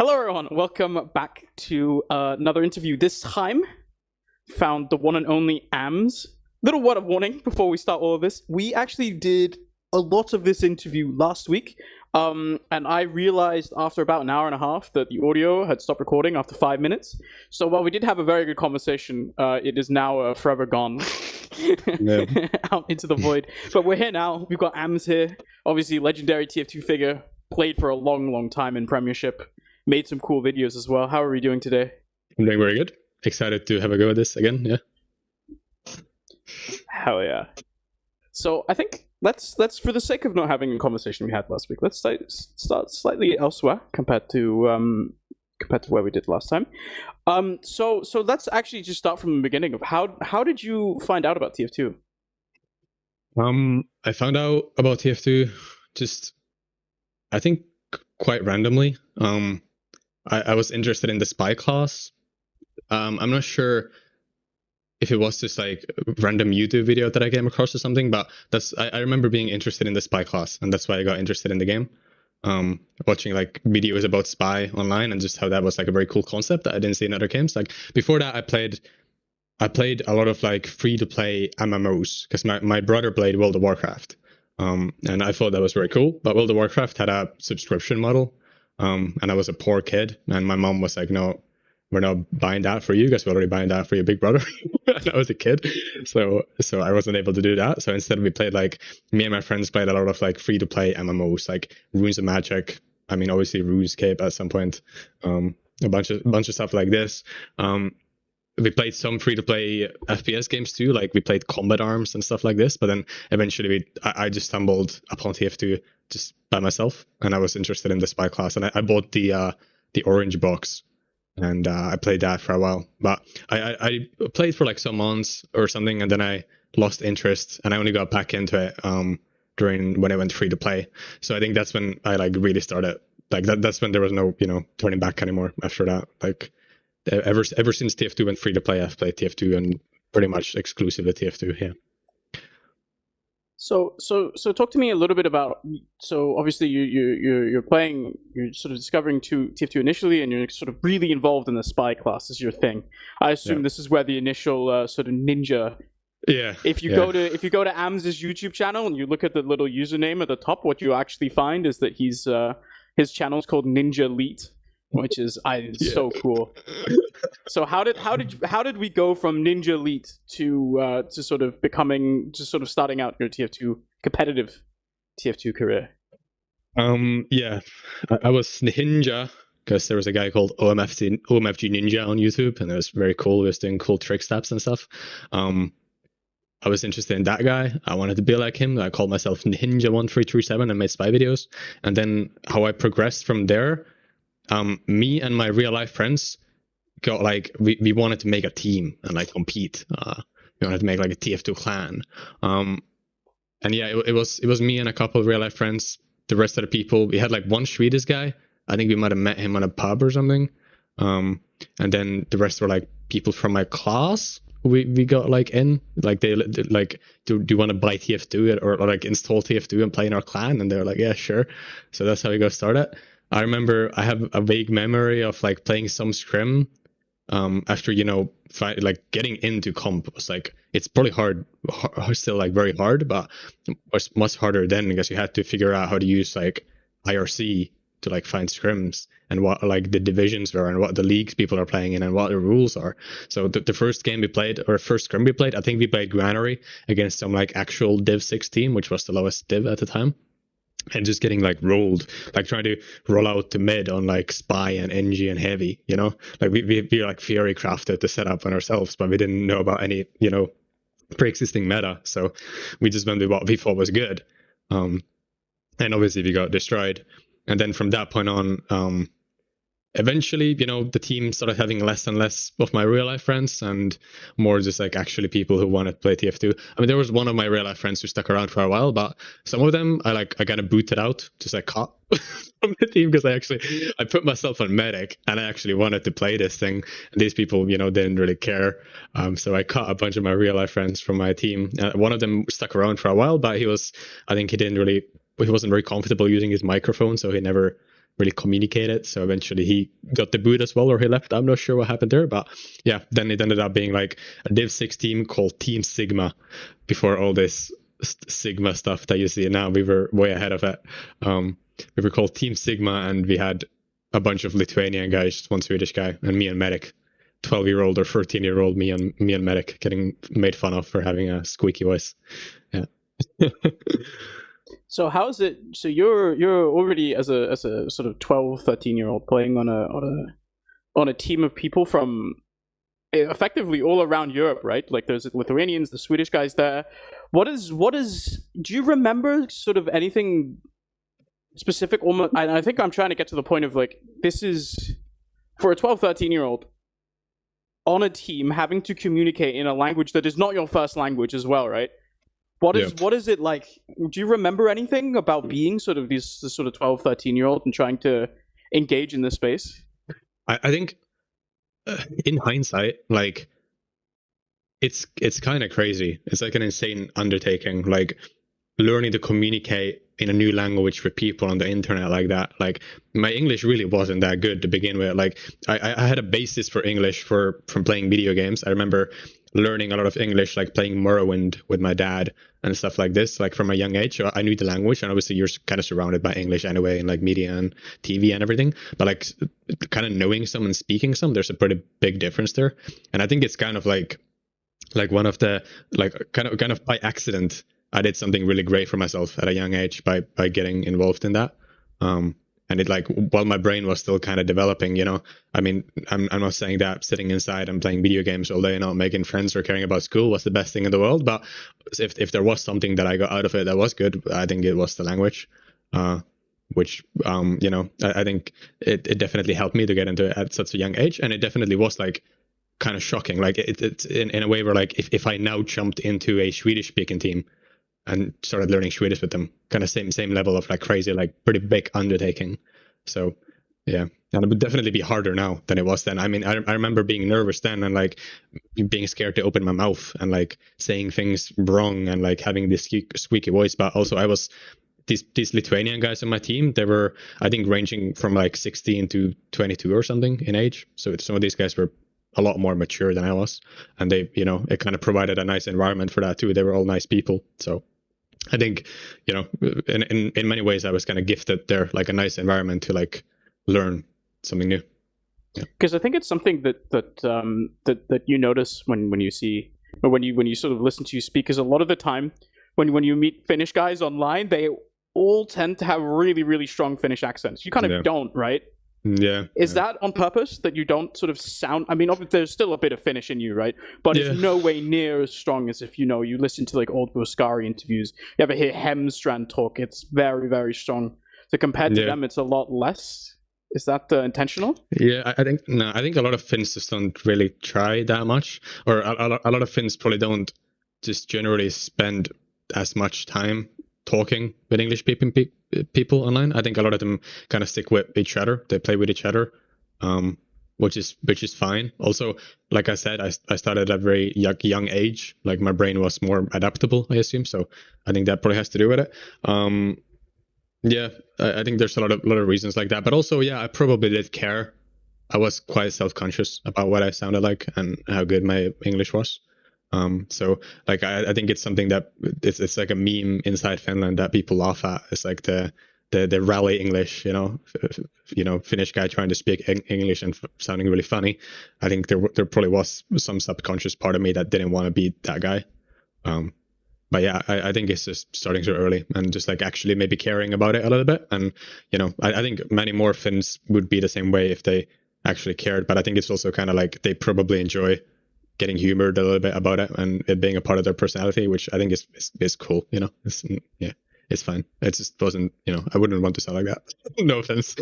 Hello everyone, welcome back to another interview. This time, found the one and only AMS. Little word of warning before we start all of this. We actually did a lot of this interview last week, and I realized after about an hour and a half that the audio had stopped recording after 5 minutes. So while we did have a very good conversation, it is now forever gone out into the void. But we're here now. We've got AMS here, obviously legendary TF2 figure, played for a long time in Premiership. Made some cool videos as well. How are we doing today? I'm doing very good. Excited to have a go at this again, yeah. Hell yeah. So I think let's for the sake of not having a conversation we had last week, let's start slightly elsewhere compared to where we did last time. So let's actually just start from the beginning of how did you find out about TF2? I found out about TF2 just I think quite randomly. I was interested in the spy class. I'm not sure if it was just like a random YouTube video that I came across or something, but I remember being interested in the spy class, and that's why I got interested in the game. Watching like videos about spy online and just how that was like a very cool concept that I didn't see in other games. Like before that, I played a lot of like free to play MMOs because my brother played World of Warcraft. And I thought that was very cool, but World of Warcraft had a subscription model. And I was a poor kid, and my mom was like, no, we're not buying that for you because we're already buying that for your big brother. And I was a kid, so I wasn't able to do that. So instead we played like, me and my friends played a lot of like free to play MMOs like Runes of Magic. I mean, obviously RuneScape at some point, a bunch of stuff like this. We played some free-to-play FPS games too, like we played Combat Arms and stuff like this, but then eventually I just stumbled upon TF2 just by myself, and I was interested in the spy class, and I bought the orange box, and I played that for a while, but I played for like some months or something, and then I lost interest, and I only got back into it during when I went free-to-play. So I think that's when I like really started, like that's when there was no, turning back anymore after that, like. Ever since TF2 went free to play, I've played TF2 and pretty much exclusively TF2. Yeah. So talk to me a little bit about. So obviously you're playing, you're sort of discovering TF2 initially, and you're sort of really involved in the spy class as your thing. I assume this is where the initial sort of ninja. Yeah. If you go to AMS's YouTube channel and you look at the little username at the top, what you actually find is that his channel is called Ninja Elite. Which is so cool. So how did we go from Ninja Elite to sort of starting out your TF2 competitive TF2 career? Yeah, I was Ninja because there was a guy called OMFG Ninja on YouTube, and it was very cool. He was doing cool trick steps and stuff. I was interested in that guy. I wanted to be like him. I called myself Ninja1337 and made spy videos. And then how I progressed from there. Me and my real life friends got like we wanted to make a team and like compete. We wanted to make like a TF2 clan. And yeah, it was me and a couple of real life friends. The rest of the people, we had like one Swedish guy. I think we might have met him on a pub or something. And then the rest were like people from my class. We got like in, like they like, do you want to buy TF2 or like install TF2 and play in our clan? And they were like, yeah, sure. So that's how we got started. I remember I have a vague memory of like playing some scrim after, like getting into comp was like, it's probably hard, still like very hard, but it was much harder then because you had to figure out how to use like IRC to like find scrims and what like the divisions are and what the leagues people are playing in and what the rules are. So the first game we played, or first scrim we played, I think we played Granary against some like actual Div 6 team, which was the lowest Div at the time. And just getting like rolled, like trying to roll out to mid on like spy and NG and heavy, like we like theory crafted the setup on ourselves, but we didn't know about any, pre-existing meta. So we just went with what we thought was good. And obviously we got destroyed. And then from that point on, eventually, the team started having less and less of my real life friends and more just like actually people who wanted to play TF2. I mean, there was one of my real life friends who stuck around for a while, but some of them I kind of booted out, just like cut from the team because I put myself on medic and I actually wanted to play this thing. And these people, didn't really care. So I cut a bunch of my real life friends from my team. One of them stuck around for a while, but he wasn't very comfortable using his microphone, so he never really communicate it. So eventually he got the boot as well, or he left. I'm not sure what happened there, but yeah, then it ended up being like a Div 6 team called Team Sigma. Before all this Sigma stuff that you see now, we were way ahead of it. We were called Team Sigma, and we had a bunch of Lithuanian guys, one Swedish guy, and me and Medic. 12-year-old or 13-year-old me and Medic getting made fun of for having a squeaky voice. Yeah. So how is it? So you're already as a sort of 12, 13-year-old playing on a team of people from effectively all around Europe, right? Like there's the Lithuanians, the Swedish guys there. What is? Do you remember sort of anything specific? Almost, I think I'm trying to get to the point of like, this is for a 12, 13-year-old on a team having to communicate in a language that is not your first language as well, right? What is it like? Do you remember anything about being sort of this sort of 12, 13-year-old and trying to engage in this space? I think in hindsight, like it's kind of crazy. It's like an insane undertaking, like learning to communicate in a new language with people on the internet like that. Like my English really wasn't that good to begin with. Like I had a basis for English from playing video games. I remember learning a lot of English, like playing Morrowind with my dad and stuff like this, like from a young age. So I knew the language, and obviously you're kind of surrounded by English anyway in like media and TV and everything. But like kind of knowing some and speaking some, there's a pretty big difference there. And I think it's kind of like one of the like kind of by accident, I did something really great for myself at a young age by getting involved in that. And it like, while my brain was still kind of developing, you know, I mean, I'm not saying that sitting inside and playing video games all day, not making friends or caring about school was the best thing in the world. But if there was something that I got out of it that was good, I think it was the language, which, you know, I think it definitely helped me to get into it at such a young age. And it definitely was like kind of shocking. Like it's in a way where like, if I now jumped into a Swedish speaking team and started learning Swedish with them, kind of same level of like crazy, like pretty big undertaking. So yeah, and it would definitely be harder now than it was then. I mean, I remember being nervous then and like being scared to open my mouth and like saying things wrong and like having this squeaky voice. But also I was these Lithuanian guys on my team, they were, I think, ranging from like 16 to 22 or something in age. So some of these guys were a lot more mature than I was, and they, you know, it kind of provided a nice environment for that too. They were all nice people. So I think, you know, in many ways I was kind of gifted there, like a nice environment to like learn something new. Because I think it's something that you notice when you see, or when you sort of listen to you speak, is a lot of the time when you meet Finnish guys online, they all tend to have really, really strong Finnish accents. You kind of don't, right? Yeah. Is that on purpose, that you don't sort of sound, I mean, obviously there's still a bit of Finnish in you, right? But it's no way near as strong as if, you know, you listen to like old Boskari interviews. You ever hear Hemstrand talk? It's very, very strong. So compared to them, it's a lot less. Is that intentional? Yeah, I think a lot of Finns just don't really try that much, or a lot of Finns probably don't just generally spend as much time talking with English people online. I think a lot of them kind of stick with each other. They play with each other, which is fine. Also, like I said, I started at a very young age. Like my brain was more adaptable, I assume. So I think that probably has to do with it. Yeah, I think there's a lot of reasons like that. But also, yeah, I probably did care. I was quite self-conscious about what I sounded like and how good my English was. So like I think it's something that it's like a meme inside Finland that people laugh at. It's like the rally English, you know, Finnish guy trying to speak English and sounding really funny. I think there probably was some subconscious part of me that didn't want to be that guy. But yeah, I think it's just starting so early and just like actually maybe caring about it a little bit. And, you know, I think many more Finns would be the same way if they actually cared. But I think it's also kind of like they probably enjoy getting humored a little bit about it and it being a part of their personality, which I think is cool, you know. It's fine. It just wasn't, you know, I wouldn't want to sound like that. No offense.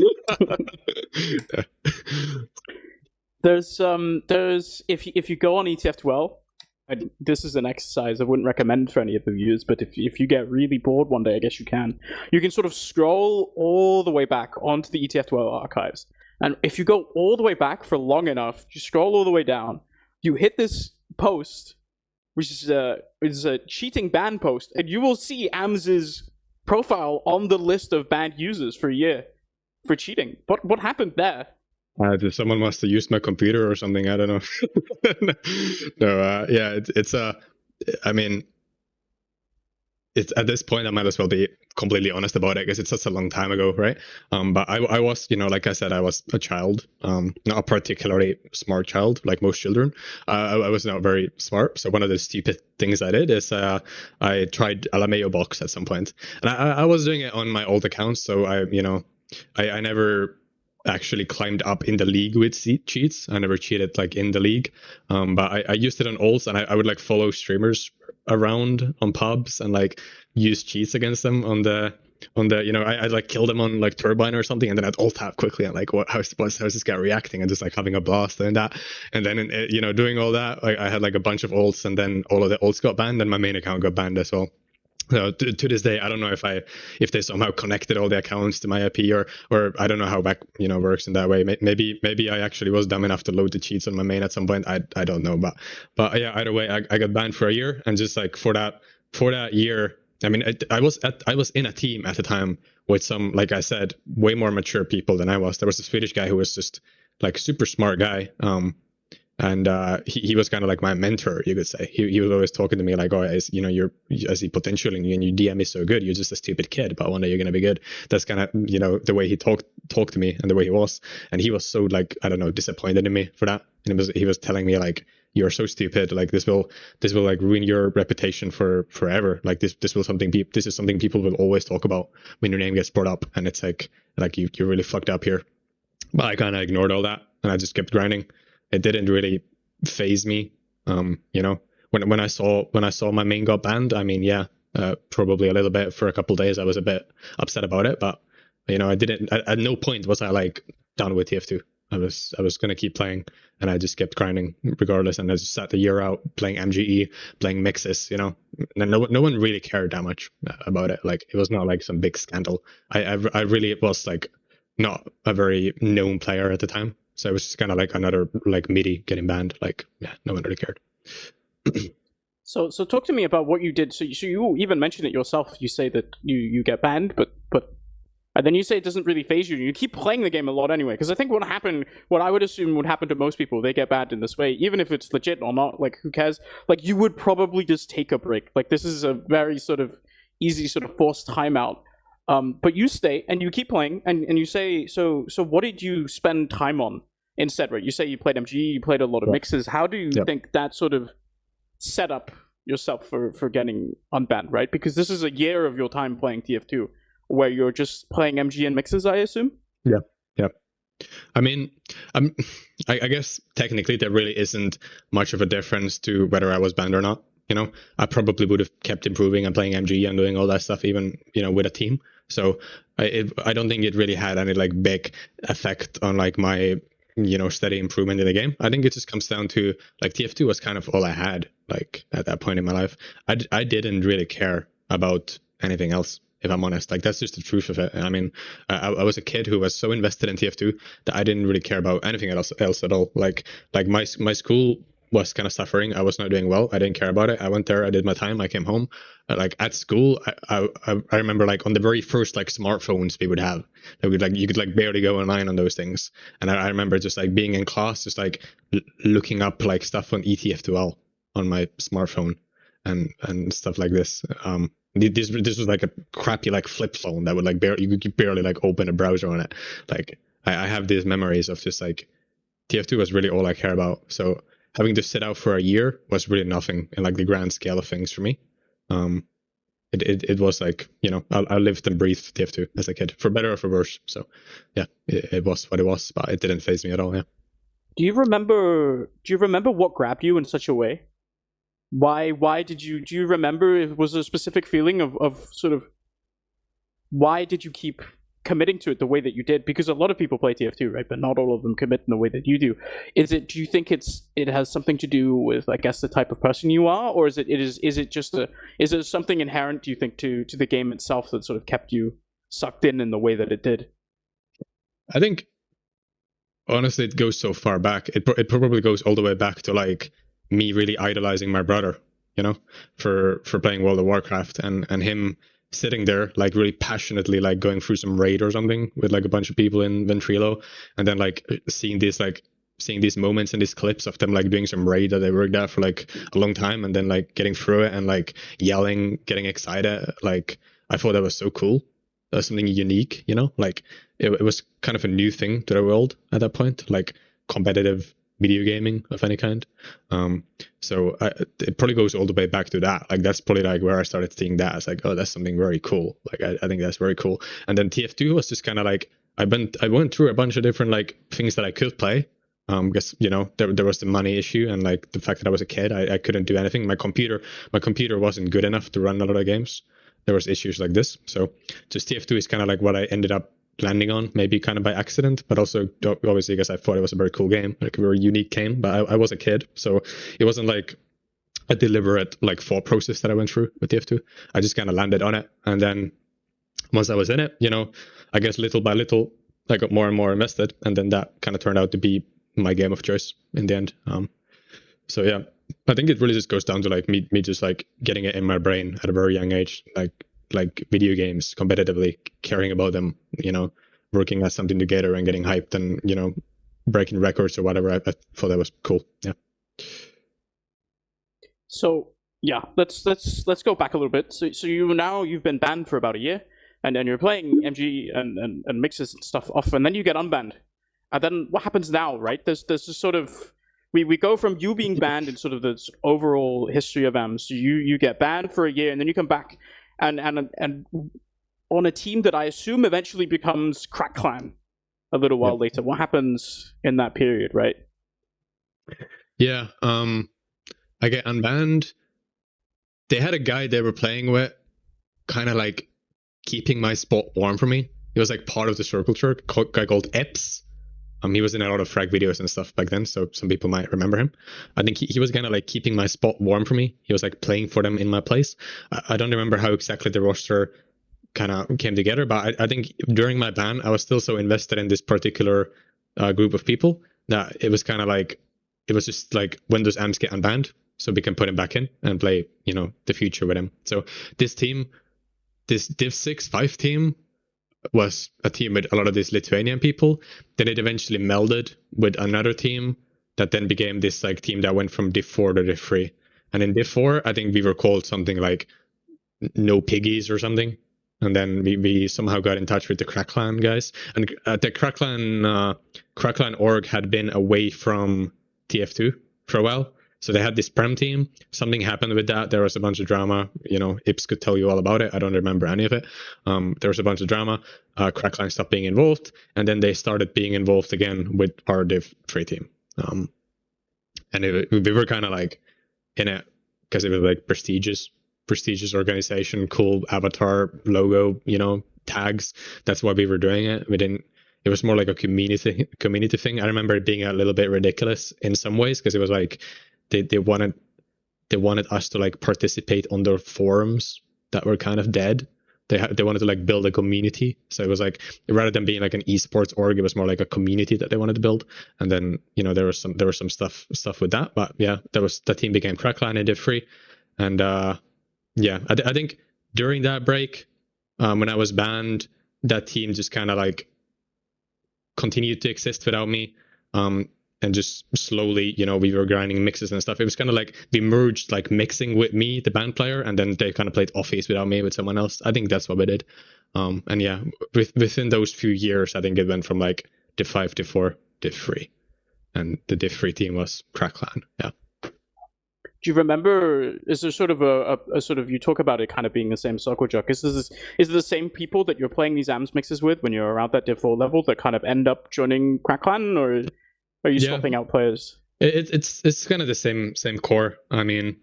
Yeah. There's if you go on ETF12, this is an exercise I wouldn't recommend for any of the viewers, but if you get really bored one day, I guess you can sort of scroll all the way back onto the ETF12 archives, and if you go all the way back for long enough, you scroll all the way down, you hit this post, which is a cheating ban post, and you will see AMS's profile on the list of banned users for a year. for cheating. What happened there? Someone must have used my computer or something. I don't know. No, yeah, it's I mean, it's at this point I might as well be completely honest about it because it's such a long time ago, right? But I was, like I said, I was a child, not a particularly smart child like most children. I was not very smart. So one of the stupid things I did is I tried LMAO box at some point, and I was doing it on my old account. So I never actually climbed up in the league with cheats. I never cheated like in the league, but I used it on ults, and I would like follow streamers around on pubs and like use cheats against them on the I'd like kill them on like turbine or something, and then I'd ult tap quickly and like how's this guy reacting, and just like having a blast doing that. And then doing all that, I had like a bunch of ults, and then all of the ults got banned and my main account got banned as well. So to this day, I don't know if they somehow connected all the accounts to my IP or I don't know how back works in that way. Maybe I actually was dumb enough to load the cheats on my main at some point. I don't know, but yeah, either way, I got banned for a year, and just like for that year, I mean, I was in a team at the time with some, like I said, way more mature people than I was. There was a Swedish guy who was just like super smart guy. And he was kind of like my mentor, you could say. He was always talking to me like, oh, I see potential in you, and your DM is so good. You're just a stupid kid, but one day you're gonna be good. That's kind of the way he talked to me and the way he was. And he was so like, I don't know, disappointed in me for that. And he was telling me like, you're so stupid. Like this will like ruin your reputation forever. Like this is something people will always talk about when your name gets brought up. And it's like you're really fucked up here. But I kind of ignored all that, and I just kept grinding. It didn't really phase me. When I saw my main got banned, I mean, yeah, probably a little bit for a couple of days. I was a bit upset about it, but I didn't. At no point was I like done with TF2. I was gonna keep playing, and I just kept grinding regardless. And I just sat the year out playing MGE, playing mixes. And no one really cared that much about it. Like it was not like some big scandal. I really was like not a very known player at the time. So it was just kind of like another like MIDI getting banned. Like, yeah, no one really cared. So talk to me about what you did. So you even mentioned it yourself. You say that you get banned, but and then you say it doesn't really phase you. You keep playing the game a lot anyway. Because I think what I would assume would happen to most people, they get banned in this way, even if it's legit or not. Like, who cares? Like, you would probably just take a break. Like, this is a very sort of easy sort of forced timeout. But you stay and you keep playing, and you say, so what did you spend time on instead, right? You say you played MG, you played a lot of mixes. How do you think that sort of set up yourself for getting unbanned, right? Because this is a year of your time playing TF2, where you're just playing MG and mixes, I assume? Yeah. I mean, I guess technically there really isn't much of a difference to whether I was banned or not. I probably would have kept improving and playing MG and doing all that stuff, even with a team. So I don't think it really had any like big effect on like my steady improvement in the game. I think it just comes down to like TF2 was kind of all I had like at that point in my life. I didn't really care about anything else, if I'm honest. Like that's just the truth of it. I mean, I was a kid who was so invested in TF2 that I didn't really care about anything else at all. Like my school was kind of suffering. I was not doing well. I didn't care about it. I went there, I did my time, I came home. Like at school, I remember like on the very first like smartphones we would have, you could like barely go online on those things. And I remember just like being in class, just like looking up like stuff on ETF2L on my smartphone and stuff like this. This was like a crappy like flip phone that would like you could barely like open a browser on it. Like I have these memories of just like TF2 was really all I care about. So having to sit out for a year was really nothing in like the grand scale of things for me. It was like, I lived and breathed TF2 as a kid, for better or for worse. So yeah, it was what it was, but it didn't faze me at all. Yeah. Do you remember what grabbed you in such a way? Why do you remember, was there a specific feeling of sort of, why did you keep committing to it the way that you did? Because a lot of people play TF2, right? But not all of them commit in the way that you do. Do you think it has something to do with, I guess, the type of person you are, or is it something inherent, do you think, to the game itself that sort of kept you sucked in the way that it did? I think honestly it goes so far back. It probably goes all the way back to like me really idolizing my brother, for playing World of Warcraft and him sitting there like really passionately like going through some raid or something with like a bunch of people in Ventrilo, and then like seeing these moments and these clips of them like doing some raid that they worked at for like a long time, and then like getting through it and like yelling, getting excited. Like I thought that was so cool. That was something unique, you know, like it was kind of a new thing to the world at that point, like competitive video gaming of any kind. So it probably goes all the way back to that. Like that's probably like where I started seeing that as like, oh, that's something very cool. Like I think that's very cool. And then TF2 was just kind of like I went through a bunch of different like things that I could play. Because you know there was the money issue and like the fact that I was a kid, I couldn't do anything. My computer wasn't good enough to run a lot of games. There was issues like this. So just TF2 is kind of like what I ended up landing on, maybe kind of by accident, but also obviously because I thought it was a very cool game, like a very unique game. But I was a kid, so it wasn't like a deliberate like thought process that I went through with TF2. I just kind of landed on it, and then once I was in it, you know, I guess little by little I got more and more invested, and then that kind of turned out to be my game of choice in the end. So yeah, I think it really just goes down to like me just like getting it in my brain at a very young age, like video games competitively, caring about them, you know, working at something together and getting hyped and, you know, breaking records or whatever. I thought that was cool. Yeah. So yeah, let's go back a little bit. So you've been banned for about a year, and then you're playing MG and mixes and stuff off, and then you get unbanned. And then what happens now, right? There's this sort of we go from you being banned in sort of the overall history of AMS. You get banned for a year, and then you come back and on a team that I assume eventually becomes Crack Clan a little while later. What happens in that period, right? Yeah, I get unbanned. They had a guy they were playing with, kind of like keeping my spot warm for me. He was like part of the circle jerk, guy called Eps. He was in a lot of frag videos and stuff back then, so some people might remember him. I think he was kind of like keeping my spot warm for me. He was like playing for them in my place. I don't remember how exactly the roster kind of came together, but I think during my ban, I was still so invested in this particular group of people that it was kind of like, it was just like, when does AMS get unbanned? So we can put him back in and play, you know, the future with him. So this team, this Div 6-5 team, was a team with a lot of these Lithuanian people. Then it eventually melded with another team that then became this like team that went from Div 4 to Div 3. And in Div 4, I think we were called something like No Piggies or something. And then we somehow got in touch with the Crack Clan guys. And the Crack Clan org had been away from TF2 for a while. So they had this Prem team. Something happened with that. There was a bunch of drama. You know, Ips could tell you all about it. I don't remember any of it. There was a bunch of drama. Crackline stopped being involved, and then they started being involved again with our Div 3 team. And we were kind of like in it because it was like prestigious organization, cool avatar, logo, you know, tags. That's why we were doing it. We didn't. It was more like a community thing. I remember it being a little bit ridiculous in some ways because it was like they wanted us to like participate on their forums that were kind of dead. They wanted to like build a community. So it was like, rather than being like an esports org, it was more like a community that they wanted to build. And then, you know, there was some stuff with that. But yeah, that team became Crackline in Div 3. And yeah, I think during that break, when I was banned, that team just kind of like continued to exist without me. And just slowly, you know, we were grinding mixes and stuff. It was kind of like we merged like mixing with me, the band player, and then they kind of played Office without me, with someone else. I think that's what we did. And yeah, within those few years, I think it went from like Div 5, Div 4, Div 3. And the Div 3 team was Crack Clan. Yeah. Do you remember, is there sort of a sort of, you talk about it kind of being the same circle jerk. Is it the same people that you're playing these AMS mixes with when you're around that Div 4 level that kind of end up joining Crack Clan, or are you swapping out players? It's kind of the same core. I mean,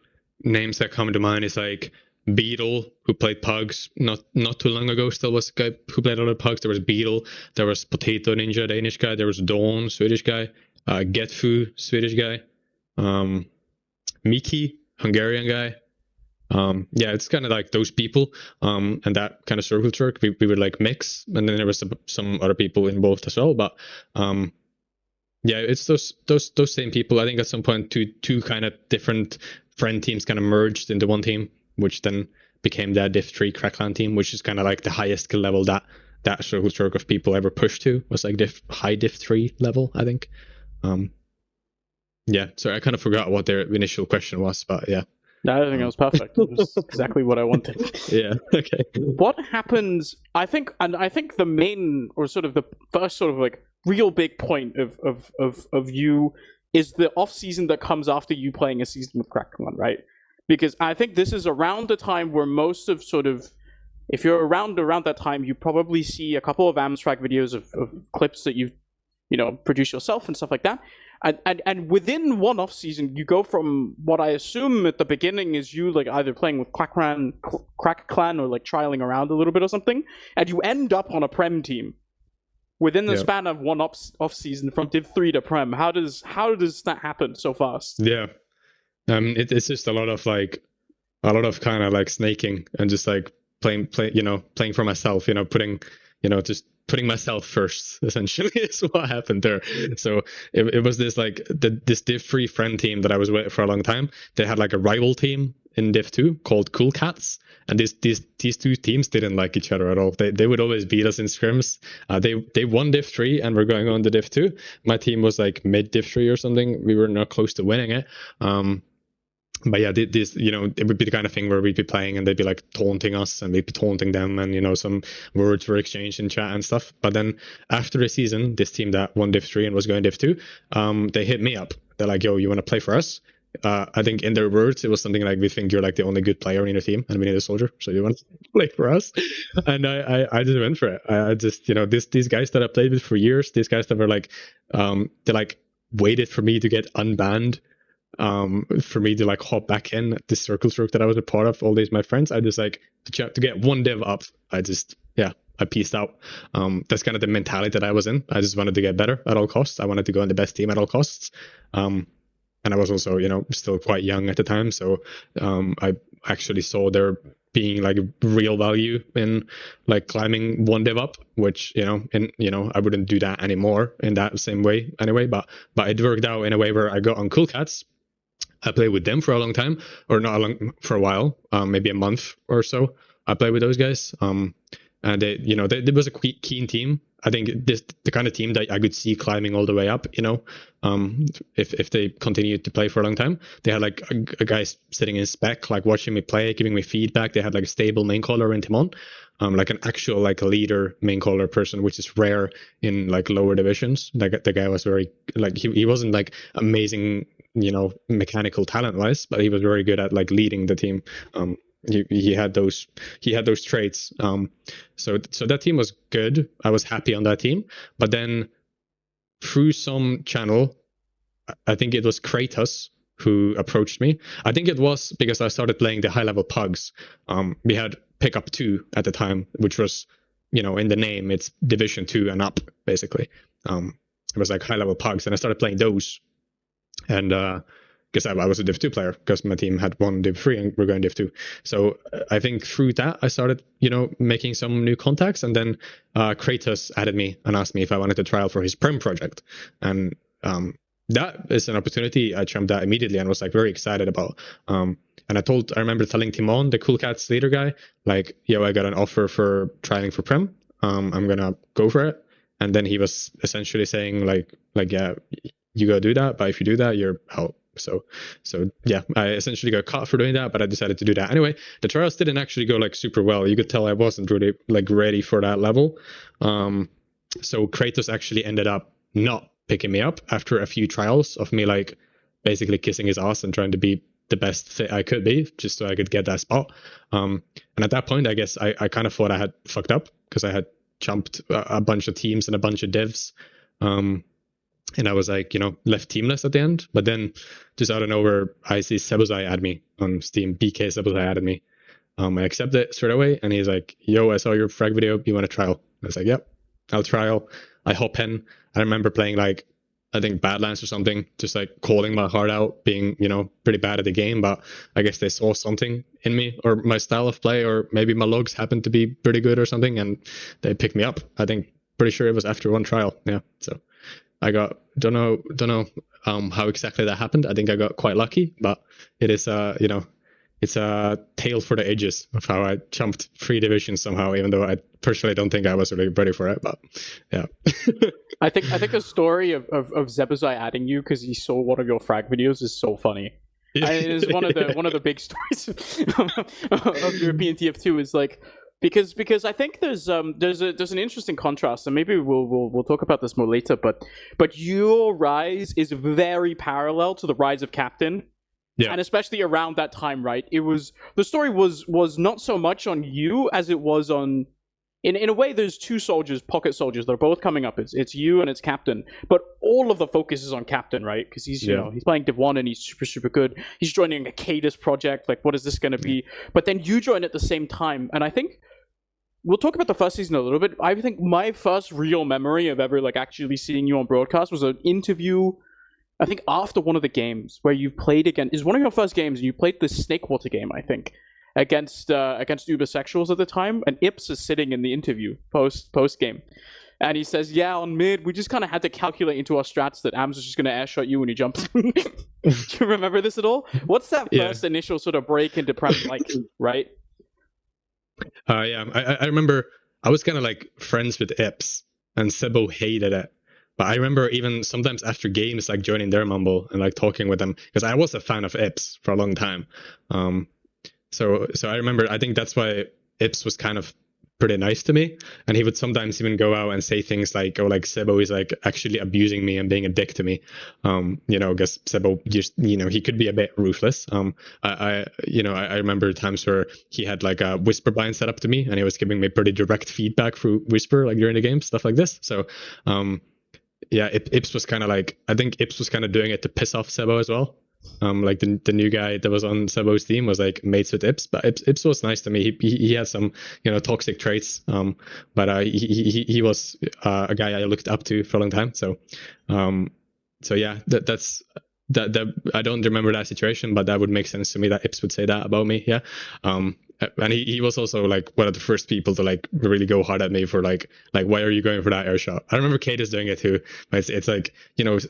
names that come to mind is like Beetle, who played Pugs not too long ago, still was a guy who played a lot of Pugs. There was Beetle, there was Potato Ninja, Danish guy, there was Dawn, Swedish guy, Getfu, Swedish guy, Miki, Hungarian guy. Yeah, it's kind of like those people, and that kind of circle jerk. We would like mix, and then there was some other people involved as well. But yeah, it's those same people. I think at some point two kind of different friend teams kind of merged into one team, which then became that Div 3 LAN team, which is kind of like the highest skill level that circle stroke of people ever pushed to, was like high Div 3 level, I think. Yeah, so I kind of forgot what their initial question was, but yeah. No, I think it was perfect. It was exactly what I wanted. Yeah, okay. What happens, I think the main, or sort of the first sort of like real big point of you is the off season that comes after you playing a season with Kraken, right? Because I think this is around the time where most of sort of, if you're around that time, you probably see a couple of Amstrad videos of clips that you've, produced yourself and stuff like that. And within one off season, you go from what I assume at the beginning is you like either playing with Crack Clan or like trialing around a little bit or something, and you end up on a Prem team within the span of one off season from Div 3 to Prem. How does that happen so fast? Yeah, it's just a lot of kind of like snaking and just like playing for myself, just putting myself first, essentially, is what happened there. So it was this like this Div 3 friend team that I was with for a long time. They had like a rival team in Div 2 called Cool Cats, and these two teams didn't like each other at all. They would always beat us in scrims. They won Div 3 and were going on to Div 2. My team was like mid Div 3 or something. We were not close to winning it. But yeah, this, it would be the kind of thing where we'd be playing and they'd be like taunting us and we'd be taunting them, and some words were exchanged in chat and stuff. But then after the season, this team that won Div 3 and was going Div 2, they hit me up. They're like, yo, you want to play for us? I think in their words, it was something like, we think you're like the only good player in your team and we need a soldier, so you want to play for us? And I just went for it. I just, these guys that I played with for years, these guys that were like, they like waited for me to get unbanned, for me to like hop back in this circle stroke that I was a part of, all these my friends. I just like to get one div up. I pieced out. That's kind of the mentality that I was in. I just wanted to get better at all costs. I wanted to go on the best team at all costs. And I was also, still quite young at the time. So I actually saw there being like real value in like climbing one div up, which, I wouldn't do that anymore in that same way anyway. But it worked out in a way where I got on Cool Cats. I played with them for a long time, or for a while, maybe a month or so. I played with those guys. And they was a keen team. I think the kind of team that I could see climbing all the way up, if they continued to play for a long time. They had like a guy sitting in spec, like watching me play, giving me feedback. They had like a stable main caller in Timon, like an actual like leader main caller person, which is rare in like lower divisions. Like the guy was very like he wasn't like amazing, mechanical talent wise, but he was very good at like leading the team. He had those traits. So that team was good. I was happy on that team. But then through some channel, I think it was Kratos who approached me. I think it was because I started playing the high level pugs. We had pickup 2 at the time, which was, in the name, it's division 2 and up, basically. It was like high level pugs, and I started playing those. And because I was a Div 2 player, because my team had won Div 3 and we're going Div 2. So I think through that, I started, making some new contacts. And then Kratos added me and asked me if I wanted to trial for his Prem project. And that is an opportunity I jumped at immediately and was like very excited about. And I remember telling Timon, the Cool Cats leader guy, like, yo, I got an offer for trialing for Prem. I'm going to go for it. And then he was essentially saying like, yeah, you go do that, but if you do that, you're out. So yeah, I essentially got caught for doing that, but I decided to do that anyway. The trials didn't actually go like super well. You could tell I wasn't really like ready for that level. So Kratos actually ended up not picking me up after a few trials of me like basically kissing his ass and trying to be the best fit I could be just so I could get that spot. And at that point, I guess I kind of thought I had fucked up because I had jumped a bunch of teams and a bunch of divs. And I was like, left teamless at the end. But then just out of nowhere, I see Zebbosai add me on Steam. BK Zebbosai added me. I accept it straight away. And he's like, yo, I saw your frag video. You want to trial? I was like, yep, I'll trial. I hop in. I remember playing like, I think Badlands or something, just like calling my heart out, being, pretty bad at the game. But I guess they saw something in me or my style of play, or maybe my logs happened to be pretty good or something. And they picked me up. I think pretty sure it was after one trial. Yeah. So I got, don't know how exactly that happened. I think I got quite lucky, but it is, it's a tale for the ages of how I jumped 3 divisions somehow, even though I personally don't think I was really ready for it. But yeah. I think the story of Zebbosai adding you because he saw one of your frag videos is so funny. It is one of the big stories of European TF2 is like because I think there's an interesting contrast, and maybe we'll talk about this more later. But your rise is very parallel to the rise of Kaptain. Yeah. And especially around that time, right? It was the story was not so much on you as it was on. In a way, there's 2 soldiers, pocket soldiers. They're both coming up. It's you and it's Kaptain, but all of the focus is on Kaptain, right? Because he's he's playing Div 1 and he's super good. He's joining a kaidus project. Like, what is this going to be? But then you join at the same time, and I think we'll talk about the first season a little bit. I think my first real memory of ever like actually seeing you on broadcast was an interview. I think after one of the games where you played again is one of your first games, and you played the Snakewater game, I think, against Ubersexuals at the time, and Ips is sitting in the interview post game, and he says, "Yeah, on mid, we just kind of had to calculate into our strats that AMS was just going to airshot you when you jumped." Do you remember this at all? What's that first initial sort of break into Prem like, right? Yeah, I remember I was kind of like friends with Ips, and Sebo hated it. But I remember even sometimes after games, like joining their mumble and like talking with them, because I was a fan of Ips for a long time. So I remember, I think that's why Ips was kind of pretty nice to me, and he would sometimes even go out and say things like, "Oh, like Sebo is like actually abusing me and being a dick to me," because Sebo just, he could be a bit ruthless. I remember times where he had like a whisper blind set up to me, and he was giving me pretty direct feedback through whisper, like during the game, stuff like this. So, Ips was kind of like, I think Ips was kind of doing it to piss off Sebo as well. Like the new guy that was on Sebo's team was like mates with Ips, but Ips was nice to me. He had some toxic traits, but he was a guy I looked up to for a long time. So yeah, that's I don't remember that situation, but that would make sense to me that Ips would say that about me. Yeah. And he was also like one of the first people to like really go hard at me for like why are you going for that air shot? I remember Kaidus doing it too, but it's like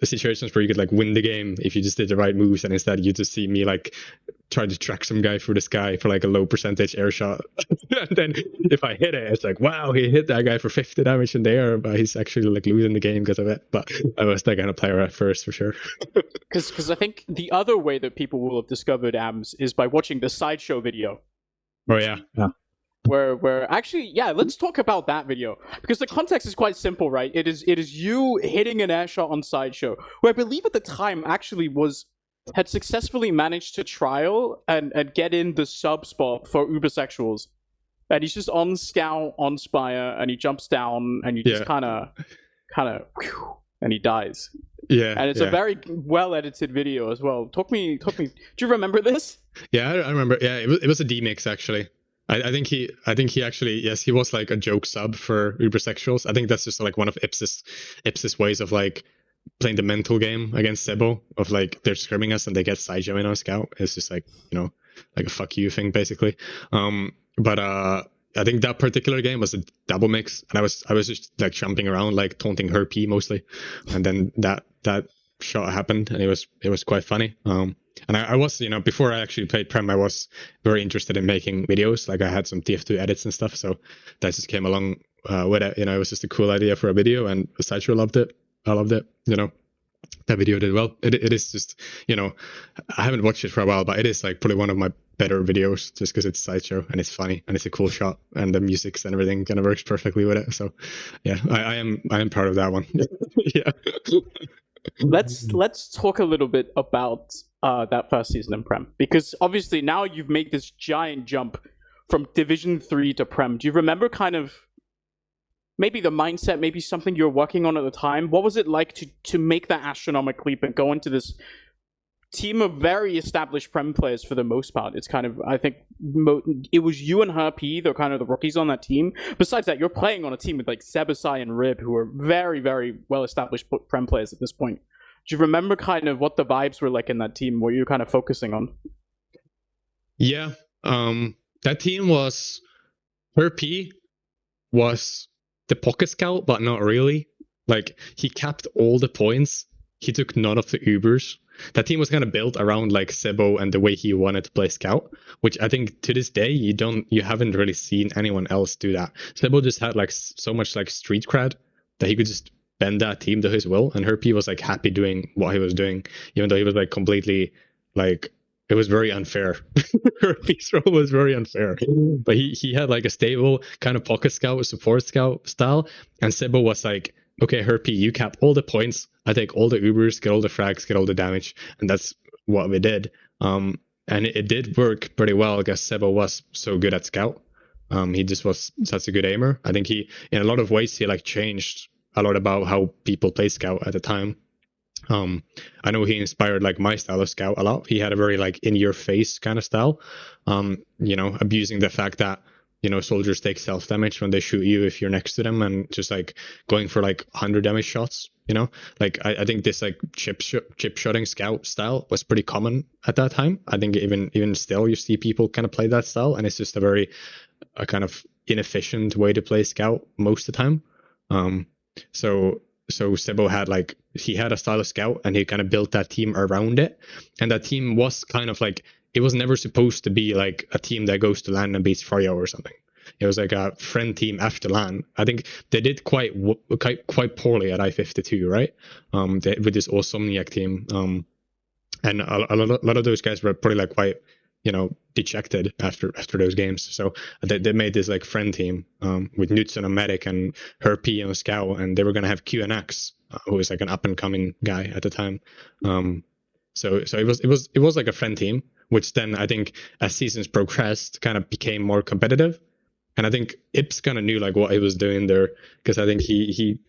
situations where you could like win the game if you just did the right moves, and instead you just see me like try to track some guy through the sky for like a low percentage air shot, and then if I hit it, it's like, wow, he hit that guy for 50 damage in the air, but he's actually like losing the game because of it. But I was that kind of player at first for sure. Because I think the other way that people will have discovered AMS is by watching the Sideshow video. Oh yeah. Where actually, yeah, let's talk about that video, because the context is quite simple, right? It is you hitting an air shot on Sideshow, who I believe at the time actually had successfully managed to trial and get in the sub spot for Ubersexuals, and he's just on Scout on Spire, and he jumps down, and you just kind of, and he dies. Yeah, and it's a very well edited video as well. Talk me. Do you remember this? Yeah, I remember. Yeah, it was a D-mix actually. I think he actually, yes, he was like a joke sub for Ubersexuals. I think that's just like one of Ips's ways of like playing the mental game against Sebo, of like they're scrimming us and they get Sideshow in on Scout. It's just like, like a fuck you thing basically. But I think that particular game was a double mix, and I was just like jumping around like taunting her P mostly, and then that shot happened, and it was quite funny. And I was, before I actually played Prem, I was very interested in making videos. Like I had some TF2 edits and stuff, so that just came along with it. It was just a cool idea for a video, and Sideshow loved it. I loved it. That video did well. It is just, I haven't watched it for a while, but it is like probably one of my better videos, just because it's Sideshow and it's funny and it's a cool shot and the music and everything kind of works perfectly with it. So yeah, I am proud of that one. Yeah. Let's talk a little bit about that first season in Prem, because obviously now you've made this giant jump from Division 3 to Prem. Do you remember kind of maybe the mindset, maybe something you were working on at the time? What was it like to make that astronomical leap and go into this team of very established Prem players for the most part? It's kind of, I think, it was you and her P, they're kind of the rookies on that team. Besides that, you're playing on a team with like Zebbosai and Rib, who are very, very well-established Prem players at this point. Do you remember kind of what the vibes were like in that team? What you were kind of focusing on? Yeah, that team was, her P was the pocket scout, but not really. Like, he capped all the points. He took none of the Ubers. that team was kind of built around like Zebo and the way he wanted to play Scout, which I think to this day you haven't really seen anyone else do that. Zebo just had like so much like street cred that he could just bend that team to his will, and Herpy was like happy doing what he was doing, even though he was like completely like, it was very unfair. Herpy's role was very unfair, but he had like a stable kind of pocket scout, support scout style, and Zebo was like, okay, Herpy, you cap all the points, I take all the Ubers, get all the frags, get all the damage, and that's what we did. And it did work pretty well because Zebo was so good at scout. He just was such a good aimer. I think he, in a lot of ways, he like changed a lot about how people play scout at the time. I know he inspired like my style of scout a lot. He had a very like in your face kind of style, you know, abusing the fact that, you know, soldiers take self damage when they shoot you if you're next to them, and just like going for like 100 damage shots, you know. Like I think this like chip shotting scout style was pretty common at that time. I think even still you see people kind of play that style, and it's just a kind of inefficient way to play scout most of the time. So Zebo had like, he had a style of scout, and he kind of built that team around it, and that team was kind of like, it was never supposed to be like a team that goes to LAN and beats froyo or something. It was like a friend team after LAN. I think they did quite poorly at I-52, right? With this Awesomniac team, and a lot of those guys were probably like quite, you know, dejected after those games. So they made this like friend team with Knudsen and Medic and Herpy and Scout, and they were gonna have QNX, who was like an up and coming guy at the time. So it was like a friend team, which then I think as seasons progressed kind of became more competitive. And I think Ips kind of knew like what he was doing there, because I think he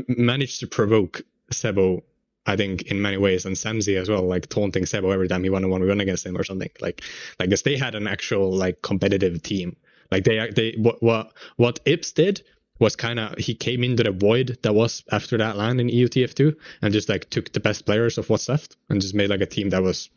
managed to provoke Zebo, I think, in many ways, and Samzi as well, like taunting Zebo every time he won a 1v1 against him or something. Like guess they had an actual like competitive team. Like they what Ips did was kind of, he came into the void that was after that LAN in EUTF2 and just like took the best players of what's left and just made like a team that was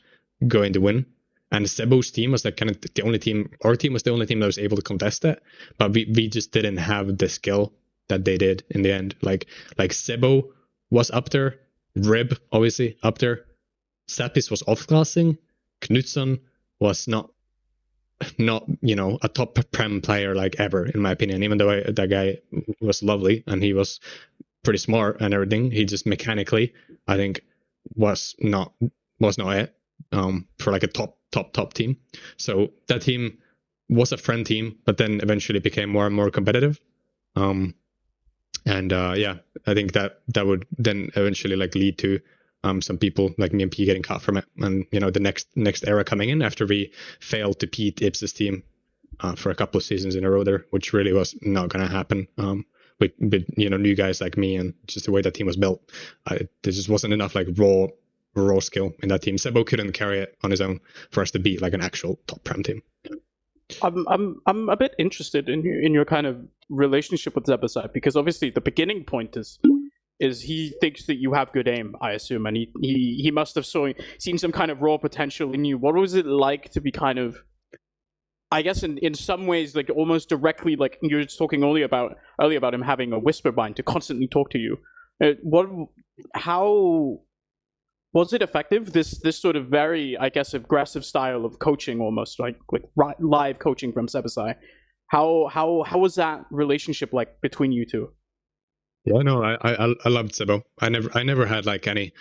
going to win. And Zebo's team was like kind of the only team, our team was the only team that was able to contest it, but we just didn't have the skill that they did in the end. Like Zebo was up there, Rib obviously up there, Sapis was off-classing, Knudsen was not you know, a top Prem player like ever, in my opinion, even though that guy was lovely and he was pretty smart and everything. He just mechanically, I think, was not it for like a top team. So that team was a friend team, but then eventually became more and more competitive. Yeah, I think that would then eventually like lead to some people like me and P getting cut from it, and you know, the next era coming in after we failed to beat Ips's team for a couple of seasons in a row there, which really was not going to happen with you know, new guys like me, and just the way that team was built. There just wasn't enough like raw skill in that team. Zebo couldn't carry it on his own for us to beat like an actual top Prem team. I'm a bit interested in your kind of relationship with Zebbosai, because obviously the beginning point is he thinks that you have good aim, I assume, and he must have seen some kind of raw potential in you. What was it like to be kind of, I guess in some ways, like almost directly, like you were talking earlier about him having a whisper bind to constantly talk to you. How was it effective? This sort of very, I guess, aggressive style of coaching, almost like live coaching from Zebbosai. How was that relationship like between you two? Yeah, no, I loved Zebo. I never had like any.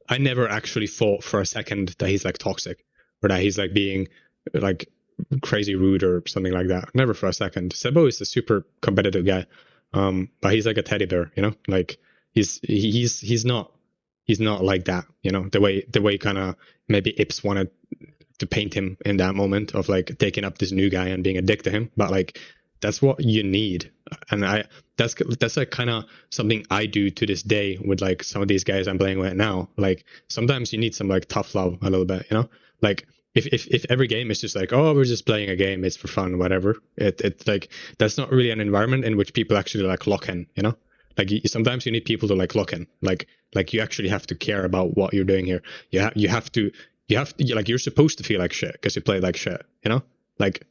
I never actually thought for a second that he's like toxic or that he's like being like crazy rude or something like that. Never for a second. Zebo is a super competitive guy, but he's like a teddy bear, you know. Like he's not like that, you know. The way kind of maybe Ips wanted to paint him in that moment of like taking up this new guy and being a dick to him, but like that's what you need. And that's like kind of something I do to this day with like some of these guys I'm playing with now. Like sometimes you need some like tough love a little bit, you know. Like if every game is just like, oh, we're just playing a game, it's for fun, whatever, it's like that's not really an environment in which people actually like lock in, you know. Like sometimes you need people to like lock in, like you actually have to care about what you're doing here. You have to like, you're supposed to feel like shit because you play like shit, you know. Like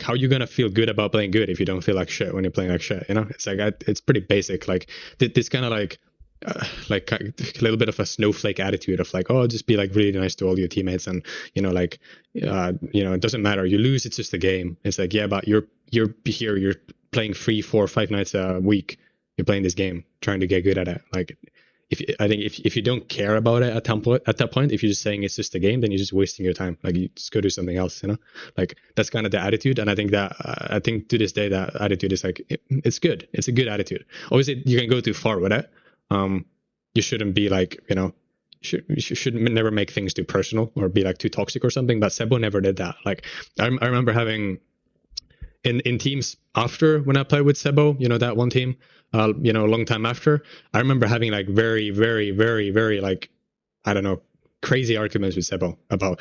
how are you gonna feel good about playing good if you don't feel like shit when you're playing like shit, you know? It's like it's pretty basic. Like this kind of like like a little bit of a snowflake attitude of like, oh, just be like really nice to all your teammates, and like it doesn't matter, you lose, it's just a game. It's like, yeah, but you're here, you're playing 3, 4, 5 nights a week, you're playing this game, trying to get good at it. Like, I think if you don't care about it at that point, if you're just saying it's just a game, then you're just wasting your time. Like, you just go do something else, like that's kind of the attitude. And I think to this day that attitude is like, it's good, it's a good attitude. Obviously you can go too far with it. You shouldn't be like, you should never make things too personal or be like too toxic or something, but Sebo never did that. Like, I remember having in teams after, when I played with Sebo, that one team, a long time after, I remember having like very, very, very, very, like, I don't know, crazy arguments with Sebo about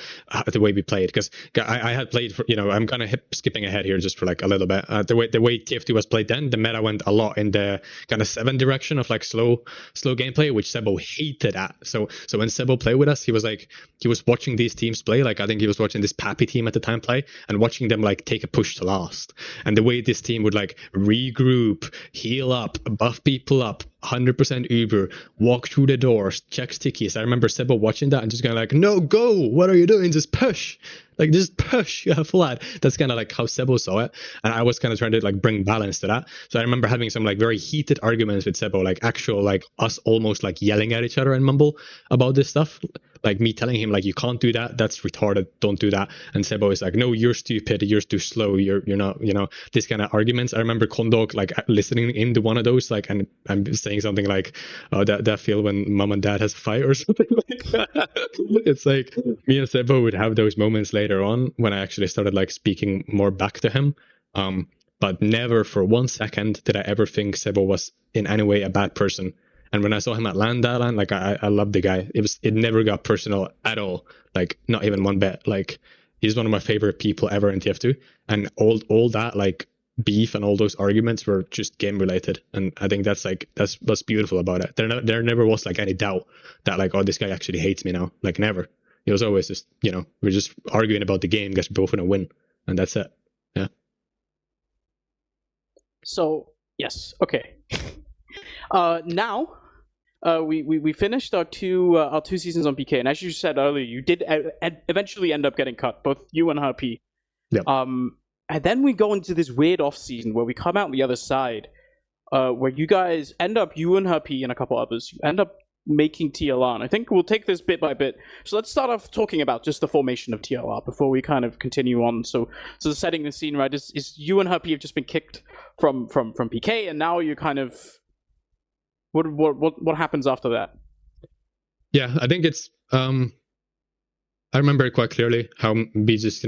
the way we played, because I had played for, I'm kind of skipping ahead here just for like a little bit. The way TF2 was played then, the meta went a lot in the kind of 7 direction of like slow gameplay, which Sebo hated at. So when Sebo played with us, he was watching these teams play. Like, I think he was watching this papi team at the time play and watching them like take a push to last. And the way this team would like regroup, heal up, buff people up, 100% Uber, walk through the doors, check stickies. I remember Sebo watching that and just going like, no, go, what are you doing, just push, like just push, you have flat. That's kind of like how Sebo saw it, and I was kind of trying to like bring balance to that. So I remember having some like very heated arguments with Sebo, like actual like us almost like yelling at each other and mumble about this stuff, like me telling him like, you can't do that, that's retarded, don't do that. And Sebo is like, no, you're stupid, you're too slow, you're not, this kind of arguments. I remember Condawg like listening into one of those, like, and I'm saying something like, oh, that feel when mom and dad has a fight or something like that. It's like me and Sebo would have those moments later on when I actually started like speaking more back to him. But never for 1 second did I ever think Sebo was in any way a bad person. And when I saw him at LAN, like, I love the guy. It never got personal at all. Like, not even one bit. Like, he's one of my favorite people ever in TF2. And all that like beef and all those arguments were just game related. And I think that's what's beautiful about it. There never was like any doubt that like, oh, this guy actually hates me now. Like, never. It was always just, we're just arguing about the game because we're both gonna win, and that's it. Yeah. So yes, okay. Now, we finished our two seasons on PK, and as you said earlier, you did eventually end up getting cut, both you and Herpy. Yeah. And then we go into this weird off season where we come out the other side, where you guys end up, you and Herpy and a couple others, you end up making TLR. And I think we'll take this bit by bit. So let's start off talking about just the formation of TLR before we kind of continue on. So setting the scene, right, is you and Herpy have just been kicked from PK, and now you're kind of, what happens after that? Yeah, I think it's I remember it quite clearly how we just,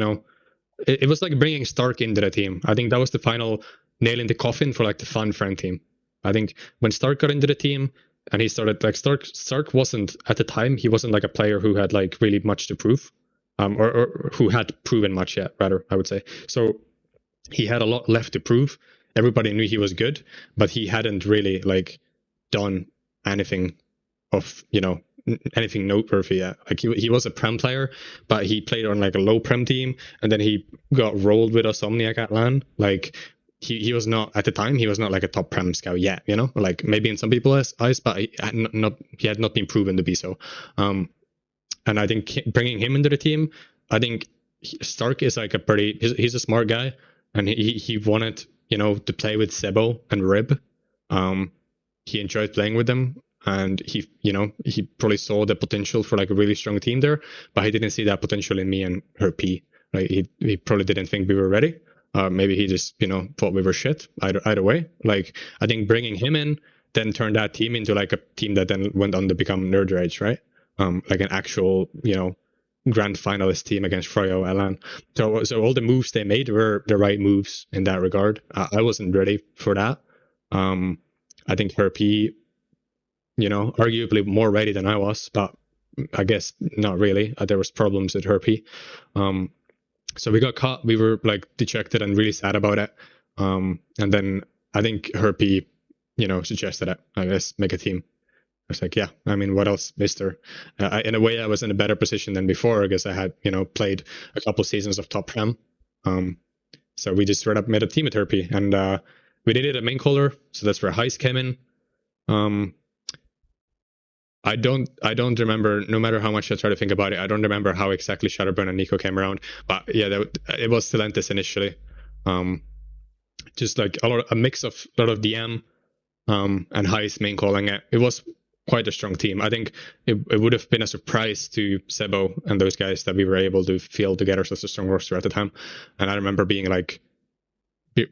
it was like bringing Stark into the team. I think that was the final nail in the coffin for like the fun friend team. I think when Stark got into the team and he started, like, Stark wasn't, at the time, he wasn't like a player who had like really much to prove, or who had proven much yet, rather, I would say. So he had a lot left to prove. Everybody knew he was good, but he hadn't really like done anything of, anything noteworthy yet. Like, he was a Prem player, but he played on like a low Prem team, and then he got rolled with Insomniac at LAN. Like, he was not, at the time, he was not like a top Prem scout yet, like maybe in some people's eyes, but he had not been proven to be so. And I think bringing him into the team, I think Stark is like he's a smart guy, and he wanted, to play with Sebo and Rib. He enjoyed playing with them, and he probably saw the potential for like a really strong team there, but he didn't see that potential in me and Herpy. Right? He probably didn't think we were ready. Maybe he just, thought we were shit. Either way, like, I think bringing him in then turned that team into like a team that then went on to become Nerd Rage, right? Like an actual, grand finalist team against froyo LAN. So all the moves they made were the right moves in that regard. I wasn't ready for that. I think Herpy, arguably more ready than I was, but I guess not really. There was problems with Herpy. So we got caught. We were like dejected and really sad about it. And then I think Herpy, suggested it. I guess make a team. I was like, yeah. I mean, what else, Mister? In a way, I was in a better position than before because I had, played a couple seasons of top Prem. So we just straight up made a team with Herpy, and we did it at main caller. So that's where Heist came in. I don't remember. No matter how much I try to think about it, I don't remember how exactly Shadowburn and Nico came around. But yeah, it was Stellantis initially. Just like a mix of a lot of DM and Heist main calling it. It was quite a strong team. I think it would have been a surprise to Zebo and those guys that we were able to field together such a strong roster at the time. And I remember being like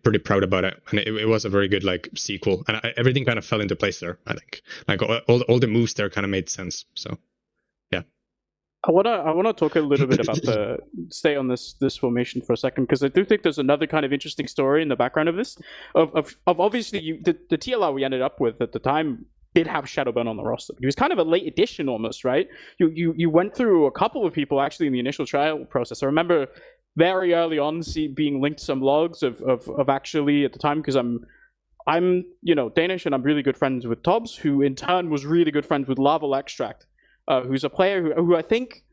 pretty proud about it, and it was a very good like sequel, and everything kind of fell into place there. I think like all the moves there kind of made sense. So yeah, I wanna talk a little bit about stay on this formation for a second, because I do think there's another kind of interesting story in the background of this. Of obviously the TLR we ended up with at the time did have Shadowburn on the roster. He was kind of a late addition almost, right? You went through a couple of people actually in the initial trial process. I remember very early on being linked to some logs of actually at the time, because I'm Danish, and I'm really good friends with Tobbs, who in turn was really good friends with Larval Extract, who's a player who I think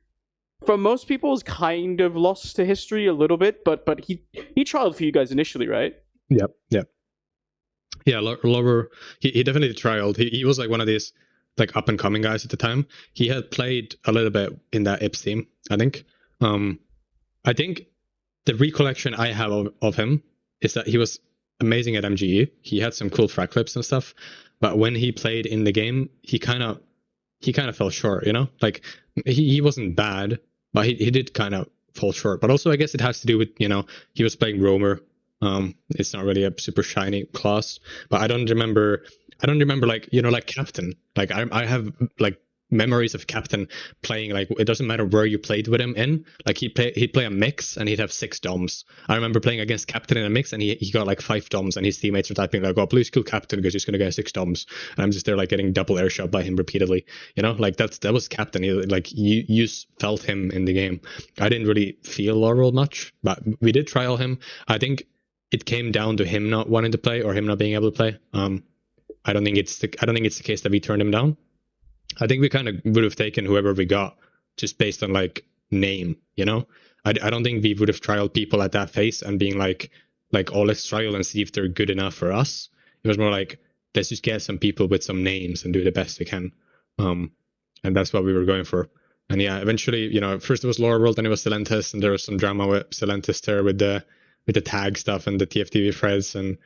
for most people is kind of lost to history a little bit, but he trialed for you guys initially, right? Yeah, Lover, he definitely trialed. He was like one of these like up and coming guys at the time. He had played a little bit in that IPS team, I think. I think the recollection I have of him is that he was amazing at MGE. He had some cool frag clips and stuff, but when he played in the game, he kind of fell short, like he wasn't bad, but he did kind of fall short. But also I guess it has to do with, he was playing Roamer. It's not really a super shiny class, but I don't remember like, like Kaptain. Like I have like memories of Kaptain playing, like it doesn't matter where you played with him in, like he'd play a mix and he'd have 6 doms. I remember playing against Kaptain in a mix and he got like 5 doms, and his teammates were typing like, oh, please kill Kaptain because he's gonna get 6 doms, and I'm just there like getting double air shot by him repeatedly, like that was Kaptain. You felt him in the game. I didn't really feel Laurel much, but we did trial him. I think it came down to him not wanting to play or him not being able to play. I don't think it's the case that we turned him down. I think we kind of would have taken whoever we got just based on like name, I don't think we would have trialed people at that phase and being like, oh, let's trial and see if they're good enough for us. It was more like, let's just get some people with some names and do the best we can. And that's what we were going for. And yeah, eventually, first it was Laura World, then it was Stellantis, and there was some drama with Stellantis there with the tag stuff and the TFTV threads, and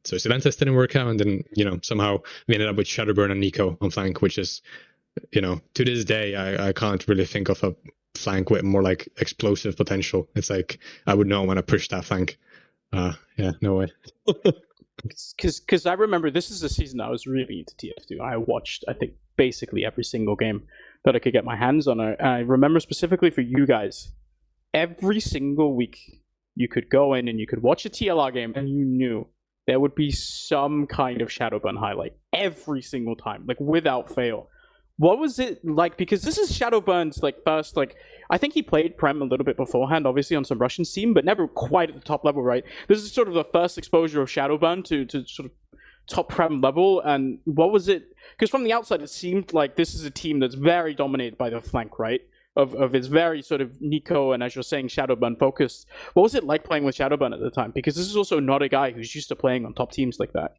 so Stellantis didn't work out, and then somehow we ended up with Shadowburn and Nico on flank, which is to this day I can't really think of a flank with more like explosive potential. It's like I would not want to push that flank. Yeah, no way. Because I remember this is a season I was really into TF2. I watched, I think, basically every single game that I could get my hands on. I remember specifically for you guys, every single week you could go in and you could watch a TLR game, and you knew there would be some kind of Shadowburn highlight every single time, like without fail. What was it like? Because this is Shadowburn's like first, like I think he played Prem a little bit beforehand, obviously on some Russian team, but never quite at the top level, right? This is sort of the first exposure of Shadowburn to sort of top Prem level. And what was it? Because from the outside, it seemed like this is a team that's very dominated by the flank, right? Of its very sort of Nico and, as you're saying, Shadowburn focused. What was it like playing with Shadowburn at the time? Because this is also not a guy who's used to playing on top teams like that.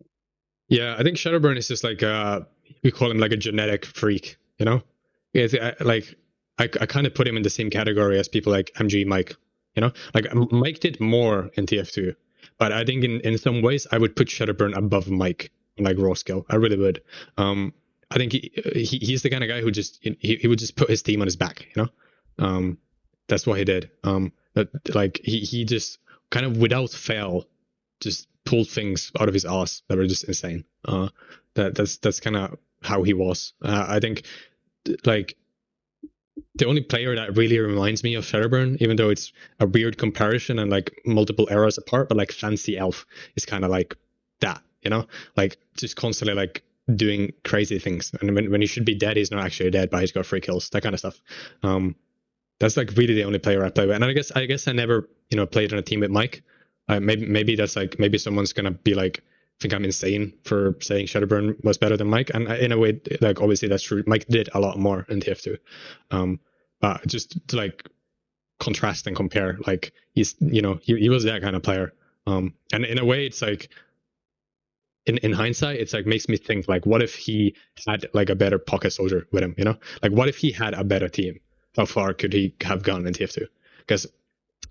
Yeah, I think Shadowburn is just like we call him like a genetic freak, It's I kind of put him in the same category as people like MG Mike, Like Mike did more in TF2, but I think in some ways I would put Shadowburn above Mike in like raw skill. I really would. I think he's the kind of guy who just he would just put his team on his back, That's what he did. But like he just kind of without fail just pulled things out of his ass that were just insane. That's kind of how he was. I think like the only player that really reminds me of Shadowburn, even though it's a weird comparison and like multiple eras apart, but like Fancy Elf is kind of like that, like just constantly like doing crazy things, and when he should be dead, he's not actually dead, but he's got 3 kills, that kind of stuff. That's like really the only player I play with, and I guess I never played on a team with Mike. Maybe that's like maybe someone's gonna be like think I'm insane for saying Shadowburn was better than Mike, and in a way, like obviously that's true. Mike did a lot more in TF2, but just to like contrast and compare, like he's he was that kind of player, and in a way it's like in hindsight, it's like makes me think like, what if he had like a better pocket soldier with him? You know, like what if he had a better team? How far could he have gone in TF2? Because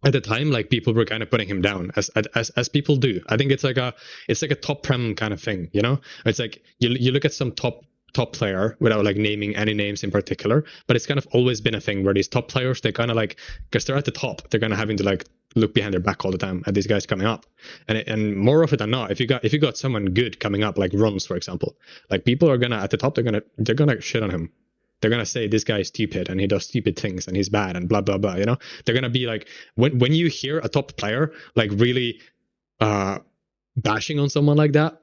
at the time, like people were kind of putting him down as people do. I think it's like a top Prem kind of thing, you know. It's like you look at some top player without like naming any names in particular, but it's kind of always been a thing where these top players, they kind of like, because they're at the top, they're kind of having to like look behind their back all the time at these guys coming up, and more of it than not, if you got someone good coming up like Runs, for example, like people are gonna at the top, they're gonna shit on him. They're gonna say this guy is stupid and he does stupid things and he's bad and blah blah blah. You know, they're gonna be like, when you hear a top player like really bashing on someone like that,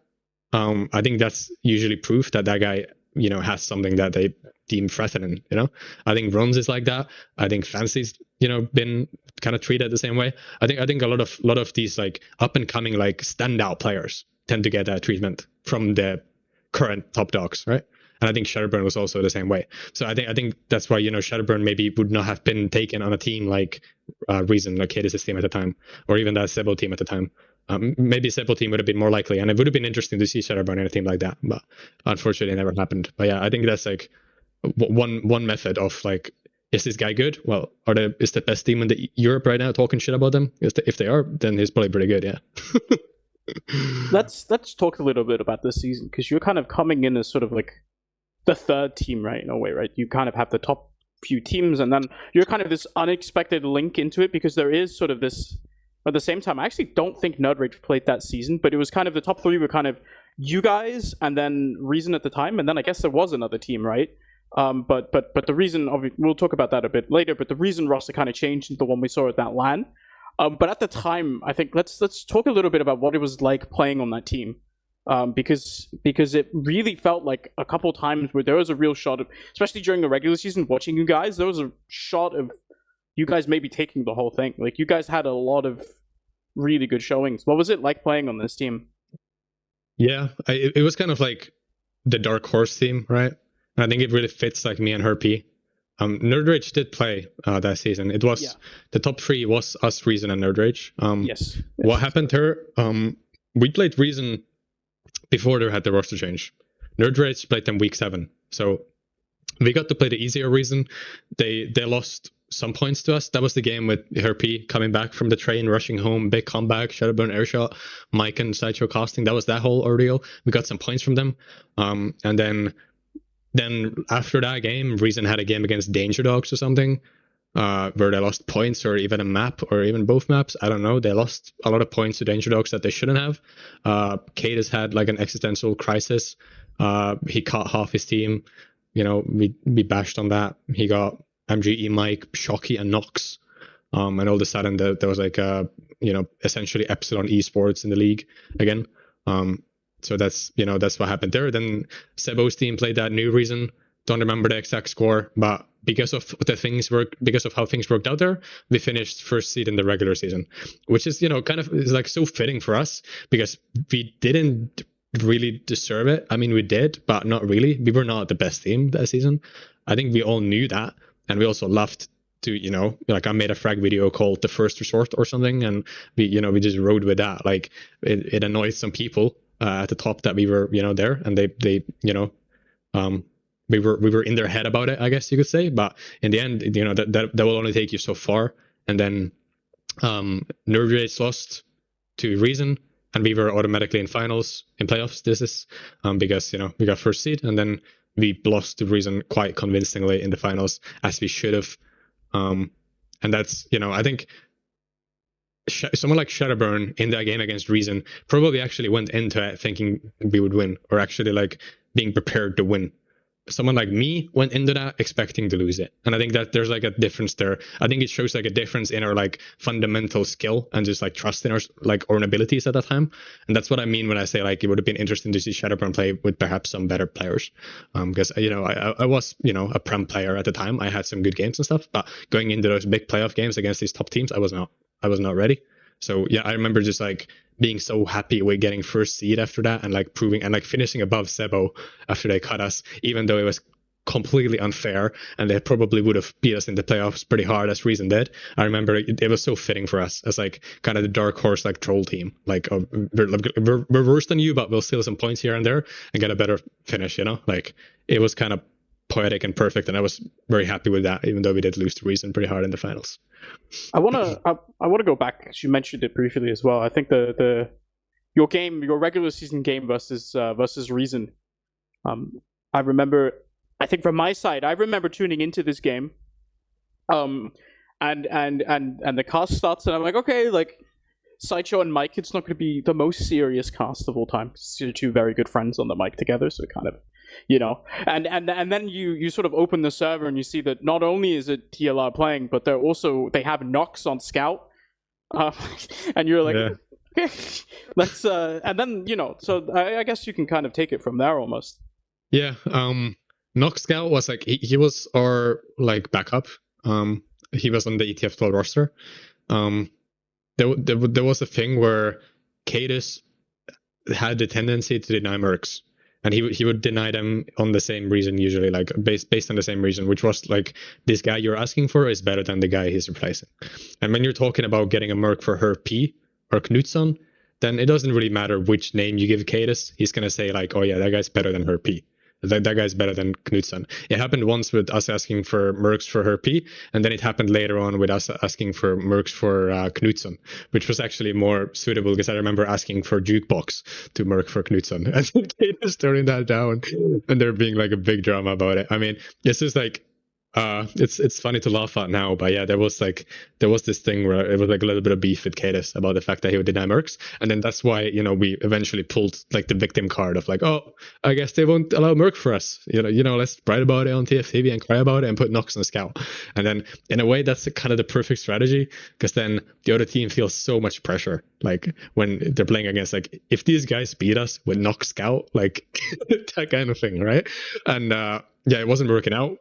I think that's usually proof that guy, you know, has something that they deem threatening. You know, I think Runs is like that. I think Fancy's, you know, been kind of treated the same way. I think a lot of these like up and coming like standout players tend to get that treatment from the current top dogs, right? And I think Shadowburn was also the same way. So I think that's why, you know, Shadowburn maybe would not have been taken on a team like Reason, like Hiatus' team at the time, or even that Zebo team at the time. Maybe Zebo team would have been more likely, and it would have been interesting to see Shadowburn in a team like that. But unfortunately, it never happened. But yeah, I think that's like one method of like, is this guy good? Well, is the best team in the Europe right now talking shit about them? If they are, then he's probably pretty good. Yeah. Let's talk a little bit about this season, because you're kind of coming in as sort of like the third team, right? In a way, right? You kind of have the top few teams, and then you're kind of this unexpected link into it, because there is sort of this. At the same time, I actually don't think Nerd Rage played that season, but it was kind of the top three were kind of you guys and then Reason at the time, and then I guess there was another team, right? But the Reason, we'll talk about that a bit later. But the Reason roster kind of changed into the one we saw at that LAN. But at the time, I think let's talk a little bit about what it was like playing on that team. Because it really felt like a couple times where there was a real shot of, especially during the regular season, watching you guys, there was a shot of you guys maybe taking the whole thing. Like, you guys had a lot of really good showings. What was it like playing on this team? Yeah, it was kind of like the dark horse team, right? And I think it really fits like me and Herpy. Nerd Rage did play that season. It was the top three was us, Reason, and Nerd Rage. Yes. What happened here? We played Reason before they had the roster change. Nerd Rage played them week 7, so we got to play the easier Reason. They lost some points to us. That was the game with Herpy coming back from the train, rushing home, big comeback, Shadowburn airshot, Mike and Sideshow casting. That was that whole ordeal. We got some points from them, and then after that game, Reason had a game against Danger Dogs or something, where they lost points, or even a map, or even both maps. I don't know. They lost a lot of points to Danger Dogs that they shouldn't have. Kaidus had like an existential crisis. He caught half his team. You know, we bashed on that. He got MGE, Mike, Schocky, and Nox. And all of a sudden there was like essentially Epsilon esports in the league again. So that's what happened there. Then Zebo's team played that new Reason. Don't remember the exact score, but because of how things worked out there, we finished first seed in the regular season, which is, kind of is like so fitting for us, because we didn't really deserve it. I mean, we did, but not really. We were not the best team that season. I think we all knew that, and we also loved to, like I made a frag video called The First Resort or something, and we just rode with that. Like it annoyed some people at the top that we were, there, and they we were in their head about it, I guess you could say. But in the end, that will only take you so far. And then Nerd Rage lost to Reason, and we were automatically in playoffs. This is because we got first seed, and then we lost to Reason quite convincingly in the finals, as we should have. And that's, I think someone like Shadowburn in that game against Reason probably actually went into it thinking we would win, or actually like being prepared to win. Someone like me went into that expecting to lose it. And I think that there's like a difference there. I think it shows like a difference in our like fundamental skill and just like trust in our own abilities at that time. And that's what I mean when I say like it would have been interesting to see Shadowburn play with perhaps some better players. Because I was a Prem player at the time. I had some good games and stuff, but going into those big playoff games against these top teams, I was not ready. So yeah, I remember just like being so happy with getting first seed after that, and like proving and like finishing above Zebo after they cut us, even though it was completely unfair, and they probably would have beat us in the playoffs pretty hard as Reason did. I remember it was so fitting for us as like kind of the dark horse like troll team. Like we're worse than you, but we'll steal some points here and there and get a better finish. Like it was kind of poetic and perfect, and I was very happy with that, even though we did lose to Reason pretty hard in the finals. I wanna go back, because you mentioned it briefly as well. I think your regular season game versus Reason. I remember, I think from my side, I remember tuning into this game, and the cast starts, and I'm like, okay, like Sideshow and Mike, it's not going to be the most serious cast of all time. You're two very good friends on the mic together, so kind of, and then you sort of open the server and you see that not only is it TLR playing, but they have Nox on Scout, and you're like, okay, let's and then so I guess you can kind of take it from there almost. Yeah, Nox Scout was like he was our like backup. He was on the ETF 12 roster. There was a thing where kaidus had the tendency to deny mercs, and he would deny them on the same reason, usually like based on the same reason, which was like, this guy you're asking for is better than the guy he's replacing. And when you're talking about getting a merc for her P or Knutson, then it doesn't really matter which name you give kaidus. He's gonna say like, oh yeah, that guy's better than her P. That guy's better than Knutson. It happened once with us asking for mercs for her P, and then it happened later on with us asking for mercs for Knutson, which was actually more suitable, because I remember asking for jukebox to merc for Knutson, and then kaidus turning that down, and there being like a big drama about it. I mean, this is like, it's funny to laugh at now, but yeah, there was this thing where it was like a little bit of beef with kaidus about the fact that he would deny mercs, and then that's why we eventually pulled like the victim card of like, oh, I guess they won't allow merc for us. Let's write about it on TFTV and cry about it and put Nox on Scout. And then in a way that's kind of the perfect strategy, because then the other team feels so much pressure, like when they're playing against, like, if these guys beat us with Nox Scout, like that kind of thing, right? And yeah, it wasn't working out.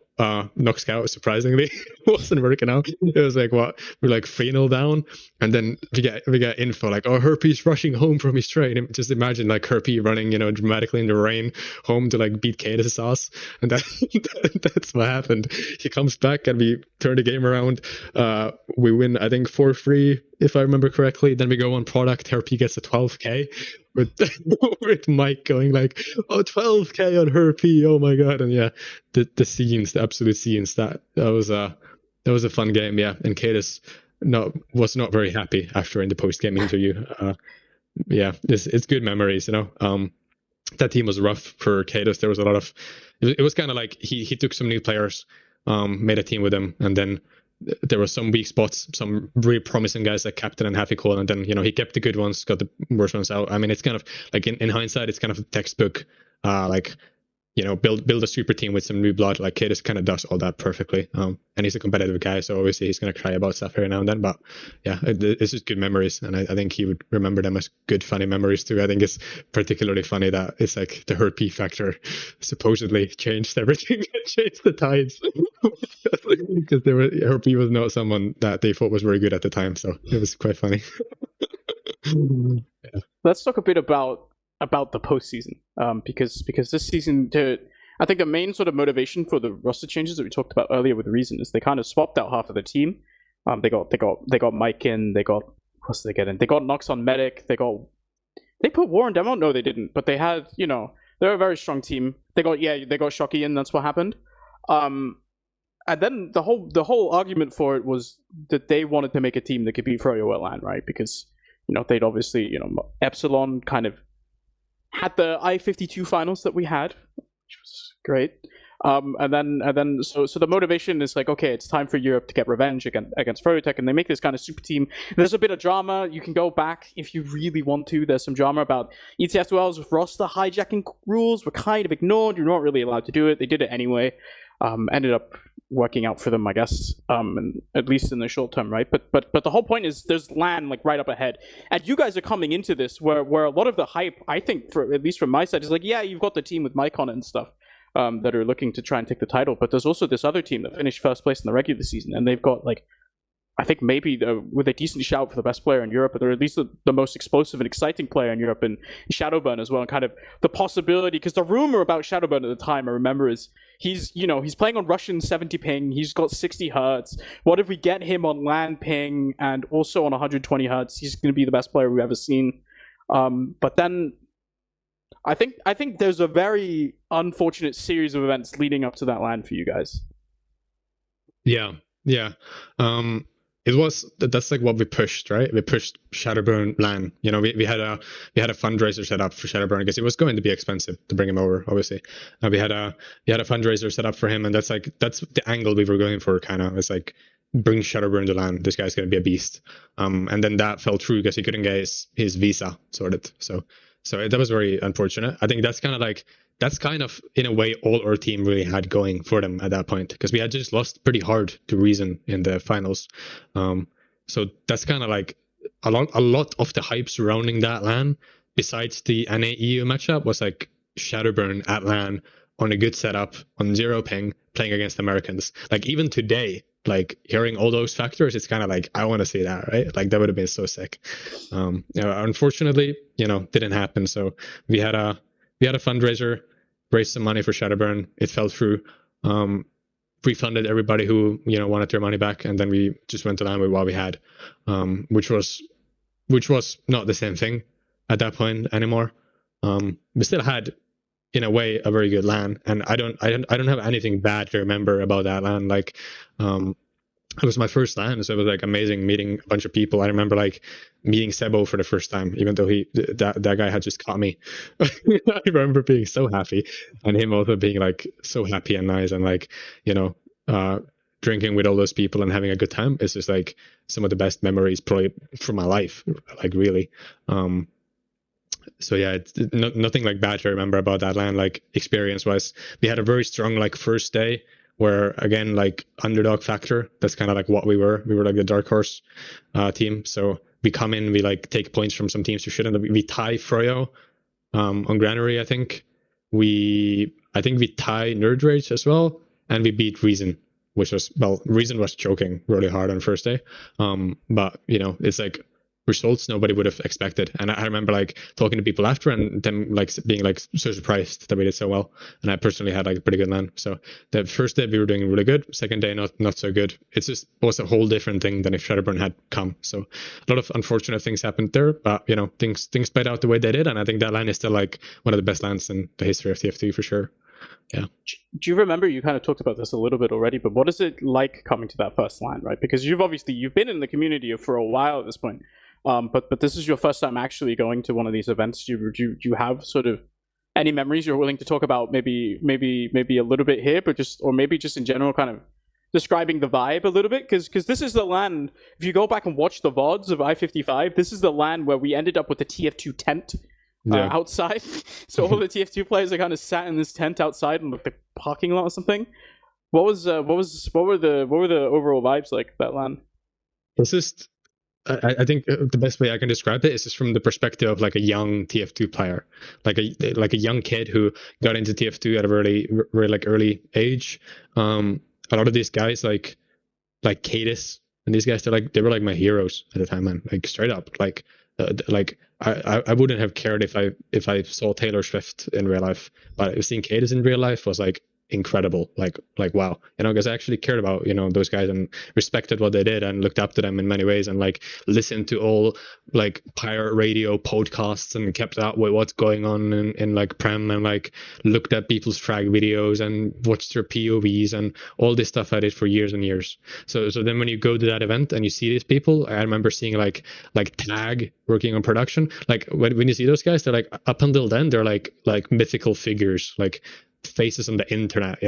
Nox Scout, surprisingly, wasn't working out. It was like, what, we're like 3-0 down, and then we get info like, oh, Herpy's rushing home from his train. Just imagine like Herpy running, dramatically in the rain home to like beat kaidus' ass, and that's what happened. He comes back and we turn the game around. We win, I think 4-3 if I remember correctly. Then we go on product. Herpy gets a 12k. With Mike going like, oh, 12k on Herpy, oh my god. And yeah, the scenes, the absolute scenes, that was a fun game. Yeah, and kaidus was not very happy after in the post-game interview. Yeah, it's good memories, that team was rough for kaidus. There was a lot of, it was kind of like he took some new players, made a team with them, and then there were some weak spots, some really promising guys like Kaptain and Happy Call, and then he kept the good ones, got the worst ones out. I mean, it's kind of like in hindsight, it's kind of a textbook, like build a super team with some new blood. Like kaidus kind of does all that perfectly, and he's a competitive guy, so obviously he's going to cry about stuff every now and then. But yeah, it's just good memories, and I think he would remember them as good, funny memories too. I think it's particularly funny that it's like the Herpy factor supposedly changed everything, changed the tides, because Herpy was not someone that they thought was very good at the time, so it was quite funny. Yeah. Let's talk a bit about the postseason, because this season, I think the main sort of motivation for the roster changes that we talked about earlier with Reason is they kind of swapped out half of the team. They got Mike in, they got, what did they get in? They got Nox on medic, they put War on demo. No, they didn't, but they had, they're a very strong team. They got Schocky in, that's what happened. And then the whole argument for it was that they wanted to make a team that could beat froyo at LAN, right? Because they'd obviously, Epsilon kind of had the I-52 finals that we had, which was great. And then so the motivation is like, okay, it's time for Europe to get revenge against Frotech, and they make this kind of super team. There's a bit of drama. You can go back if you really want to. There's some drama about ETS12's roster hijacking rules were kind of ignored. You're not really allowed to do it. They did it anyway. Ended up working out for them, I guess, and at least in the short term, right? But the whole point is there's LAN like right up ahead, and you guys are coming into this where a lot of the hype, I think, for at least from my side, is like, yeah, you've got the team with Mike on it and stuff, that are looking to try and take the title, but there's also this other team that finished first place in the regular season, and they've got like I think maybe with a decent shout for the best player in Europe, or at least the most explosive and exciting player in Europe, and Shadowburn as well, and kind of the possibility, because the rumor about Shadowburn at the time, I remember, is he's playing on Russian 70 ping, he's got 60 hertz. What if we get him on LAN ping and also on 120 hertz? He's going to be the best player we've ever seen. But then I think there's a very unfortunate series of events leading up to that LAN for you guys. Yeah. That's like what we pushed, right? We pushed Shadowburn LAN. You know, we had a fundraiser set up for Shadowburn because it was going to be expensive to bring him over, obviously. We had a fundraiser set up for him, and that's the angle we were going for, kind of. It's like, bring Shadowburn to LAN. This guy's going to be a beast. And then that fell through because he couldn't get his visa sorted. So that was very unfortunate. I think that's kind of in a way all our team really had going for them at that point, because we had just lost pretty hard to Reason in the finals. So that's kind of like a lot of the hype surrounding that LAN, besides the NA-EU matchup, was like Shadowburn at LAN on a good setup on 0 ping playing against Americans. Like even today, like hearing all those factors, it's kind of like, I want to see that, right? Like that would have been so sick. Unfortunately, didn't happen. So we had a fundraiser, raised some money for Shadowburn. It fell through. Refunded everybody who wanted their money back, and then we just went to LAN with what we had, which was not the same thing at that point anymore. We still had, in a way, a very good LAN, and I don't have anything bad to remember about that LAN. Like, it was my first LAN, so it was like amazing meeting a bunch of people. I remember like meeting Sebo for the first time, even though that guy had just caught me. I remember being so happy, and him also being like so happy and nice, and like drinking with all those people and having a good time. It's just like some of the best memories probably from my life, like really. So yeah, it's nothing like bad to remember about that LAN. Like experience wise, we had a very strong like first day, where again, like underdog factor, that's kind of like what we were like the dark horse team. So we come in, we like take points from some teams who shouldn't. We tie froyo on Granary. I think we tie Nerd Rage as well, and we beat Reason, which was, well, Reason was choking really hard on first day, but it's like results nobody would have expected. And I remember like talking to people after, and them like being like so surprised that we did so well. And I personally had like a pretty good LAN. So the first day we were doing really good, second day not so good. It's just was a whole different thing than if Shadowburn had come. So a lot of unfortunate things happened there, but things played out the way they did, and I think that LAN is still like one of the best LANs in the history of TF2 for sure. Yeah. Do you remember, you kind of talked about this a little bit already, but what is it like coming to that first LAN, right? Because you've been in the community for a while at this point. But this is your first time actually going to one of these events. Do you have sort of any memories you're willing to talk about? Maybe a little bit here, but maybe just in general, kind of describing the vibe a little bit, because this is the LAN. If you go back and watch the VODs of I-55, this is the LAN where we ended up with the TF2 tent outside. So all the TF2 players are kind of sat in this tent outside in like the parking lot or something. What were the overall vibes like that LAN? This is. I think the best way I can describe it is just from the perspective of like a young TF2 player, like a young kid who got into TF2 at a very early age. A lot of these guys like kaidus and these guys, they were like my heroes at the time, man. Like straight up, like I wouldn't have cared if I saw Taylor Swift in real life, but seeing kaidus in real life was like incredible, like wow, because I actually cared about those guys and respected what they did and looked up to them in many ways, and like listened to all like pirate radio podcasts and kept up with what's going on in like Prem, and like looked at people's frag videos and watched their POVs and all this stuff I did for years and years. So then when you go to that event and you see these people, I remember seeing like Tag working on production, like when you see those guys, they're like, up until then they're like mythical figures, like faces on the internet,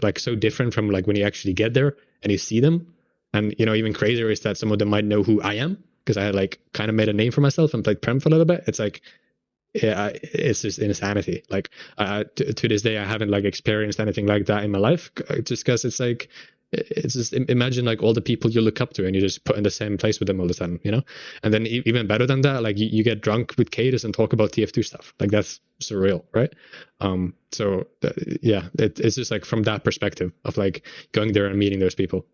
like so different from like when you actually get there and you see them. And even crazier is that some of them might know who I am, because I had like kind of made a name for myself and played Prem for a little bit. It's like, yeah, it's just insanity. Like to this day I haven't like experienced anything like that in my life, just because it's like, it's just, imagine like all the people you look up to and you just put in the same place with them all the time, and then even better than that, like you get drunk with kaidus and talk about TF2 stuff. Like that's surreal, right? It's just like from that perspective of like going there and meeting those people,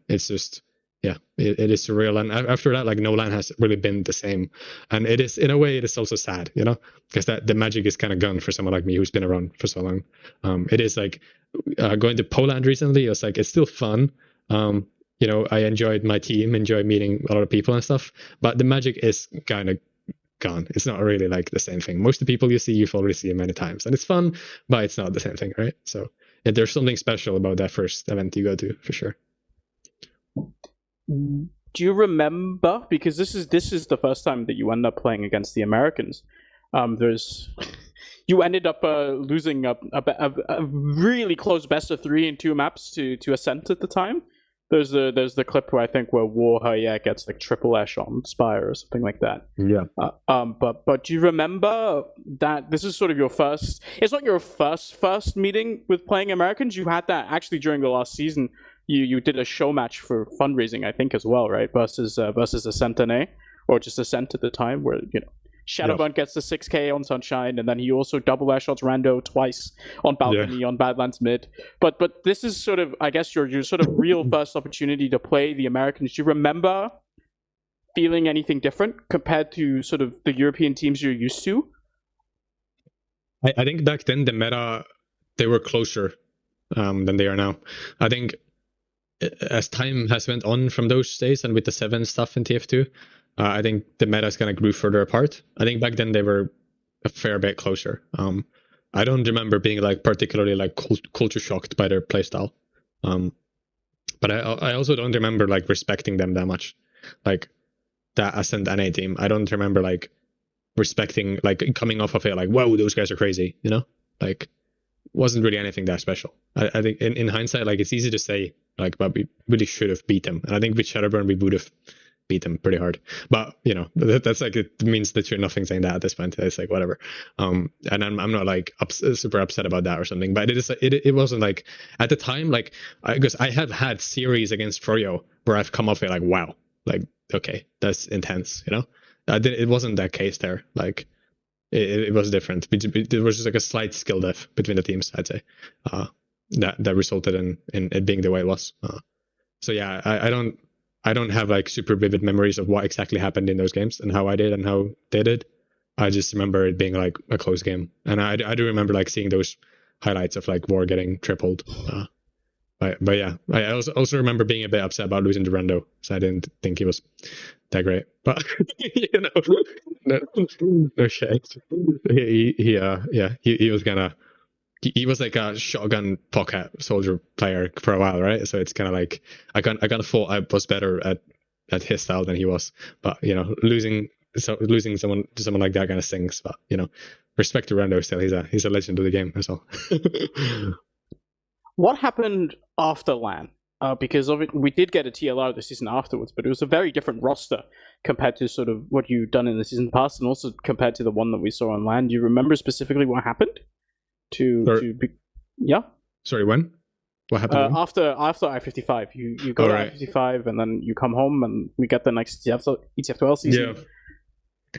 it's just yeah, it is surreal. And after that, like no LAN has really been the same. And it is, in a way, it is also sad, you know, because that the magic is kind of gone for someone like me who's been around for so long. It is like going to Poland recently. It was like, it's still fun. You know, I enjoyed my team, enjoyed meeting a lot of people and stuff, but the magic is kind of gone. It's not really like the same thing. Most of the people you see, you've already seen many times, and it's fun, but it's not the same thing, right? So yeah, there's something special about that first event you go to, for sure. Do you remember, because this is the first time that you end up playing against the Americans? You ended up losing a really close best of 3 in 2 maps to Ascent at the time. There's the clip where I think where Warrior gets like triple Ash on Spire or something like that. Yeah. But do you remember that this is sort of your first? It's not your first meeting with playing Americans. You had that actually during the last season. You did a show match for fundraising, I think, as well, right? Versus Ascent NA, or just Ascent at the time, where you know Shadowburn gets the 6k on Sunshine, and then he also double air shots Rando twice on Balcony on Badlands mid. But this is sort of, I guess, your sort of real first opportunity to play the Americans. Do you remember feeling anything different compared to sort of the European teams you're used to? I think back then the meta, they were closer than they are now. I think as time has went on from those days and with the 7 stuff in TF2, I think the metas kind of grew further apart. I think back then they were a fair bit closer. I don't remember being like particularly like culture shocked by their playstyle. But I also don't remember like respecting them that much. Like that Ascent NA team, I don't remember like respecting, like coming off of it like, whoa, those guys are crazy, you know? Like wasn't really anything that special. I think in hindsight, like it's easy to say like, but we really should have beat them. And I think with Shadowburn we would have beat them pretty hard. But you know, that's like, it means that you're nothing saying that at this point. It's like whatever. And I'm not like super upset about that or something. But it wasn't like at the time, like because I have had series against froyo where I've come off it like, wow, like okay, that's intense, you know. It wasn't that case there. Like it was different. There was just like a slight skill diff between the teams, I'd say, that resulted in it being the way it was. So yeah, I don't have like super vivid memories of what exactly happened in those games and how I did and how they did. I just remember it being like a close game, and I do remember like seeing those highlights of like War getting tripled. But yeah, I also remember being a bit upset about losing to Rando, so I didn't think he was that great. But you know, no shade. He was gonna. He was like a shotgun pocket soldier player for a while, right? So it's kind of like I kind of thought I was better at his style than he was, but you know, losing someone to someone like that kind of stings. But you know, respect to Rando still. He's a legend of the game as well. What happened after LAN? Because of it, we did get a TLR the season afterwards, but it was a very different roster compared to sort of what you've done in the season past, and also compared to the one that we saw on LAN. Do you remember specifically what happened? Yeah. Sorry, when? What happened? After I-55, you go to I-55, and then you come home, and we get the next ETF12 season.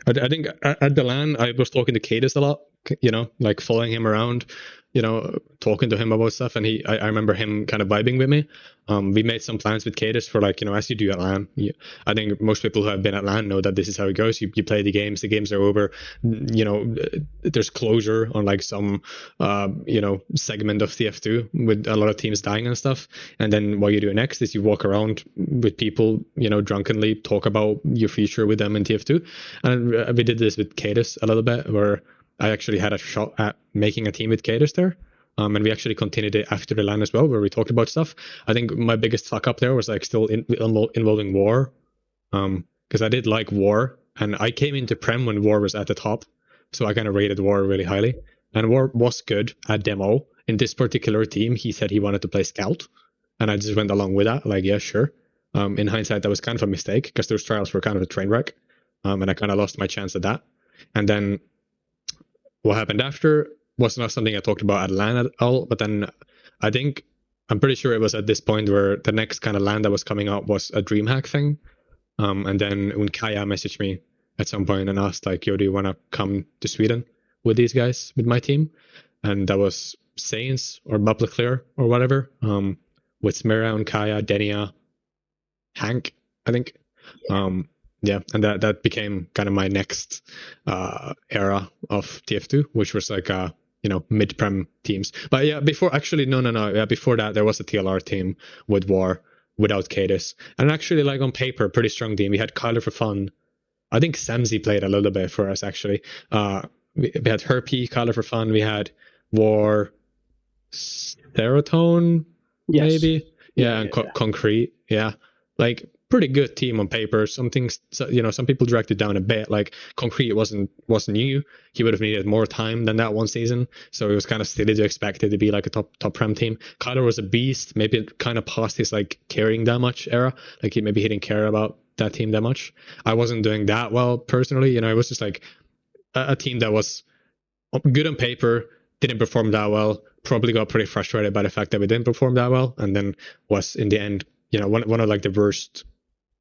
Yeah. I think at the LAN, I was talking to kaidus a lot, you know, like following him around, you know, talking to him about stuff. And I remember him kind of vibing with me. We made some plans with kaidus for like, you know, as you do at LAN. I think most people who have been at LAN know that this is how it goes. You play the games are over. You know, there's closure on like some, you know, segment of TF2 with a lot of teams dying and stuff. And then what you do next is you walk around with people, you know, drunkenly talk about your future with them in TF2. And we did this with kaidus a little bit, where I actually had a shot at making a team with kaidus there. And we actually continued it after the LAN as well, where we talked about stuff. I think my biggest fuck up there was like still involving War. Because I did like War, and I came into Prem when War was at the top. So I kind of rated War really highly. And War was good at demo. In this particular team, he said he wanted to play Scout. And I just went along with that, like, yeah, sure. In hindsight, that was kind of a mistake, because those trials were kind of a train wreck. And I kind of lost my chance at that. And then what happened after was not something I talked about at LAN at all. But then I'm pretty sure it was at this point where the next kind of LAN that was coming out was a DreamHack thing. And then Unkaya messaged me at some point and asked like, yo, do you want to come to Sweden with these guys, with my team? And that was Saints or Bubbleclear or whatever, with Smira, Unkaya, Denia, Hank, I think. Yeah, and that became kind of my next era of TF2, which was like mid-prem teams. But yeah, before actually no. Yeah, before that there was a TLR team with War without kaidus, and actually like on paper pretty strong team. We had Kyler for fun. I think Samsey played a little bit for us actually. We had Herpy, Kyler for fun. We had War, Serotonin, Yes. maybe. Yeah, and Concrete. Yeah, like pretty good team on paper. Some things, some people dragged it down a bit. Like Concrete wasn't new. He would have needed more time than that one season, so it was kind of silly to expect it to be like a top prem team. Kyler was a beast. Maybe it kind of past his like caring that much era. Like he didn't care about that team that much. I wasn't doing that well personally. It was just like a team that was good on paper, didn't perform that well. Probably got pretty frustrated by the fact that we didn't perform that well, and then was in the end, one of like the worst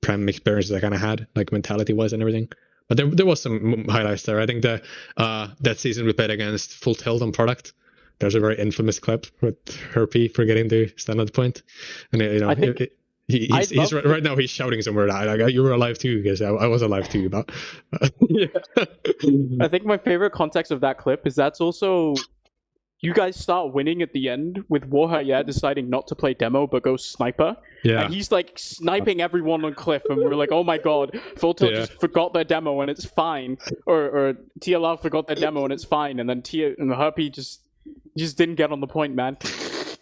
prem experiences I kind of had, like mentality wise and everything. But there was some highlights there. I think that season we played against Full Tilt on Product. There's a very infamous clip with Herpy forgetting to stand at the point, and I think he's right now he's shouting somewhere like you were alive too, because I was alive too. But yeah. I think my favorite context of that clip is that's also you guys start winning at the end with Warhaya deciding not to play demo but go sniper. Yeah. And he's like sniping everyone on cliff, and we're like, oh my god, Full Tilt just forgot their demo and it's fine. Or TLR forgot their demo and it's fine, and then and Herpy just didn't get on the point, man.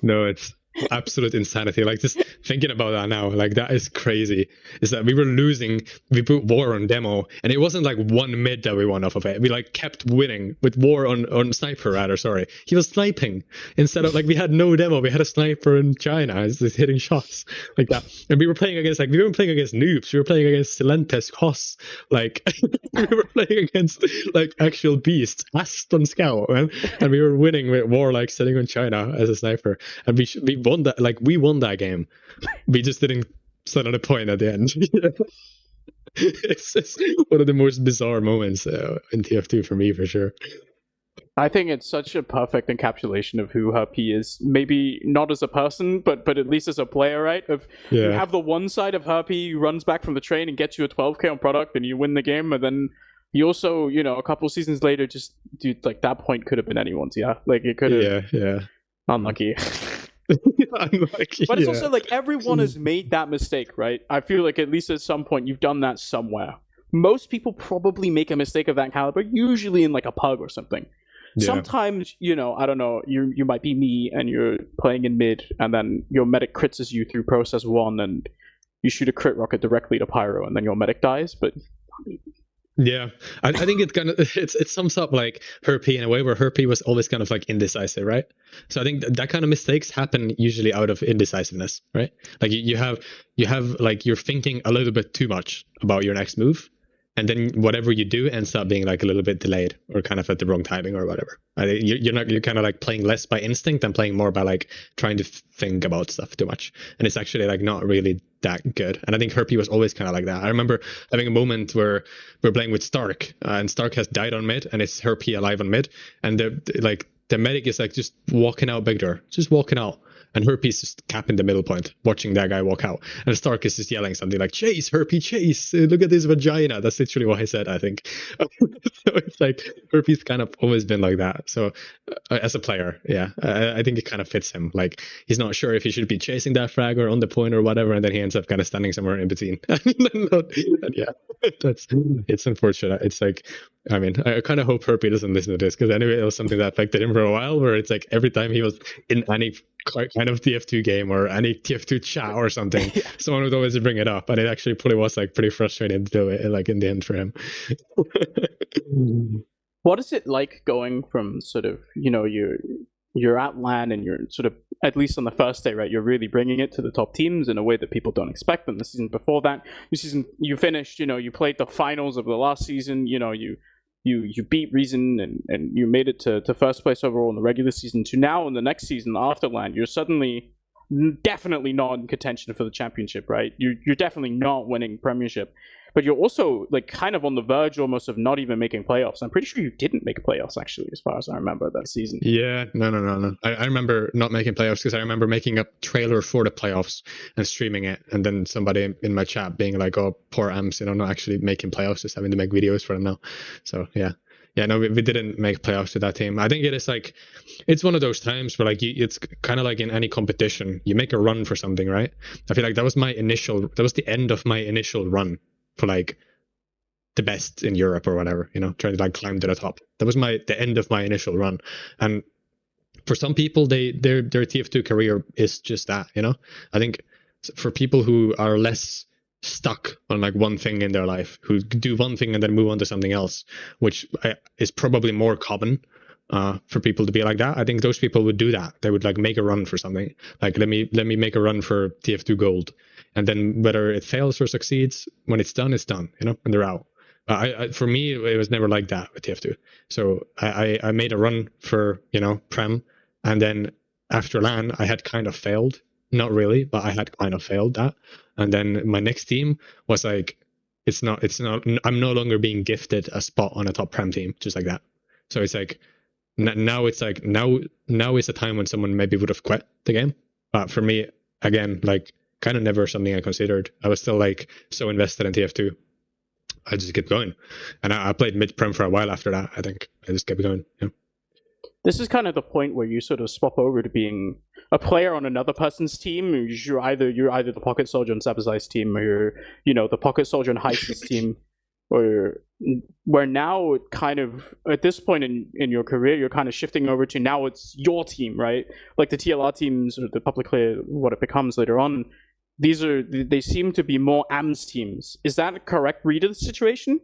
No, it's absolute insanity. Like just thinking about that now, like that is crazy. Is that we were losing, we put War on demo, and it wasn't like one mid that we won off of it. We like kept winning with War on sniper rather. Sorry, he was sniping instead of like we had no demo. We had a sniper in China, just hitting shots like that. And we were playing against we weren't playing against noobs. We were playing against Silentes, Hoss. Like we were playing against like actual beasts, Aston Scout, man. And we were winning with War like sitting on China as a sniper, and we won that. Like we won that game. We just didn't set on a point at the end. It's just one of the most bizarre moments in TF2 for me, for sure. I think it's such a perfect encapsulation of who Herpy is. Maybe not as a person, but at least as a player, right? You have the one side of Herpy who runs back from the train and gets you a 12k on product and you win the game, and then you also, a couple seasons later, just, dude, like that point could have been anyone's, yeah? Like it could have... Yeah. Unlucky. Unlucky. But it's also like everyone has made that mistake, right? I feel like at least at some point you've done that somewhere. Most people probably make a mistake of that caliber, usually in like a pug or something. Yeah. Sometimes, I don't know, you might be me and you're playing in mid, and then your medic crits you through process 1 and you shoot a crit rocket directly to pyro and then your medic dies, but... Yeah, I think it sums up like Herpy in a way, where Herpy was always kind of like indecisive, right? So I think that kind of mistakes happen usually out of indecisiveness, right? Like you have like you're thinking a little bit too much about your next move, and then whatever you do ends up being like a little bit delayed or kind of at the wrong timing or whatever. You're kind of like playing less by instinct and playing more by like trying to think about stuff too much, and it's actually like not really that good. And I think Herpy was always kind of like that. I remember having a moment where we're playing with Stark, and Stark has died on mid, and it's Herpy alive on mid, and the medic is like just walking out big door, just walking out. And Herpy's just capping the middle point, watching that guy walk out. And Stark is just yelling something like, "Chase, Herpy, chase! Look at this vagina." That's literally what he said, I think. So it's like, Herpy's kind of always been like that. So as a player, yeah, I think it kind of fits him. Like, he's not sure if he should be chasing that frag or on the point or whatever, and then he ends up kind of standing somewhere in between. And yeah, it's unfortunate. It's like, I mean, I kind of hope Herpy doesn't listen to this, because anyway, it was something that affected him for a while, where it's like every time he was in any kind of TF2 game or any TF2 chat or something, someone would always bring it up, and it actually probably was like pretty frustrating to do it, like in the end for him. What is it like going from sort of, you're at LAN and you're sort of, at least on the first day, right, you're really bringing it to the top teams in a way that people don't expect them. The season before that, you finished, you played the finals of the last season, you beat Reason and you made it to first place overall in the regular season, to now in the next season after LAN, you're suddenly definitely not in contention for the championship, right? You're definitely not winning Premiership. but you're also like kind of on the verge almost of not even making playoffs. I'm pretty sure you didn't make playoffs actually, as far as I remember that season. Yeah, no. I remember not making playoffs because I remember making a trailer for the playoffs and streaming it, and then somebody in my chat being like, "Oh, poor AMS, not actually making playoffs, just having to make videos for them now." So yeah. Yeah, no, we didn't make playoffs with that team. I think it is like, it's one of those times where like it's kind of like in any competition, you make a run for something, right? I feel like that was the end of my initial run for like the best in Europe or whatever, trying to like climb to the top. That was the end of my initial run. And for some people, their TF2 career is just that, I think for people who are less stuck on like one thing in their life, who do one thing and then move on to something else, which is probably more common for people to be like that. I think those people would do that. They would like make a run for something, like let me make a run for TF2 gold, and then whether it fails or succeeds, when it's done, and they're out. For me, it was never like that with TF2. So I made a run for Prem, and then after LAN I had kind of failed. Not really, but I had kind of failed that. And then my next team was like, it's not, I'm no longer being gifted a spot on a top Prem team, just like that. So it's like, now it's like, now is the time when someone maybe would have quit the game. But for me, again, like kind of never something I considered. I was still like so invested in TF2. I just kept going. And I played mid Prem for a while after that, I think. I just kept going, yeah. This is kind of the point where you sort of swap over to being a player on another person's team. You're either the pocket soldier on Zebbosai's team, or you're the pocket soldier on Hiatus' team, or where now kind of at this point in your career you're kind of shifting over to now it's your team, right? Like the TLR teams or the public player, what it becomes later on. They seem to be more AMS teams. Is that a correct read of the situation?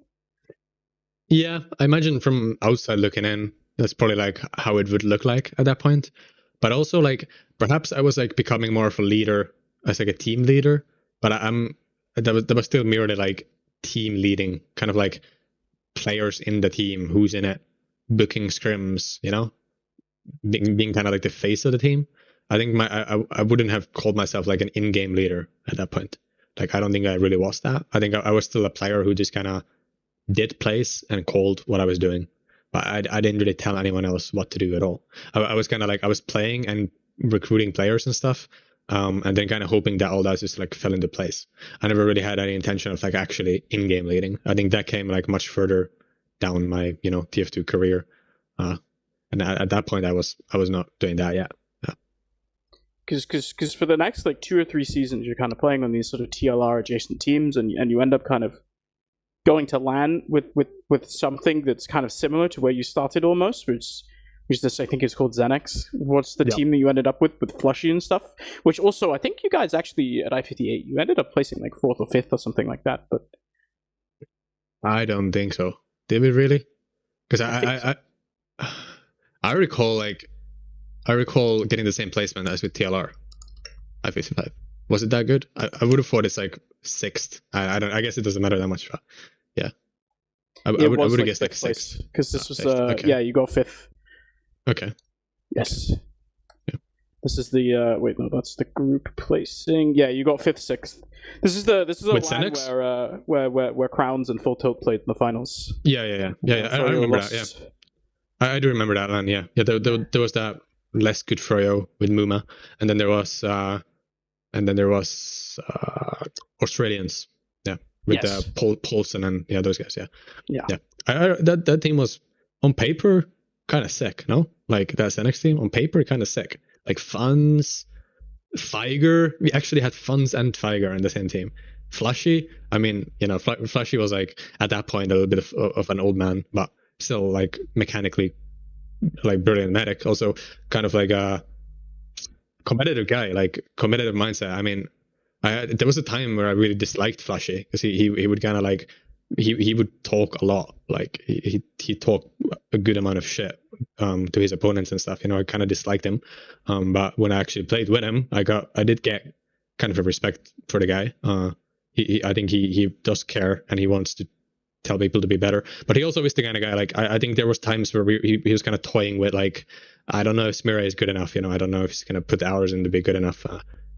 Yeah, I imagine from outside looking in, that's probably like how it would look like at that point. But also like perhaps I was like becoming more of a leader as like a team leader, but that was still merely like team leading, kind of like players in the team, who's in it, booking scrims, being kind of like the face of the team. I think I wouldn't have called myself like an in-game leader at that point. Like I don't think I really was that. I think I was still a player who just kind of did plays and called what I was doing. But I didn't really tell anyone else what to do at all. I was kind of like, I was playing and recruiting players and stuff, and then kind of hoping that all that just like fell into place. I never really had any intention of like actually in-game leading. I think that came like much further down my TF2 career, and at that point I was not doing that yet. Because for the next like 2 or 3 seasons you're kind of playing on these sort of TLR adjacent teams, and you end up kind of going to LAN with something that's kind of similar to where you started almost, which this I think is called Xenex. What's the team that you ended up with Flushy and stuff? Which also I think you guys actually at I-58 you ended up placing like 4th or 5th or something like that. But I don't think so. Did we really? Because I recall getting the same placement as with TLR. I-55. Was it that good? I would have thought it's like 6th. I guess it doesn't matter that much. But yeah. I would have guessed like 6th. Because this was okay. Yeah, you got 5th. Okay. Yes. Yeah. This is the wait, no, that's the group placing. Yeah, you got 5th, 6th. This is the LAN where Crowns and Full Tilt played in the finals. Yeah. I remember that. Yeah. I do remember that LAN. Yeah. There was that less good froyo with Muma, and then there was Australians, with Paulson and those guys, yeah. That team was on paper kind of sick, no? Like that Xenex team on paper kind of sick. Like Funds, Feiger, we actually had Funds and Feiger in the same team. Flushy, I mean, Flushy was like at that point a little bit of an old man, but still like mechanically like brilliant medic. Also kind of like a competitive guy, like competitive mindset. I mean, there was a time where I really disliked Flushy because he would kind of like he would talk a lot, like he talked a good amount of shit to his opponents and stuff. I kind of disliked him, but when I actually played with him, I did get kind of a respect for the guy. I think he does care and he wants to tell people to be better, but he also is the kind of guy, like I think there was times where he was kind of toying with like, I don't know if Smira is good enough, I don't know if he's gonna put the hours in to be good enough,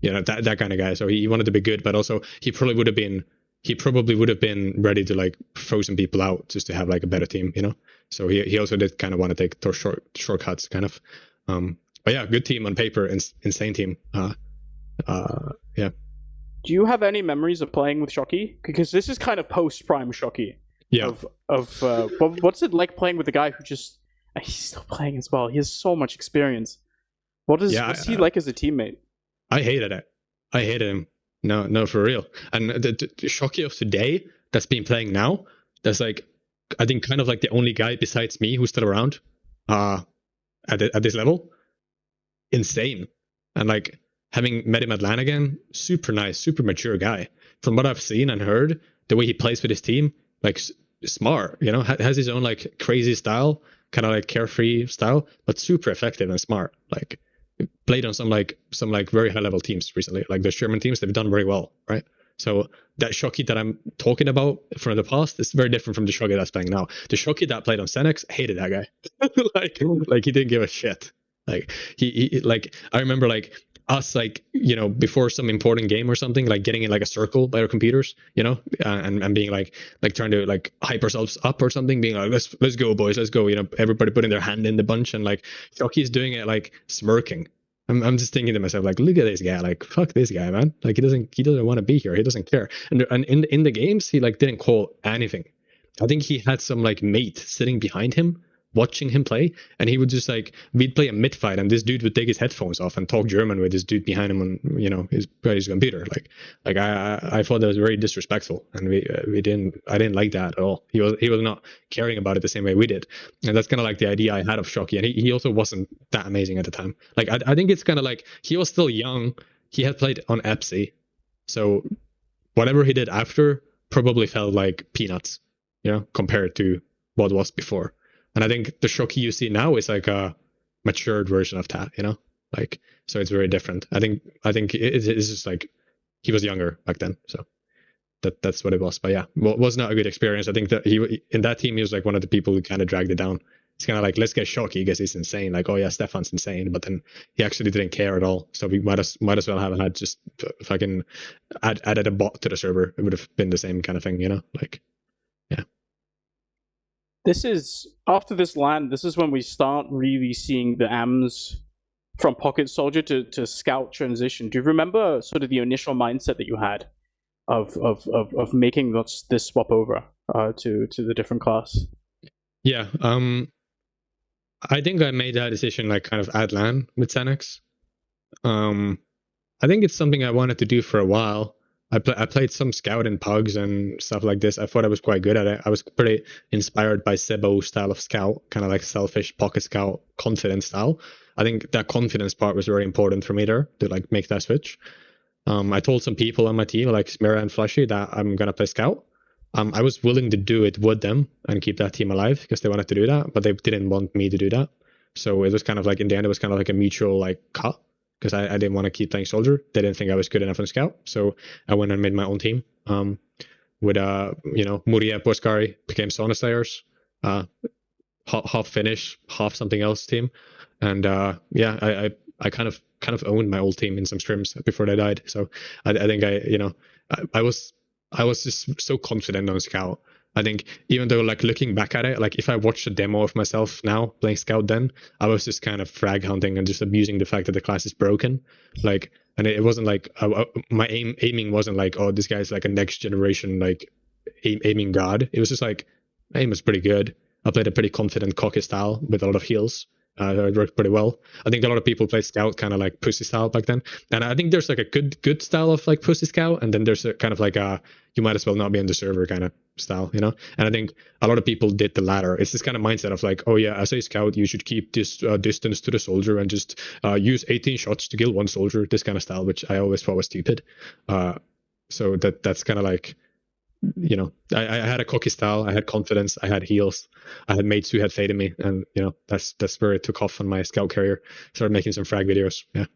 that kind of guy. So he wanted to be good, but also he probably would have been he probably would have been ready to like throw some people out just to have like a better team, you know. So he also did kind of want to take those shortcuts, kind of. But yeah, good team on paper, insane team. Yeah. Do you have any memories of playing with Shocky? Because this is kind of post-prime Shocky. Yeah. What's it like playing with a guy who just he's still playing as well? He has so much experience. What's he like as a teammate? I hated it. I hated him. No, for real. And the Shocky of today that's been playing now, that's like, I think kind of like the only guy besides me who's still around at this level. Insane. And like having met him at LAN again, super nice, super mature guy. From what I've seen and heard, the way he plays with his team, like smart, you know, has his own like crazy style, kind of like carefree style, but super effective and smart. Like played on some very high level teams recently, like the German teams. They've done very well, right? So that Shocky that I'm talking about from the past is very different from the Shocky that's playing now. The Shocky that played on Xenex, hated that guy. like he didn't give a shit. Like he like I remember like us, like, you know, before some important game or something, like getting in like a circle by our computers, you know, and being like trying to like hype ourselves up or something, being like, let's go boys, let's go, you know, everybody putting their hand in the bunch, and like Shocky's doing it like smirking. I'm just thinking to myself, like, look at this guy, like, fuck this guy, man. Like he doesn't want to be here, he doesn't care. And in the games he like didn't call anything. I think he had some like mate sitting behind him watching him play, and he would just like, we'd play a mid fight and this dude would take his headphones off and talk German with this dude behind him on, you know, his computer. Like I thought that was very disrespectful, and I didn't like that at all. He was not caring about it the same way we did, and that's kind of like the idea I had of Shocky. And he also wasn't that amazing at the time. Like I think it's kind of like he was still young. He had played on EPSI, so whatever he did after probably felt like peanuts, you know, compared to what was before. And I think the Shocky you see now is like a matured version of that, you know, like, so it's very different. I think it's just like he was younger back then, so that's what it was. But yeah, it was not a good experience. I think that he in that team he was like one of the people who kind of dragged it down. It's kind of like, let's get Shocky because he's insane. Like, oh yeah, Stefan's insane, but then he actually didn't care at all. So we might as well have had just fucking added a bot to the server. It would have been the same kind of thing, you know, like, yeah. This is, after this LAN, this is when we start really seeing the AMS from Pocket Soldier to Scout transition. Do you remember sort of the initial mindset that you had of making this swap over to the different class? Yeah, I think I made that decision like kind of at LAN with Xenex. I think it's something I wanted to do for a while. I played some Scout and Pugs and stuff like this. I thought I was quite good at it. I was pretty inspired by Zebbo's style of Scout, kind of like selfish pocket Scout, confident style. I think that confidence part was very important for me there to like make that switch. I told some people on my team, like Smira and Flushy, that I'm gonna play Scout. I was willing to do it with them and keep that team alive because they wanted to do that, but they didn't want me to do that. So it was kind of like, in the end, it was kind of like a mutual like cut, because I didn't want to keep playing Soldier. They didn't think I was good enough on Scout. So I went and made my own team with, you know, Muria, Boskari became Sauna Slayers, half Finnish, half something else team. And yeah, I kind of owned my old team in some scrims before they died. So I think I was just so confident on Scout. I think even though like looking back at it, like if I watched a demo of myself now playing Scout, then I was just kind of frag hunting and just abusing the fact that the class is broken. Like, and it wasn't like my aiming wasn't like, oh, this guy's like a next generation like aiming god. It was just like aim was pretty good. I played a pretty confident cocky style with a lot of heals. It worked pretty well. I think a lot of people play Scout kind of like pussy style back then, and I think there's like a good style of like pussy Scout, and then there's a kind of like a you might as well not be in the server kind of style, you know. And I think a lot of people did the latter. It's this kind of mindset of like, oh yeah, as a Scout, you should keep this distance to the soldier and just use 18 shots to kill one soldier. This kind of style, which I always thought was stupid. So that's kind of like, you know, I had a cocky style, I had confidence, I had heals, I had mates who had faded me, and you know, that's where it took off on my Scout career. Started making some frag videos. Yeah.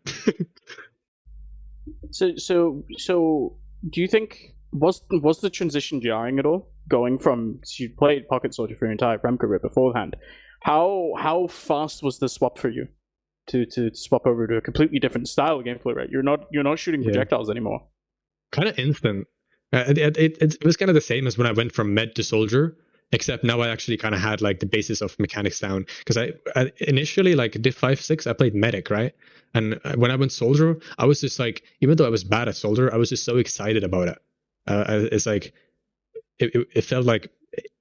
So do you think was the transition jarring at all? Going from, you played Pocket Soldier for your entire Prem career beforehand. How fast was the swap for you to swap over to a completely different style of gameplay? Right, you're not shooting projectiles anymore. Kind of instant. It was kind of the same as when I went from med to soldier, except now I actually kind of had like the basis of mechanics down. Because I initially, like div 5-6, I played medic, right? And when I went soldier, I was just like, even though I was bad at soldier, I was just so excited about it. It's like it felt like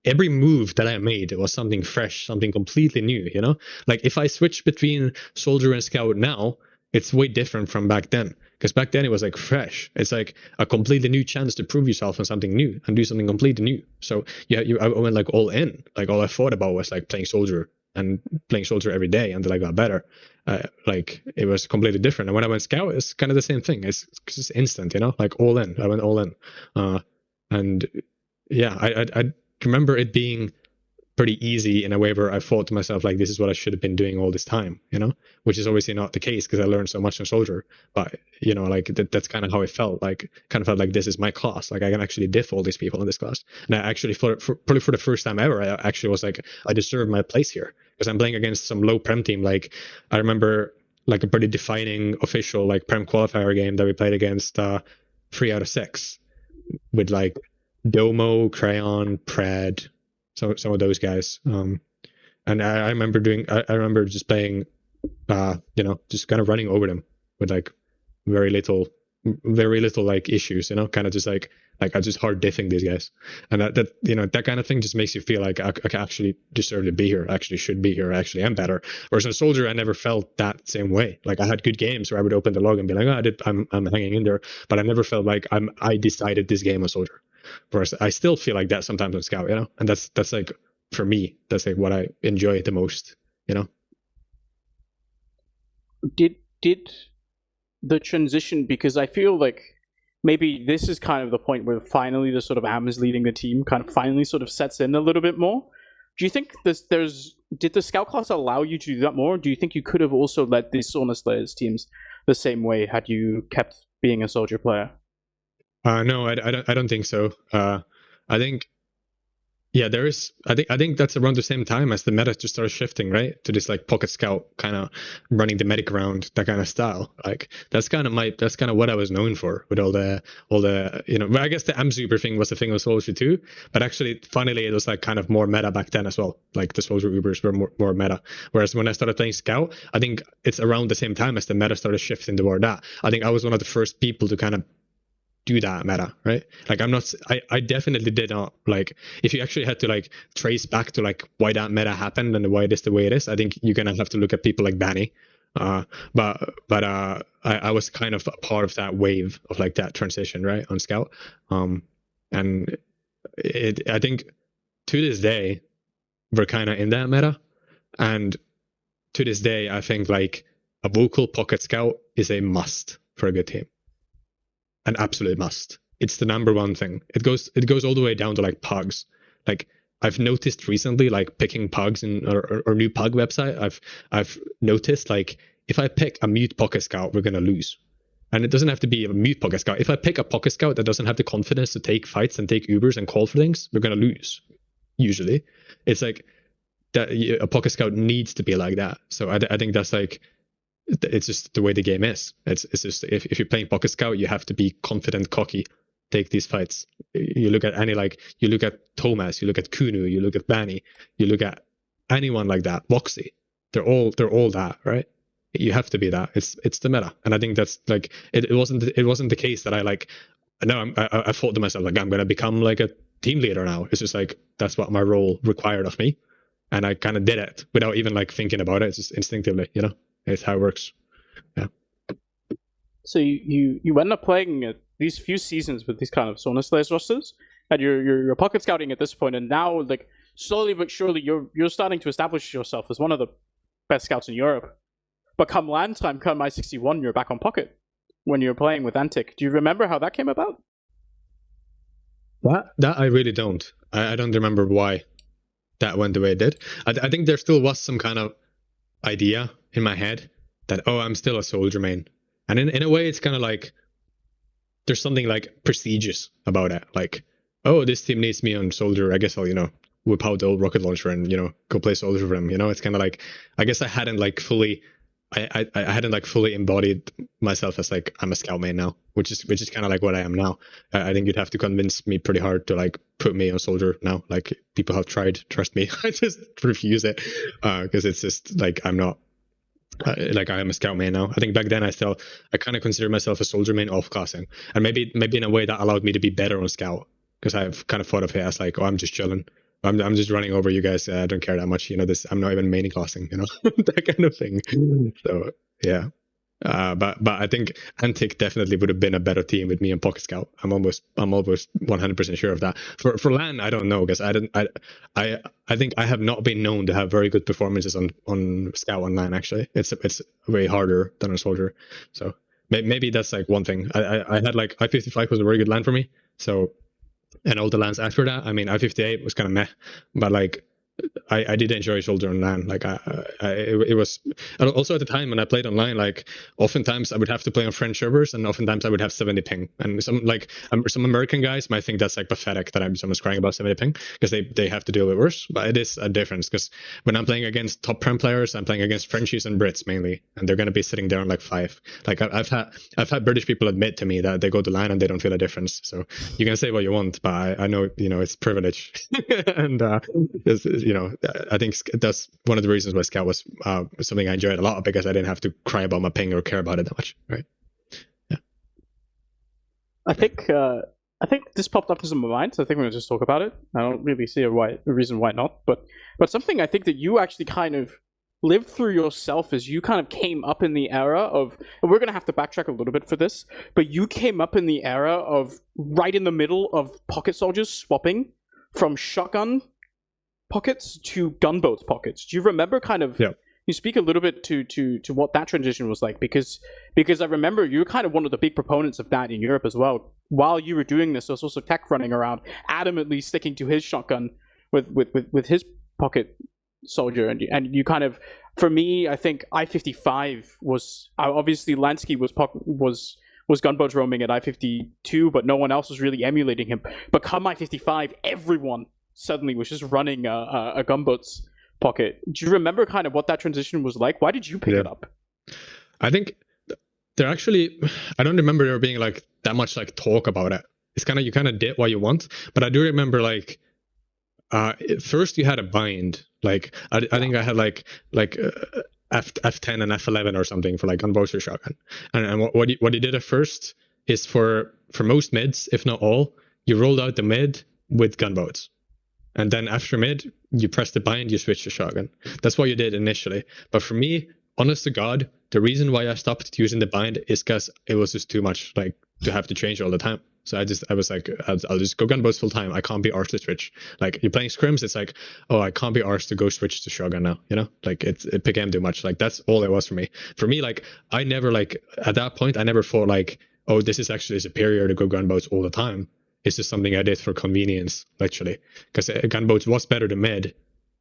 every move that I made was something fresh, something completely new, you know? Like if I switch between soldier and scout now, it's way different from back then. Because back then it was like fresh. It's like a completely new chance to prove yourself on something new and do something completely new. So yeah, I went like all in. Like all I thought about was like playing soldier and playing soldier every day until I got better. Like it was completely different. And when I went scout, it's kind of the same thing. It's just instant, you know, like all in. I went all in. And yeah, I remember it being pretty easy in a way where I thought to myself, like, this is what I should have been doing all this time, you know, which is obviously not the case because I learned so much in soldier. But, you know, like that's kind of how it felt. Like, kind of felt like this is my class. Like, I can actually diff all these people in this class. And I actually, probably for the first time ever, I actually was like, I deserve my place here because I'm playing against some low Prem team. Like, I remember like a pretty defining official like Prem qualifier game that we played against 3 out of 6 with like Domo, Crayon, Pred, some of those guys. And I remember I remember just playing, you know, just kind of running over them with like very little like issues, you know, kind of just like I just hard diffing these guys. And that you know, that kind of thing just makes you feel like I actually deserve to be here, I actually should be here, I actually am better. Whereas in soldier, I never felt that same way. Like I had good games where I would open the log and be like, oh, I'm hanging in there, but I never felt like I decided this game on soldier. Whereas I still feel like that sometimes on scout, you know, and that's like, for me, that's like what I enjoy the most, you know. Did the transition, because I feel like maybe this is kind of the point where finally the sort of AMS leading the team kind of finally sort of sets in a little bit more. Do you think did the scout class allow you to do that more? Or do you think you could have also led the Sauna Slayers teams the same way had you kept being a soldier player? No, I don't think so. I think, yeah, there is. I think that's around the same time as the meta just started shifting, right, to this like pocket scout kind of running the medic around, that kind of style. Like that's kind of what I was known for with all the you know. But I guess the M super thing was the thing with soldier too. But actually, finally, it was like kind of more meta back then as well. Like the soldier ubers were more meta. Whereas when I started playing scout, I think it's around the same time as the meta started shifting toward that. I think I was one of the first people to kind of do that meta, right? Like I definitely did not, like, if you actually had to like trace back to like why that meta happened and why it is the way it is, I think you're gonna have to look at people like Banny. But I was kind of a part of that wave of like that transition, right, on scout. And I think to this day we're kind of in that meta, and to this day I think like a vocal pocket scout is a must for a good team. An absolute must. It's the number one thing. It goes all the way down to like pugs. Like I've noticed recently, like picking pugs in or new pug website, I've noticed like if I pick a mute pocket scout, we're gonna lose. And it doesn't have to be a mute pocket scout. If I pick a pocket scout that doesn't have the confidence to take fights and take Ubers and call for things, we're gonna lose. Usually, it's like that. A pocket scout needs to be like that. So I think that's like, it's just the way the game is. It's just if you're playing pocket scout, you have to be confident, cocky, take these fights. You look at you look at Thomas, you look at Kunu, you look at Banny, you look at anyone like that, Boxy. They're all that, right? You have to be that. It's the meta, and I think that's like it wasn't the case that I thought to myself like I'm gonna become like a team leader now. It's just like that's what my role required of me, and I kind of did it without even like thinking about it. It's just instinctively, you know. It's how it works. Yeah. So you end up playing these few seasons with these kind of Sauna Slayers rosters, and you're pocket scouting at this point, and now like slowly but surely you're starting to establish yourself as one of the best scouts in Europe. But come LAN time, come I-61, you're back on pocket when you're playing with ANTIC. Do you remember how that came about? That I really don't. I don't remember why that went the way it did. I think there still was some kind of idea in my head that, oh, I'm still a soldier main, and in a way it's kind of like there's something like prestigious about it, like, oh, this team needs me on soldier, I guess I'll, you know, whip out the old rocket launcher and, you know, go play soldier for them, you know. It's kind of like, I guess I hadn't like fully I hadn't like fully embodied myself as like I'm a scout main now, which is kind of like what I am now. I think you'd have to convince me pretty hard to like put me on soldier now. Like people have tried, trust me. I just refuse it because it's just like I'm not like I am a scout main now. I think back then I kind of considered myself a soldier main off classing, and maybe in a way that allowed me to be better on scout because I've kind of thought of it as like, oh, I'm just chilling. I'm just running over you guys. I don't care that much. You know, I'm not even main classing, you know, that kind of thing. So, yeah. But I think ANTIC definitely would have been a better team with me and Pocket Scout. I'm almost 100% sure of that. For LAN, I don't know because I think I have not been known to have very good performances on Scout on LAN. Actually, it's way harder than on Soldier. So maybe that's like one thing. I had like I-55 was a very good LAN for me. So. And all the lands after that, I mean, I-58 was kind of meh, but like I did enjoy Soldier on LAN. Like it was also at the time when I played online. Like oftentimes I would have to play on French servers, and oftentimes I would have 70 ping. And some American guys might think that's like pathetic that I'm someone's crying about 70 ping because they have to deal with worse. But it is a difference because when I'm playing against top Prem players, I'm playing against Frenchies and Brits mainly, and they're going to be sitting there on like 5. Like I've had British people admit to me that they go to LAN and they don't feel a difference. So you can say what you want, but I know it's privilege, and I think that's one of the reasons why Scout was something I enjoyed a lot because I didn't have to cry about my ping or care about it that much, right? Yeah. I think this popped up in my mind, so I think we're gonna just talk about it. I don't really see a reason why not, but something I think that you actually kind of lived through yourself is you kind of came up in the era of, and we're gonna have to backtrack a little bit for this, but you came up in the era of right in the middle of pocket soldiers swapping from shotgun pockets to gunboats pockets. Do you remember kind of? Yeah. You speak a little bit to what that transition was like because I remember you were kind of one of the big proponents of that in Europe as well. While you were doing this, there was also Tech running around adamantly sticking to his shotgun with his pocket soldier, and you kind of, for me, I think I-55 was obviously Lansky was gunboats roaming at I-52, but no one else was really emulating him. But come I-55, everyone suddenly was just running a gunboats pocket. Do you remember kind of what that transition was like? Why did you pick it up? I think there actually, I don't remember there being like that much like talk about it. It's kind of, you kind of did what you want, but I do remember like first you had a bind. Like I think I had like F10 and F11 or something for like gunboats or shotgun. And what you did at first is for most mids, if not all, you rolled out the mid with gunboats. And then after mid, you press the bind, you switch to shotgun. That's what you did initially. But for me, honest to God, the reason why I stopped using the bind is because it was just too much like to have to change all the time. So I was like, I'll just go gunboats full time. I can't be arsed to switch. Like you're playing scrims, it's like, oh, I can't be arsed to go switch to shotgun now. You know, like it became too much. Like that's all it was for me. For me, like I never like at that point, I never thought like, oh, this is actually superior to go gunboats all the time. It's just something I did for convenience, literally, because gunboats was better than mid,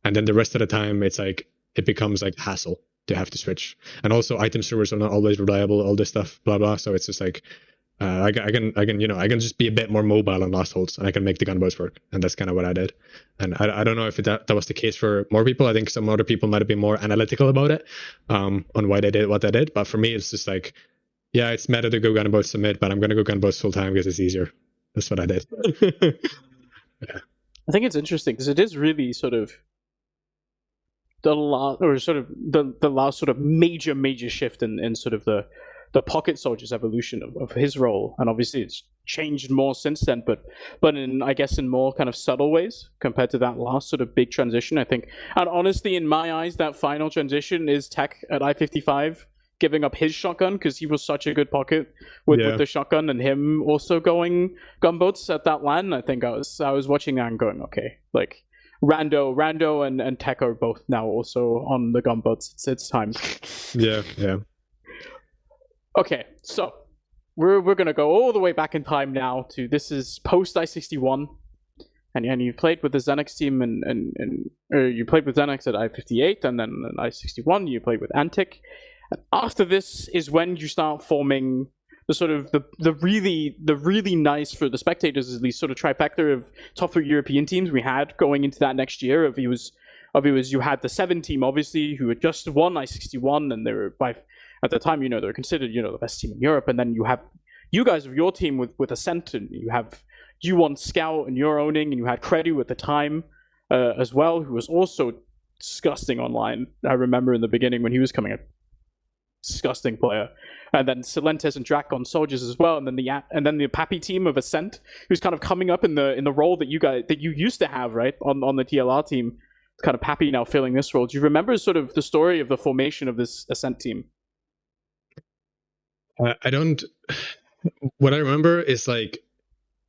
and then the rest of the time it's like it becomes like hassle to have to switch, and also item servers are not always reliable, all this stuff, blah blah. So it's just like I can just be a bit more mobile on last holds, and I can make the gunboats work, and that's kind of what I did. And I don't know if that was the case for more people. I think some other people might have been more analytical about it, on why they did what they did. But for me, it's just like, yeah, it's meta to go gunboats to mid, but I'm gonna go gunboats full time because it's easier. That's what I did. Yeah. I think it's interesting because it is really sort of the last sort of major shift in sort of the pocket soldier's evolution of his role, and obviously it's changed more since then, but in, I guess, in more kind of subtle ways compared to that last sort of big transition, I think. And honestly, in my eyes, that final transition is Tech at I-55 giving up his shotgun because he was such a good pocket with the shotgun, and him also going gunboats at that LAN. I think I was watching that and going, okay, like Rando and Tech are both now also on the gunboats. It's time. Yeah. Okay, so we're gonna go all the way back in time now to, this is post I-61, and you played with the Xenex team and you played with Xenex at I-58, and then at I-61 you played with ANTIC. And after this is when you start forming the sort of the really nice, for the spectators at least, sort of trifecta of top 3 European teams we had going into that next year. Of of it was you had the 7 team, obviously, who had just won I-61, and they were at the time, they were considered, the best team in Europe. And then you have you guys of your team with Ascent, and you have you on Scout and you're owning, and you had Credu at the time as well, who was also disgusting online. I remember in the beginning when he was coming, a disgusting player. And then Silentes and Drac on Soldiers as well, and then the Papi team of Ascent, who's kind of coming up in the role that you used to have, right, on the TLR team. It's kind of Papi now filling this role. Do you remember sort of the story of the formation of this Ascent team? I don't. What I remember is like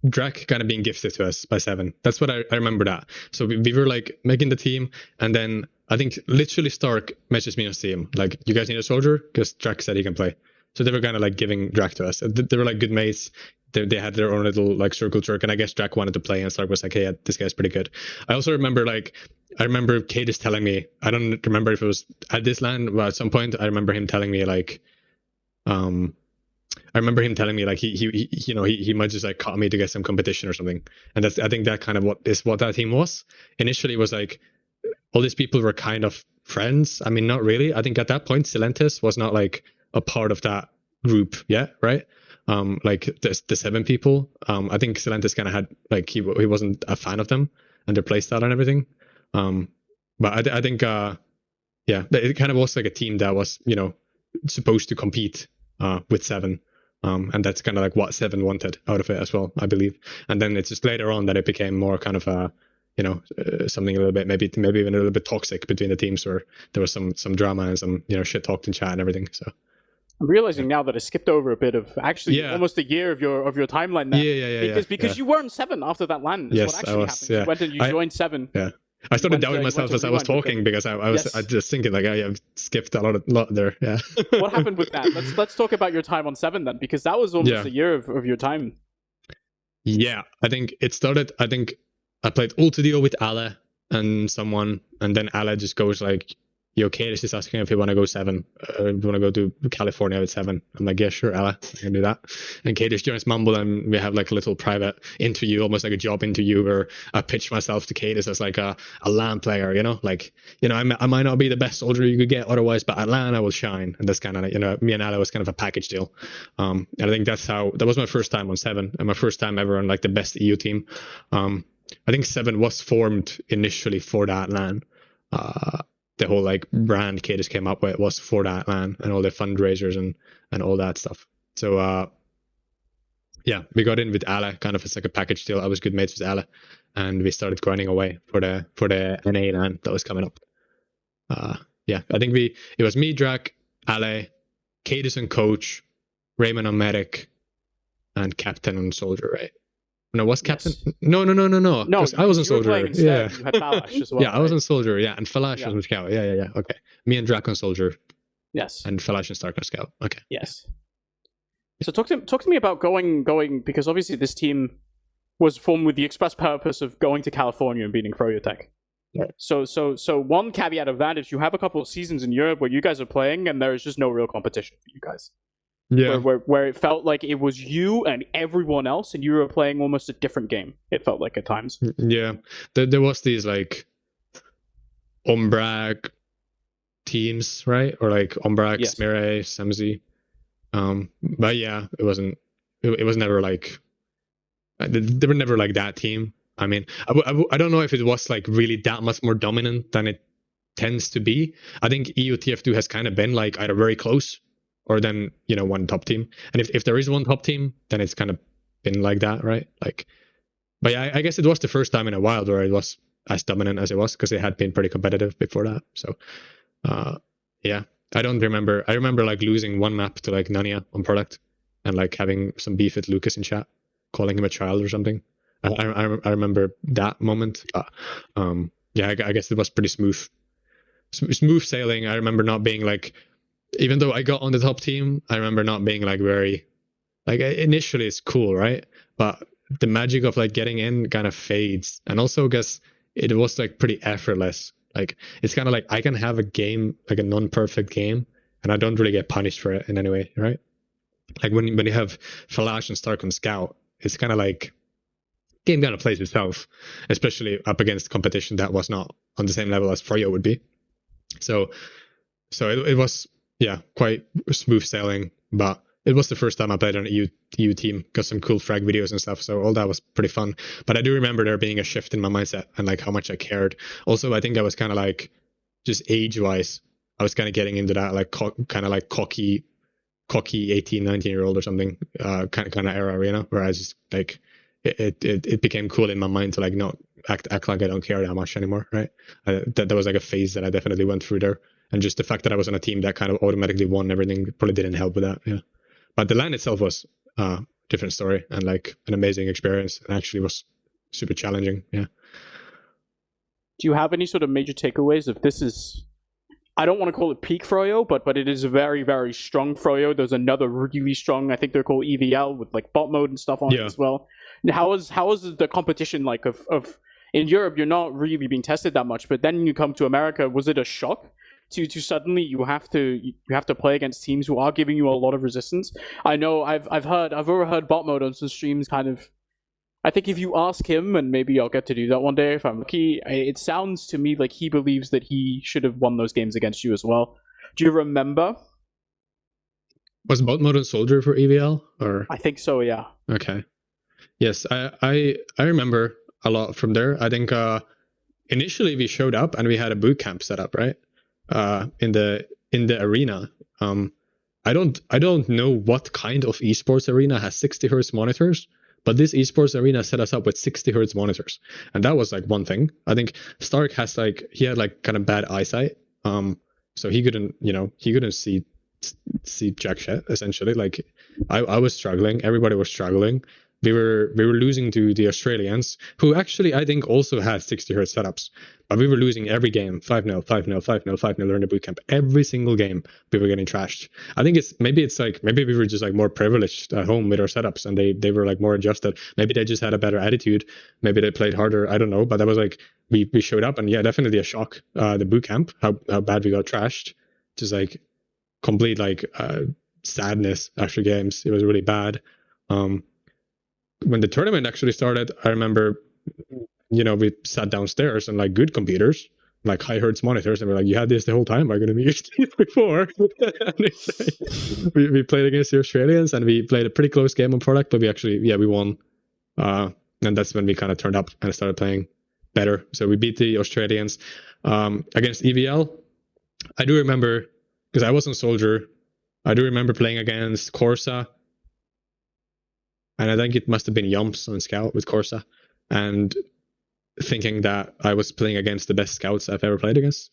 Drac kind of being gifted to us by 7. That's what I remember that. So we were like making the team, and then I think literally Stark messaged me on Steam, like, you guys need a soldier? Because Drac said he can play. So they were kind of like giving Drac to us. They were like good mates. They had their own little like circle jerk, and I guess Drac wanted to play, and Stark was like, hey, yeah, this guy's pretty good. I also remember Kaidus telling me, I don't remember if it was at this LAN, but at some point I remember him telling me like, he might just like caught me to get some competition or something. And I think that kind of what that team was. Initially was like all these people were kind of friends. I mean, not really. I think at that point Silentes was not like a part of that group yet, right? Like the 7 people. I think Silentes kind of had like he wasn't a fan of them and their playstyle and everything. But I think it kind of was like a team that was supposed to compete with 7. And that's kind of like what 7 wanted out of it as well, I believe. And then it's just later on that it became more kind of something a little bit, maybe even a little bit toxic between the teams, where there was some drama and some shit talked in chat and everything. So I'm realizing now that I skipped over a bit of actually almost a year of your timeline there. Because you were in 7 after that LAN. Yes, what actually happened. Yeah. You went and you joined 7. Yeah. I started doubting myself as I was talking, because I was just thinking like, I've skipped a lot there. Yeah. What happened with that? Let's talk about your time on 7 then, because that was almost a year of your time. Yeah, I think it started. I think I played Ultidio with Ale and someone, and then Ale just goes like, yo, Kaidus is asking if he want to go 7. We want to go to California with 7. I'm like, yeah, sure, Ale, I can do that. And Kaidus joins Mumble, and we have like a little private interview, almost like a job interview, where I pitch myself to Kaidus as like a LAN player, I might not be the best soldier you could get otherwise, but at LAN I will shine. And that's kind of like, me and Ale was kind of a package deal. And I think that was my first time on 7, and my first time ever on like the best EU team. I think 7 was formed initially for that LAN. The whole like brand Kaidus came up with was for that LAN, and all the fundraisers and all that stuff. So we got in with Ale kind of as like a package deal. I was good mates with Ale, and we started grinding away for the NA LAN that was coming up. I think it was me, Drac, Ale, Kaidus and Coach, Raymond on Medic, and Kaptain on Soldier, right? No, was Kaptain? Yes. No. No, I wasn't Soldier. Yeah, you had Falash as well. Yeah, I wasn't Soldier. Yeah, and Falash was Scout. Yeah. Okay, me and Drac on Soldier. Yes. And Falash and Stark on Scout. Okay. Yes. So talk to me about going, because obviously this team was formed with the express purpose of going to California and beating Froyo Tech. Yeah. So one caveat of that is you have a couple of seasons in Europe where you guys are playing and there is just no real competition for you guys. Yeah. Where it felt like it was you and everyone else, and you were playing almost a different game. It felt like at times. Yeah. There was these like Ombrag teams, right? Or like Ombrag, Smire, Semzi. But yeah, it was never like, they were never like that team. I mean, I don't know if it was like really that much more dominant than it tends to be. I think EU TF2 has kind of been like either very close or then, one top team. And if there is one top team, then it's kind of been like that, right? Like, but yeah, I guess it was the first time in a while where it was as dominant as it was, because it had been pretty competitive before that. So, yeah, I don't remember. I remember like losing one map to like Nania on product, and like having some beef with Lucas in chat, calling him a child or something. I remember that moment. Yeah, I guess it was pretty smooth sailing. I remember not being like, even though I got on the top team, I remember not being like very, like initially it's cool, right? But the magic of like getting in kind of fades. And also because it was like pretty effortless. Like it's kind of like I can have a game, like a non-perfect game, and I don't really get punished for it in any way, right? Like when you have Falash and Stark on Scout, it's kind of like game kind of plays itself, especially up against competition that was not on the same level as froyo would be. So it was, yeah, quite smooth sailing, but it was the first time I played on an EU team, got some cool frag videos and stuff, so all that was pretty fun. But I do remember there being a shift in my mindset and like how much I cared. Also, I think I was kind of like, just age-wise, I was kind of getting into that like kind of like cocky 18, 19-year-old or something, kind of era, you know, where I just like, it became cool in my mind to like not act like I don't care that much anymore, right? That was like a phase that I definitely went through there. And just the fact that I was on a team that kind of automatically won everything probably didn't help with that, yeah. But the LAN itself was a different story and like an amazing experience, and actually was super challenging, yeah. Do you have any sort of major takeaways if this is, I don't want to call it peak froyo, but it is a very, very strong froyo. There's another really strong, I think they're called EVL with like bot mode and stuff on it as well. How is the competition like of in Europe? You're not really being tested that much, but then you come to America. Was it a shock to suddenly you have to play against teams who are giving you a lot of resistance? I know I've overheard bot mode on some streams kind of. I think if you ask him, and maybe I'll get to do that one day if I'm lucky, it sounds to me like he believes that he should have won those games against you as well. Do you remember? Was bot mode on soldier for EVL, or? I think so, yeah. Okay. Yes, I remember a lot from there. I think initially we showed up and we had a boot camp set up, right? In the arena. I don't know what kind of esports arena has 60 hertz monitors, but this esports arena set us up with 60 hertz monitors, and that was like one thing. I think Stark has like, he had like kind of bad eyesight, so he couldn't see jack shit essentially. Like I was struggling, everybody was struggling. We were losing to the Australians, who actually I think also had 60 hertz setups, but we were losing every game 5-0, 5-0, 5-0, 5-0 during the bootcamp. Every single game we were getting trashed. I think maybe we were just like more privileged at home with our setups, and they were like more adjusted. Maybe they just had a better attitude. Maybe they played harder. I don't know, but that was like we showed up, and yeah, definitely a shock. The bootcamp, how bad we got trashed, just like complete like sadness after games. It was really bad. When the tournament actually started, I remember, you know, we sat downstairs and like good computers, like high hertz monitors, and we're like, you had this the whole time, we're going to be used to it before. we played against the Australians, and we played a pretty close game on product, but we won. And that's when we kind of turned up and started playing better. So we beat the Australians. Against EVL, I do remember, because I wasn't soldier, I do remember playing against Corsa. And I think it must have been Yumps on Scout with Corsa, and thinking that I was playing against the best scouts I've ever played against.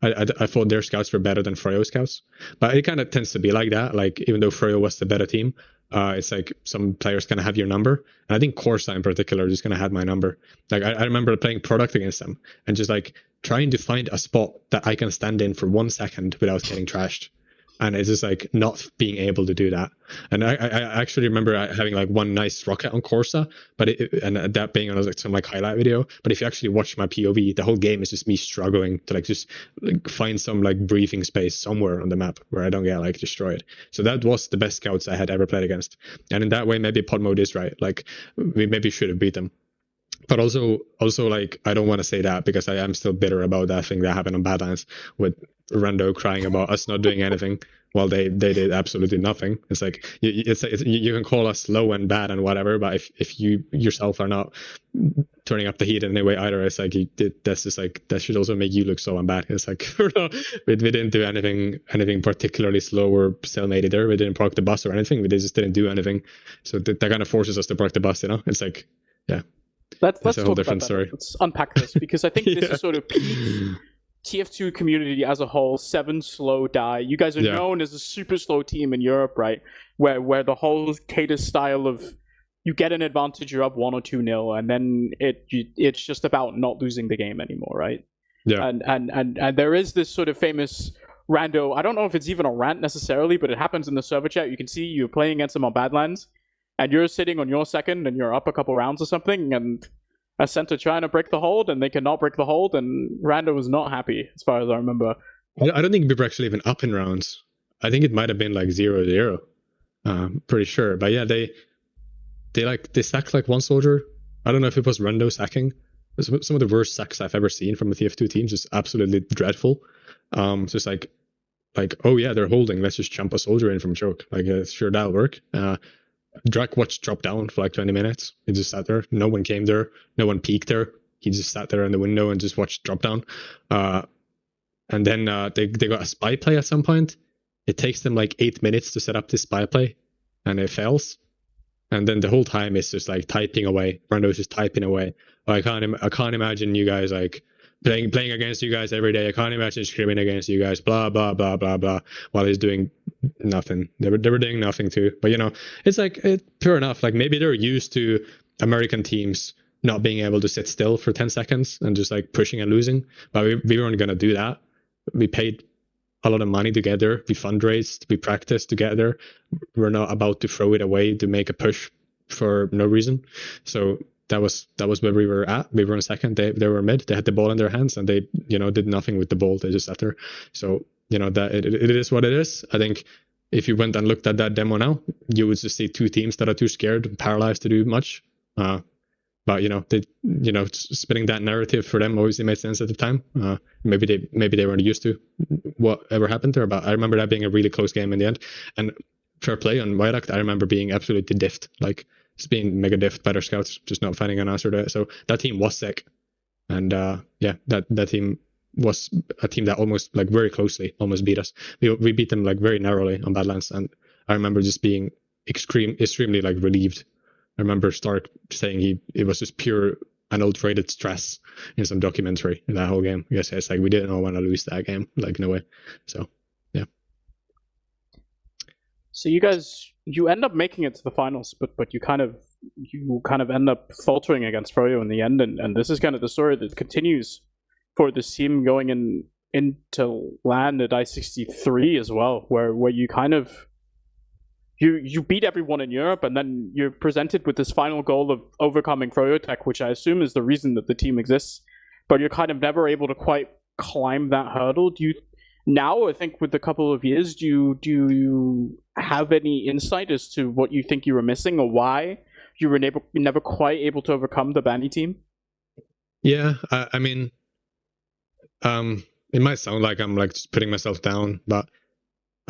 I thought their scouts were better than froyo scouts, but it kind of tends to be like that. Like, even though froyo was the better team, it's like some players kind of have your number. And I think Corsa in particular just kind of had my number. Like, I remember playing product against them and just like trying to find a spot that I can stand in for 1 second without getting trashed. And it's just like not being able to do that. And I actually remember having like one nice rocket on Corsa, but and that being on like some like highlight video. But if you actually watch my POV, the whole game is just me struggling to like just like find some like breathing space somewhere on the map where I don't get like destroyed. So that was the best scouts I had ever played against. And in that way, maybe pod mode is right. Like we maybe should have beat them. But also like, I don't want to say that because I am still bitter about that thing that happened on Badlands with Rando crying about us not doing anything while they did absolutely nothing. It's like, you can call us slow and bad and whatever, but if you yourself are not turning up the heat in any way either, it's like that's just like, that should also make you look slow and bad. It's like we didn't do anything particularly slow or stalemate there. We didn't park the bus or anything. We just didn't do anything. So that kind of forces us to park the bus, you know. It's like, yeah. Let's talk about that. Let's unpack this, because I think this is sort of peak TF2 community as a whole. 7 slow die. You guys are known as a super slow team in Europe, right? Where the whole kaidus style of you get an advantage, you're up 1 or 2-0, and then it's just about not losing the game anymore, right? Yeah. And there is this sort of famous rando. I don't know if it's even a rant necessarily, but it happens in the server chat. You can see you're playing against him on Badlands, and you're sitting on your second, and you're up a couple rounds or something, and Ascent are trying to break the hold, and they cannot break the hold, and Rando was not happy, as far as I remember. I don't think we were actually even up in rounds. I think it might have been like 0-0. Pretty sure. But yeah, they sacked like one soldier, I don't know if it was Rando sacking. Some of the worst sacks I've ever seen from a TF2 team, just absolutely dreadful. Just like, oh yeah, they're holding. Let's just jump a soldier in from choke. Like, sure, that'll work. Drak watched drop down for like 20 minutes. He just sat there. No one came there. No one peeked there. He just sat there in the window and just watched drop down. And then they got a spy play at some point. It takes them like 8 minutes to set up this spy play, and it fails. And then the whole time it's just like typing away. Brando's just typing away. I can't imagine you guys like playing against you guys every day. I can't imagine screaming against you guys. Blah blah blah blah blah. While he's doing nothing. They were doing nothing too. But you know, it's like fair enough. Like maybe they're used to American teams not being able to sit still for 10 seconds and just like pushing and losing. But we weren't gonna do that. We paid a lot of money together. We fundraised. We practiced together. We're not about to throw it away to make a push for no reason. So that was where we were at. We were in second. They were mid. They had the ball in their hands, and they did nothing with the ball. They just sat there. So that it is what it is. I think if you went and looked at that demo now, you would just see two teams that are too scared and paralyzed to do much. But spinning that narrative for them obviously made sense at the time. Maybe they weren't used to whatever happened there. But I remember that being a really close game in the end. And fair play on Viaduct, I remember being absolutely diffed, like just being mega diffed by their scouts, just not finding an answer to it. So that team was sick, and that team was a team that almost like very closely almost beat us. We beat them like very narrowly on Badlands, and I remember just being extremely like relieved. I remember Stark saying it was just pure unadulterated stress in some documentary in that whole game. I guess it's like we didn't all want to lose that game, like no way. So yeah. So you end up making it to the finals, but you kind of end up faltering against froyo in the end, and this is kind of the story that continues for this team going into LAN at I-63 as well, where you kind of you beat everyone in Europe, and then you're presented with this final goal of overcoming froyo tech, which I assume is the reason that the team exists, but you're kind of never able to quite climb that hurdle. Do you now, I think with a couple of years, do you have any insight as to what you think you were missing, or why you were never quite able to overcome the Banny team? Yeah, I mean, it might sound like I'm like just putting myself down, but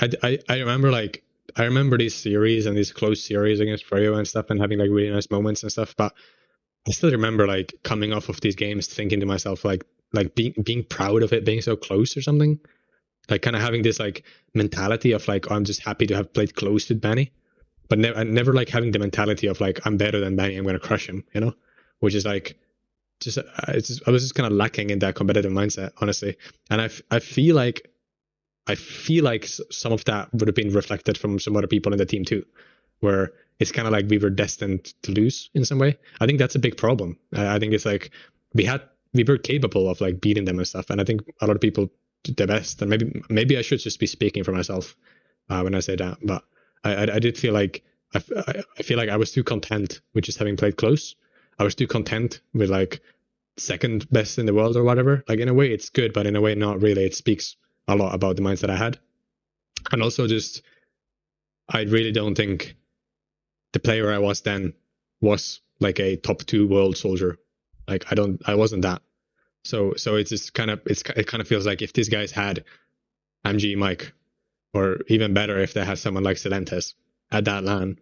I remember these series and these close series against froyo and stuff, and having like really nice moments and stuff. But I still remember like coming off of these games, thinking to myself like being proud of it being so close or something. Like kind of having this like mentality of like, oh, I'm just happy to have played close with Banny, but never like having the mentality of like, I'm better than Banny, I'm going to crush him, which is like, I was just kind of lacking in that competitive mindset, honestly. And I feel like some of that would have been reflected from some other people in the team too, where it's kind of like we were destined to lose in some way. I think that's a big problem. I think it's like we were capable of like beating them and stuff. And I think a lot of people did their best, and maybe I should just be speaking for myself when I say that. But I did feel like I feel like I was too content with just having played close. I was too content with like second best in the world or whatever. Like in a way it's good, but in a way not really. It speaks a lot about the mindset I had. And also just, I really don't think the player I was then was like a top 2 world soldier. Like I wasn't that. So it's just it kind of feels like if these guys had MG Mike, or even better if they had someone like Silentes at that LAN,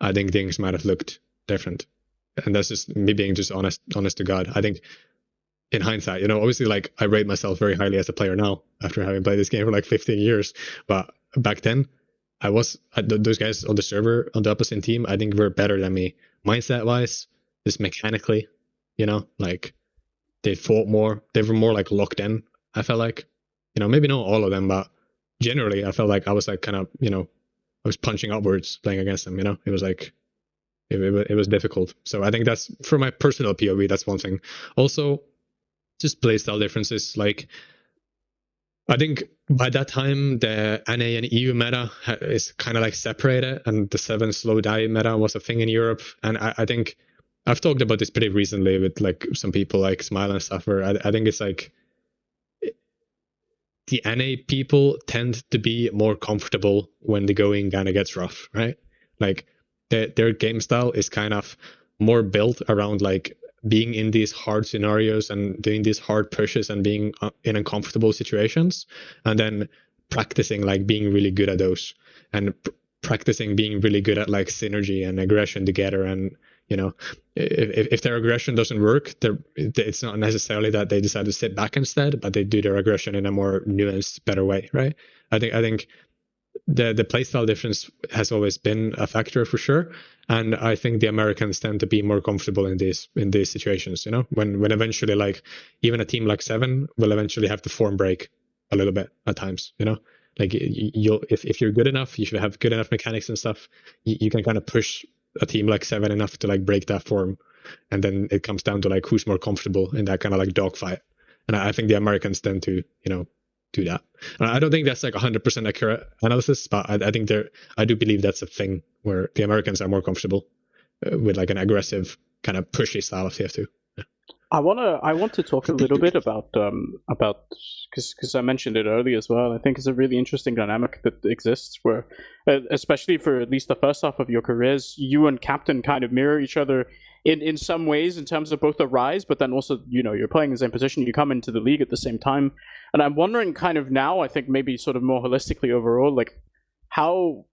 I think things might have looked different. And that's just me being just honest to God. I think in hindsight, obviously like I rate myself very highly as a player now after having played this game for like 15 years. But back then, those guys on the server, on the opposite team, I think were better than me. Mindset wise, just mechanically, like they fought more. They were more like locked in, I felt like. Maybe not all of them, but generally I felt like I was like kind of, I was punching upwards playing against them, It was like, it was difficult. So I think that's, for my personal POV, that's one thing. Also, just playstyle differences. Like, I think by that time the NA and EU meta is kind of like separated, and the 7 slow die meta was a thing in Europe. And I think I've talked about this pretty recently with like some people like Smile and stuff, where I think it's like the NA people tend to be more comfortable when the going kind of gets rough, right? Like their game style is kind of more built around like being in these hard scenarios and doing these hard pushes and being in uncomfortable situations, and then practicing like being really good at those, and practicing being really good at like synergy and aggression together. And you know, if their aggression doesn't work, it's not necessarily that they decide to sit back instead, but they do their aggression in a more nuanced, better way, right? I think the playstyle difference has always been a factor for sure, and I think the Americans tend to be more comfortable in these situations. You know, when eventually like even a team like Seven will eventually have to form break a little bit at times. You know, like you'll if you're good enough, you should have good enough mechanics and stuff. You can kind of push a team like Seven enough to like break that form, and then it comes down to like who's more comfortable in that kind of like dogfight. And I think the Americans tend to, you know, do that. And I don't think that's like 100% accurate analysis, but I think I do believe that's a thing where the Americans are more comfortable with like an aggressive kind of pushy style of TF2. Yeah. I want to talk a little bit about because I mentioned it earlier as well. I think it's a really interesting dynamic that exists where, especially for at least the first half of your careers, you and Kaptain kind of mirror each other in some ways in terms of both the rise, but then also, you know, you're playing in the same position, you come into the league at the same time. And I'm wondering kind of now, I think maybe sort of more holistically overall, like how,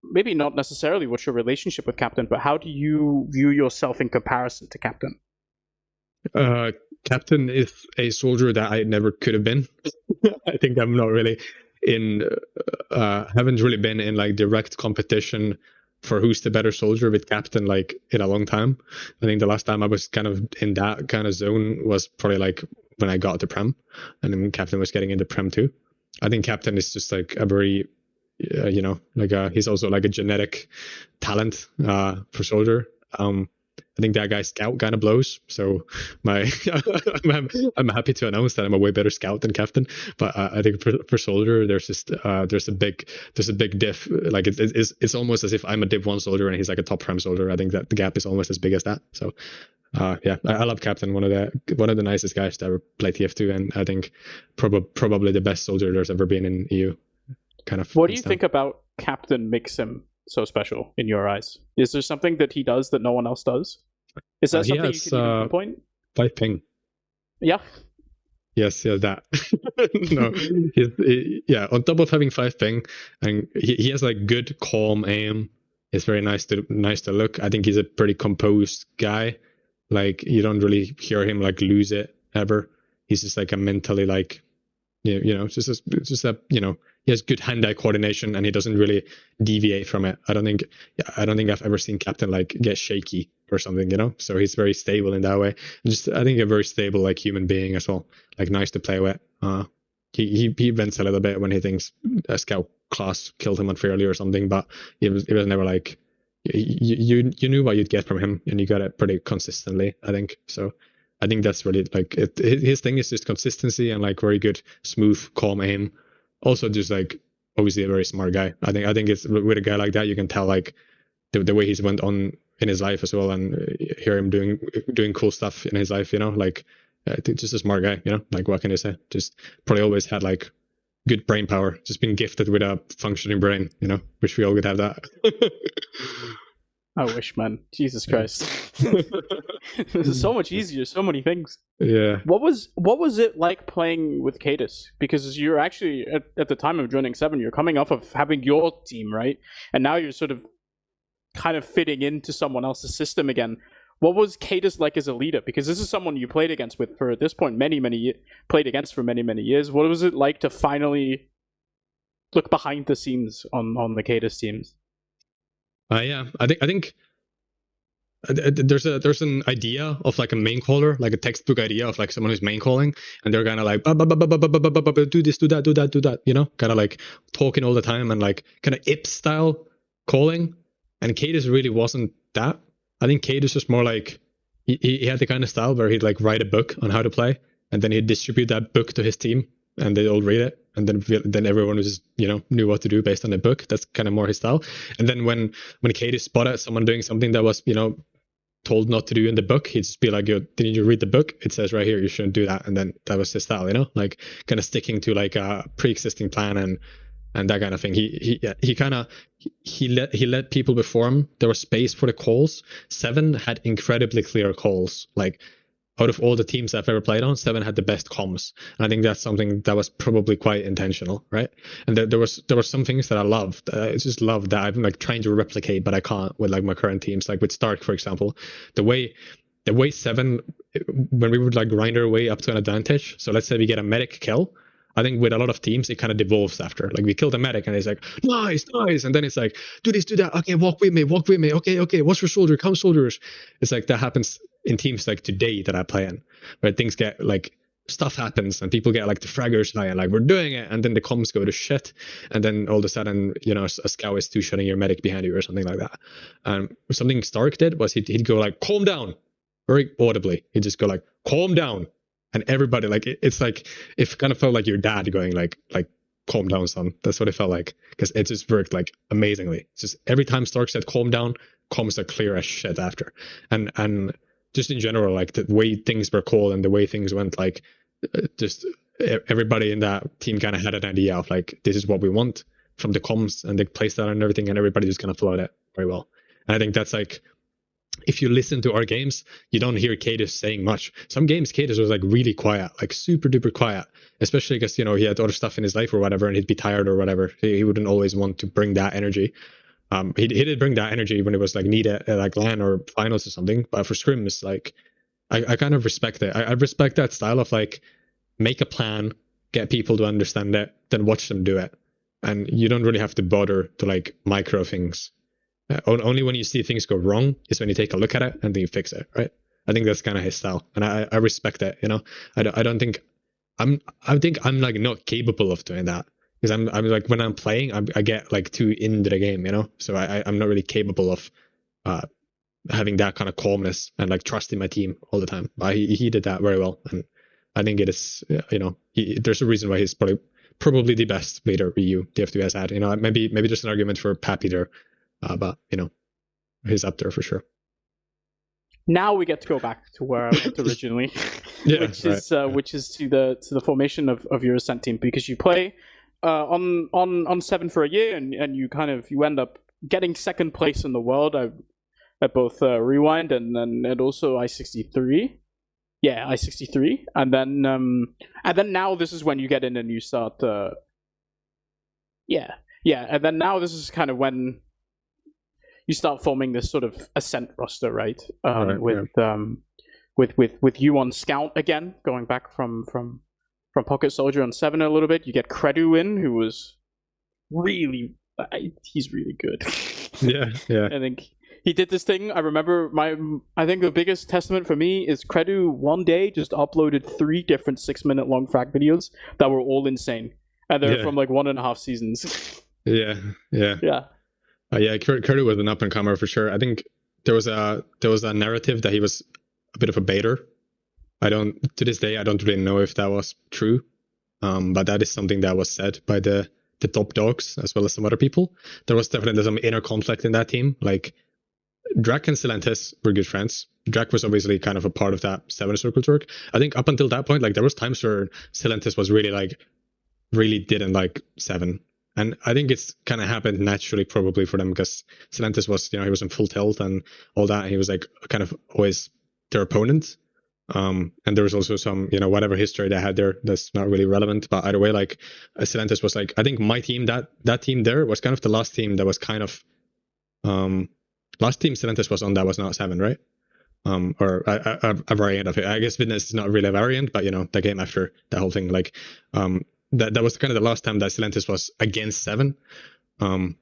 maybe not necessarily what's your relationship with Kaptain, but how do you view yourself in comparison to Kaptain? Kaptain is a soldier that I never could have been. I think I'm not really haven't really been in like direct competition for who's the better soldier with Kaptain like in a long time. I think the last time I was kind of in that kind of zone was probably like when I got to Prem, and then Kaptain was getting into Prem too. I think Kaptain is just like a very you know, like he's also like a genetic talent for soldier. I think that guy scout kind of blows. So I'm happy to announce that I'm a way better scout than Kaptain. But I think for soldier, there's just there's a big diff. Like it's almost as if I'm a Div 1 soldier and he's like a top Prem soldier. I think that the gap is almost as big as that. So yeah, I love Kaptain. One of the nicest guys to ever play TF2, and I think probably the best soldier there's ever been in EU. Kind of. What do you think about Kaptain makes him so special in your eyes? Is there something that he does that no one else does? Is that something you can even pinpoint? 5 ping. Yeah. Yes, yeah, that. No, yeah. On top of having 5 ping, and he has like good calm aim. It's very nice to look. I think he's a pretty composed guy. Like you don't really hear him like lose it ever. He's just like a mentally like, you know, just a you know. He has good hand-eye coordination, and he doesn't really deviate from it. I don't think I've ever seen Kaptain like get shaky or something, you know. So he's very stable in that way. And just I think a very stable like human being as well. Like nice to play with. He vents a little bit when he thinks a scout class killed him unfairly or something, but it was never like you knew what you'd get from him, and you got it pretty consistently. I think so. I think that's really like his thing is just consistency and like very good, smooth, calm aim. Also, just like obviously a very smart guy. I think it's with a guy like that you can tell like the way he's went on in his life as well, and hear him doing cool stuff in his life. You know, like just a smart guy. You know, like what can I say? Just probably always had like good brain power. Just been gifted with a functioning brain. You know, wish we all could have that. I wish, man. Jesus Christ. This is so much easier, so many things. Yeah. What was it like playing with kaidus? Because you're actually, at the time of joining Seven, you're coming off of having your team, right? And now you're sort of kind of fitting into someone else's system again. What was kaidus like as a leader? Because this is someone you played against with for, at this point, many years. What was it like to finally look behind the scenes on the kaidus teams? Yeah, I think there's an idea of like a main caller, like a textbook idea of like someone who's main calling, and they're kind of like do this, do that, you know, kind of like talking all the time and like kind of Ip style calling. And kaidus really wasn't that. I think kaidus was more like he had the kind of style where he'd like write a book on how to play, and then he'd distribute that book to his team, and they all read it, and then everyone was, you know, knew what to do based on the book. That's kind of more his style. And then when kaidus spotted someone doing something that was, you know, told not to do in the book, he'd just be like, "Yo, didn't you read the book? It says right here you shouldn't do that." And then that was his style, you know, like kind of sticking to like a pre-existing plan and and that kind of thing. He let people perform. There was space for the calls. 7 had incredibly clear calls. Like, out of all the teams I've ever played on, 7 had the best comms. And I think that's something that was probably quite intentional, right? And there were some things that I loved. I just loved that I'm like trying to replicate, but I can't with like my current teams. Like with Stark, for example, the way 7, when we would like grind our way up to an advantage. So let's say we get a medic kill. I think with a lot of teams, it kind of devolves after. Like, we killed a medic, and it's like, nice. And then it's like, do this, do that. Okay, walk with me. Okay, watch for soldier. Come, soldiers. It's like that happens in teams like today that I play in, where things get like, stuff happens, and people get like the fraggers lie, and like, we're doing it. And then the comms go to shit. And then all of a sudden, a scout is 2-shotting your medic behind you or something like that. Something Stark did was he'd go like, calm down, very audibly. He'd just go like, calm down. And everybody, like, it's like, it kind of felt like your dad going like calm down, son. That's what it felt like, because it just worked like amazingly. It's just every time Stark said calm down, comms are clear as shit after. And just in general, like the way things were called and the way things went, like, just everybody in that team kind of had an idea of like, this is what we want from the comms and the playstyle and everything, and everybody just kind of followed it very well. And I think that's like, if you listen to our games, you don't hear kaidus saying much. Some games, kaidus was like really quiet, like super duper quiet, especially because, he had other stuff in his life or whatever, and he'd be tired or whatever. He wouldn't always want to bring that energy. He did bring that energy when it was like needed, like LAN or finals or something. But for scrims, like, I kind of respect it. I respect that style of like, make a plan, get people to understand it, then watch them do it. And you don't really have to bother to like micro things. Only when you see things go wrong is when you take a look at it and then you fix it, right? I think that's kind of his style, and I respect it. I don't think I think I'm like not capable of doing that, because I'm like, when I'm playing, I get like too into the game, so I'm not really capable of having that kind of calmness and like trusting my team all the time. But he did that very well, and I think it is, there's a reason why he's probably the best leader EU TF2 has had. Maybe there's an argument for Papi there. But he's up there for sure. Now we get to go back to where I went originally, which is to the formation of your Ascent team, because you play on 7 for a year, and you end up getting second place in the world at both Rewind and also I-63. Yeah, I-63, and then now this is when you get in and you start. And then now this is kind of when you start forming this sort of Ascent roster, right? With you on Scout again, going back from Pocket Soldier on 7 a little bit. You get Credu in, who was he's really good. Yeah. I think he did this thing. I remember I think the biggest testament for me is Credu one day just uploaded 3 different 6-minute long frag videos that were all insane, and they're from like 1.5 seasons. Yeah. Curry was an up and comer for sure. I think there was a narrative that he was a bit of a baiter. To this day, I don't really know if that was true, but that is something that was said by the top dogs as well as some other people. There was definitely some inner conflict in that team. Like, Drac and Silentis were good friends. Drac was obviously kind of a part of that 7 circle work. I think up until that point, like, there was times where Silentis was really didn't like 7. And I think it's kind of happened naturally, probably for them, because Silentis was, he was in full tilt and all that. And he was like kind of always their opponent. And there was also some, whatever history they had there that's not really relevant. But either way, like, Silentis was like, I think my team, that team there was kind of the last team that was kind of, last team Silentis was on that was not 7, right? Or a variant of it. I guess Witness is not really a variant, but the game after that whole thing, like, that was kind of the last time that Silentis was against 7. We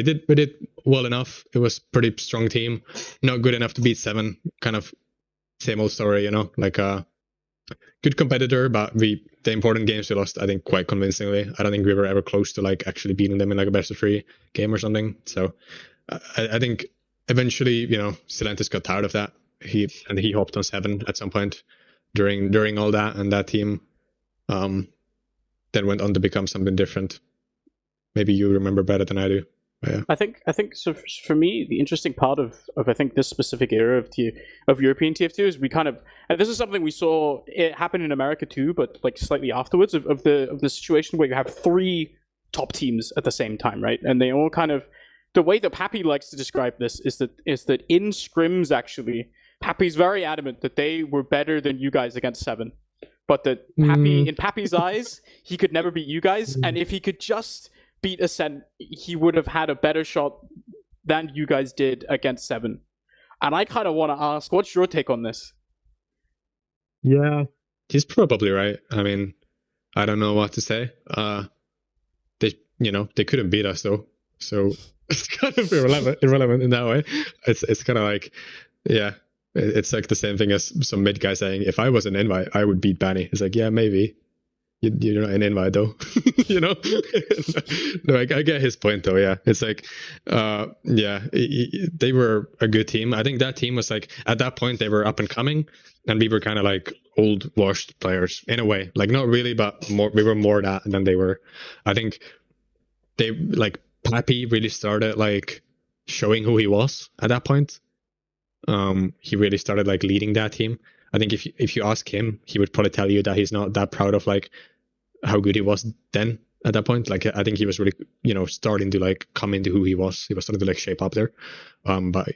did well enough. It was pretty strong team. Not good enough to beat 7. Kind of same old story, like a good competitor, but the important games we lost, I think, quite convincingly. I don't think we were ever close to like actually beating them in like a best of 3 game or something. So I think eventually, Silentis got tired of that. He hopped on 7 at some point during all that, and that team then went on to become something different. Maybe you remember better than I do. Yeah. I think so. For me, the interesting part of I think this specific era of European TF2 is we kind of, and this is something we saw it happen in America too, but like slightly afterwards of the situation where you have 3 top teams at the same time, right? And they all kind of, the way that Papi likes to describe this is that in scrims, actually, Papi's very adamant that they were better than you guys against 7. But that Papi, in Papi's eyes, he could never beat you guys. And if he could just beat Ascent, he would have had a better shot than you guys did against 7. And I kind of want to ask, what's your take on this? Yeah, he's probably right. I mean, I don't know what to say. They couldn't beat us though, so it's kind of irrelevant in that way. It's kind of like, yeah, it's like the same thing as some mid guy saying, if I was an invite, I would beat Banny. It's like, yeah, maybe. You're not an invite though, No, I get his point though. Yeah, it's like, they were a good team. I think that team was like, at that point they were up and coming, and we were kind of like old washed players in a way. Like not really, but more. We were more that than they were. I think they like Papi really started like showing who he was at that point. He really started like leading that team. I think if you ask him, he would probably tell you that he's not that proud of like how good he was then at that point. Like I think he was really, starting to like come into who he was. He was starting to like shape up there. But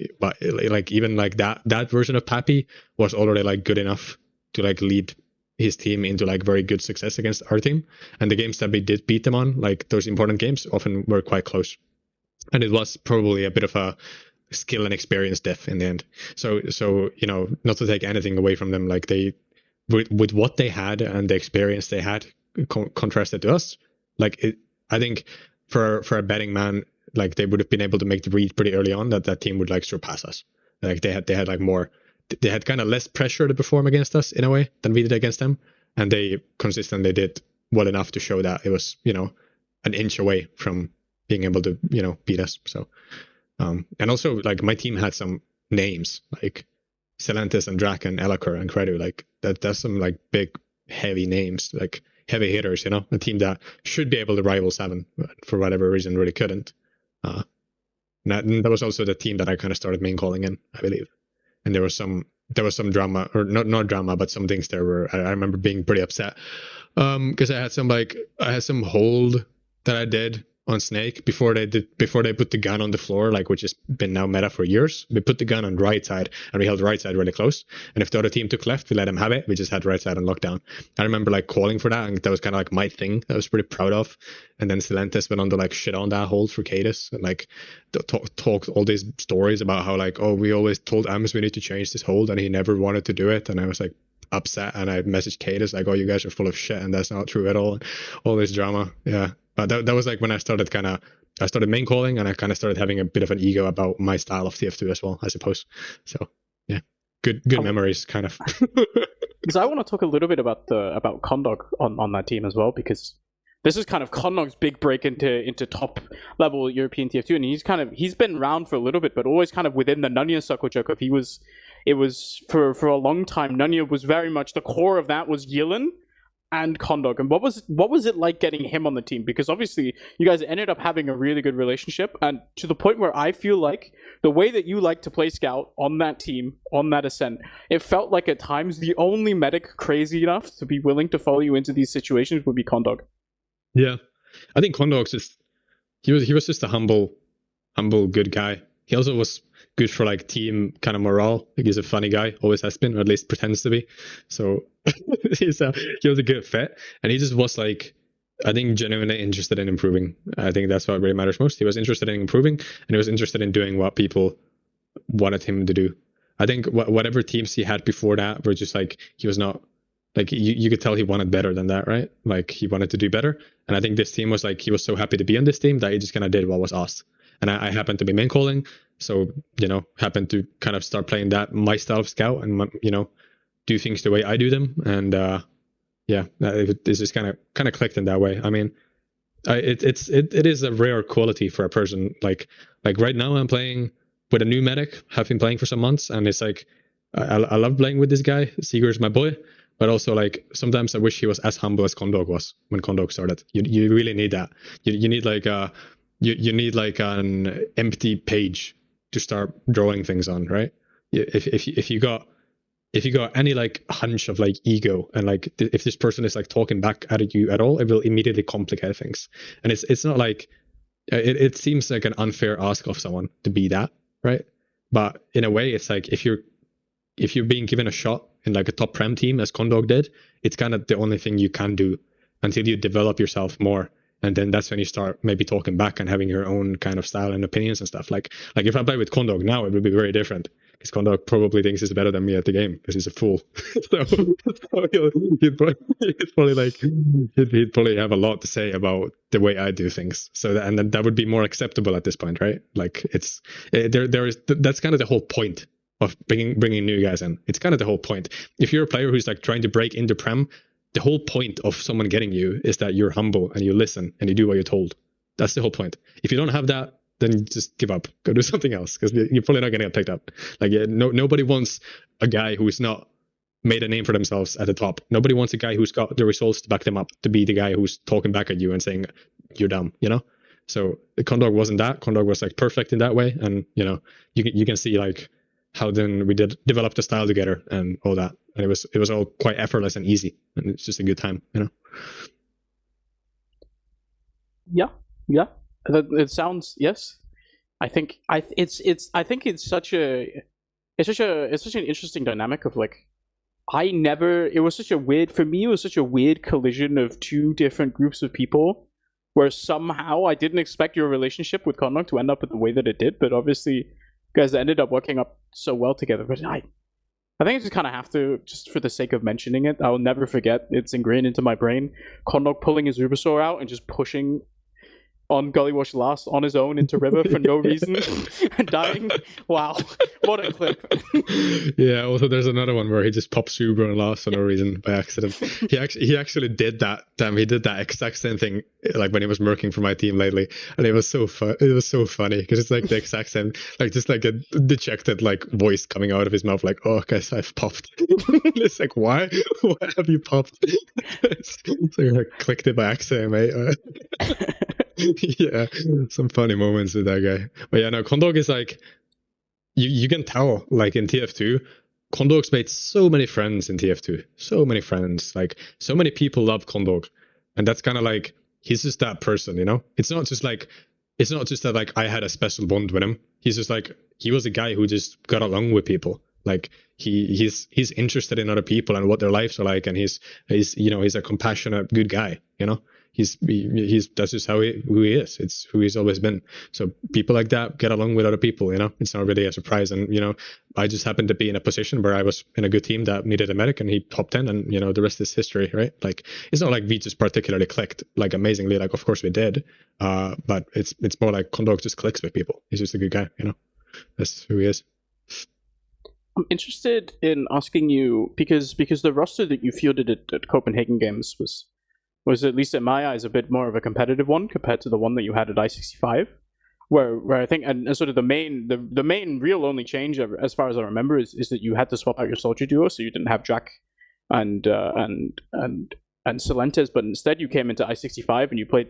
like even like that version of Papi was already like good enough to like lead his team into like very good success against our team. And the games that we did beat them on, like those important games, often were quite close. And it was probably a bit of a skill and experience diff in the end. So not to take anything away from them, like they with what they had and the experience they had contrasted to us, like I think for a betting man, like they would have been able to make the read pretty early on that team would like surpass us. Like they had like more, they had kind of less pressure to perform against us in a way than we did against them, and they consistently did well enough to show that it was an inch away from being able to beat us. So and also like my team had some names like Celentis and Drac and Elacor and Credu, like that's some like big heavy names, like heavy hitters, a team that should be able to rival 7, but for whatever reason really couldn't. And that was also the team that I kind of started main calling in, I believe. And there was some drama, or not drama, but some things there where I remember being pretty upset because I had some hold that I did on Snake before they put the gun on the floor, like which has been now meta for years. We put the gun on right side and we held right side really close. And if the other team took left, we let them have it. We just had right side on lockdown. I remember like calling for that, and that was kind of like my thing that I was pretty proud of. And then Celentis went on to like shit on that hold for kaidus and like talked all these stories about how like, oh, we always told AMS we need to change this hold and he never wanted to do it. And I was like upset, and I messaged kaidus like, oh, you guys are full of shit and that's not true at all. All this drama. Yeah. But that was like when I started main calling, and I kind of started having a bit of an ego about my style of TF2 as well, I suppose. So yeah, good memories, kind of. Because I want to talk a little bit about Condawg on that team as well, because this is kind of Condawg's big break into top level European TF2, and he's been around for a little bit, but always kind of within the Nunya circle joke. It was for a long time. Nunya was very much the core of that was Yilin and Condawg. And what was it like getting him on the team? Because obviously you guys ended up having a really good relationship, and to the point where I feel like the way that you like to play Scout on that team, on that Ascent, it felt like at times the only medic crazy enough to be willing to follow you into these situations would be Condawg. Yeah, I think Condawg's just he was just a humble good guy. He also was good for like team kind of morale. Like he's a funny guy, always has been, or at least pretends to be. So he was a good fit, and he just was like, I think, genuinely interested in improving. I think that's what really matters most. He was interested in improving, and he was interested in doing what people wanted him to do. I think whatever teams he had before that were just like, he was not like, you could tell he wanted better than that, right? Like he wanted to do better. And I think this team was like, he was so happy to be on this team that he just kind of did what was asked. And I happened to be main calling, so happened to kind of start playing that my style of Scout, and do things the way I do them. And it's just kind of clicked in that way. I mean, it is a rare quality for a person. Like right now I'm playing with a new medic, have been playing for some months, and it's like I love playing with this guy. Seeger is my boy, but also like sometimes I wish he was as humble as Condawg was when Condawg started. You really need that. You need like you need like an empty page to start drawing things on, right? If if you got any like hunch of like ego and like if this person is like talking back at you at all, it will immediately complicate things. And it's not like it seems like an unfair ask of someone to be that, right? But in a way, it's like if you're being given a shot in like a top Prem team as Condawg did, it's kind of the only thing you can do until you develop yourself more. And then that's when you start maybe talking back and having your own kind of style and opinions and stuff. Like if I play with Condawg now, it would be very different because Condawg probably thinks he's better than me at the game because he's a fool. so he'd probably have a lot to say about the way I do things. So and then that would be more acceptable at this point, right? Like that's kind of the whole point of bringing new guys in. It's kind of the whole point. If you're a player who's like trying to break into Prem, the whole point of someone getting you is that you're humble and you listen and you do what you're told. That's the whole point. If you don't have that, then just give up. Go do something else because you're probably not going to get picked up. Like nobody wants a guy who's not made a name for themselves at the top. Nobody wants a guy who's got the results to back them up to be the guy who's talking back at you and saying you're dumb, you know? So Condawg wasn't that. Condawg was like perfect in that way. And, you know, you can see like how then we did develop the style together and all that. And it was all quite effortless and easy. And it's just a good time, you know? Yeah. It sounds, yes. I think it's such an interesting dynamic of like, it was such a weird collision of two different groups of people where somehow I didn't expect your relationship with Condawg to end up in the way that it did, but obviously you guys ended up working up so well together. But I think I just kind of have to, just for the sake of mentioning it, I'll never forget, it's ingrained into my brain, Condawg pulling his Rubisaur out and just pushing on Gullywash last on his own into river for no reason and dying. Wow, what a clip. Yeah, also there's another one where he just pops Subaru and last for no reason by accident. He actually did that. He did that exact same thing like when he was working for my team lately, and it was so funny because it's like the exact same, like just like a dejected like voice coming out of his mouth, like, "Oh, guys, I've popped." It's like, why have you popped? So you like clicked it by accident, mate. Yeah, some funny moments with that guy. But yeah, no, Condawg is like, you can tell, like in TF2, Condawg's made so many friends in TF2. So many friends. Like, so many people love Condawg. And that's kind of like, he's just that person, you know? It's not just that like I had a special bond with him. He's just like, he was a guy who just got along with people. Like he's interested in other people and what their lives are like, and he's you know, he's a compassionate, good guy, you know? He's that's just who he is. It's who he's always been. So people like that get along with other people, you know. It's not really a surprise. And you know, I just happened to be in a position where I was in a good team that needed a medic, and he popped in, and you know, the rest is history, right? Like it's not like we just particularly clicked like amazingly. Like of course we did, but it's more like Condawg just clicks with people. He's just a good guy, you know. That's who he is. I'm interested in asking you because the roster that you fielded at Copenhagen Games was at least in my eyes a bit more of a competitive one compared to the one that you had at I-65, where I think and sort of the main real only change as far as I remember is that you had to swap out your soldier duo, so you didn't have Jack and Silentes, but instead you came into I-65 and you played,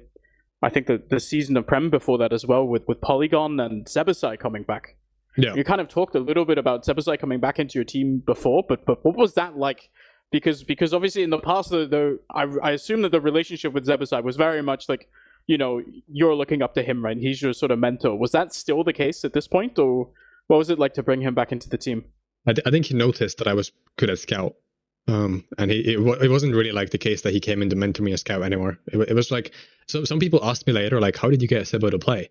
I think, the season of Prem before that as well with Polygon and Zebbosai coming back. Yeah, you kind of talked a little bit about Zebbosai coming back into your team before, but what was that like? Because obviously in the past, I assume that the relationship with Zebbosai was very much like, you know, you're looking up to him, right? He's your sort of mentor. Was that still the case at this point, or what was it like to bring him back into the team? I think he noticed that I was good at scout, and it wasn't really like the case that he came in to mentor me as scout anymore. It was like, so some people asked me later, like, how did you get Sebo to play?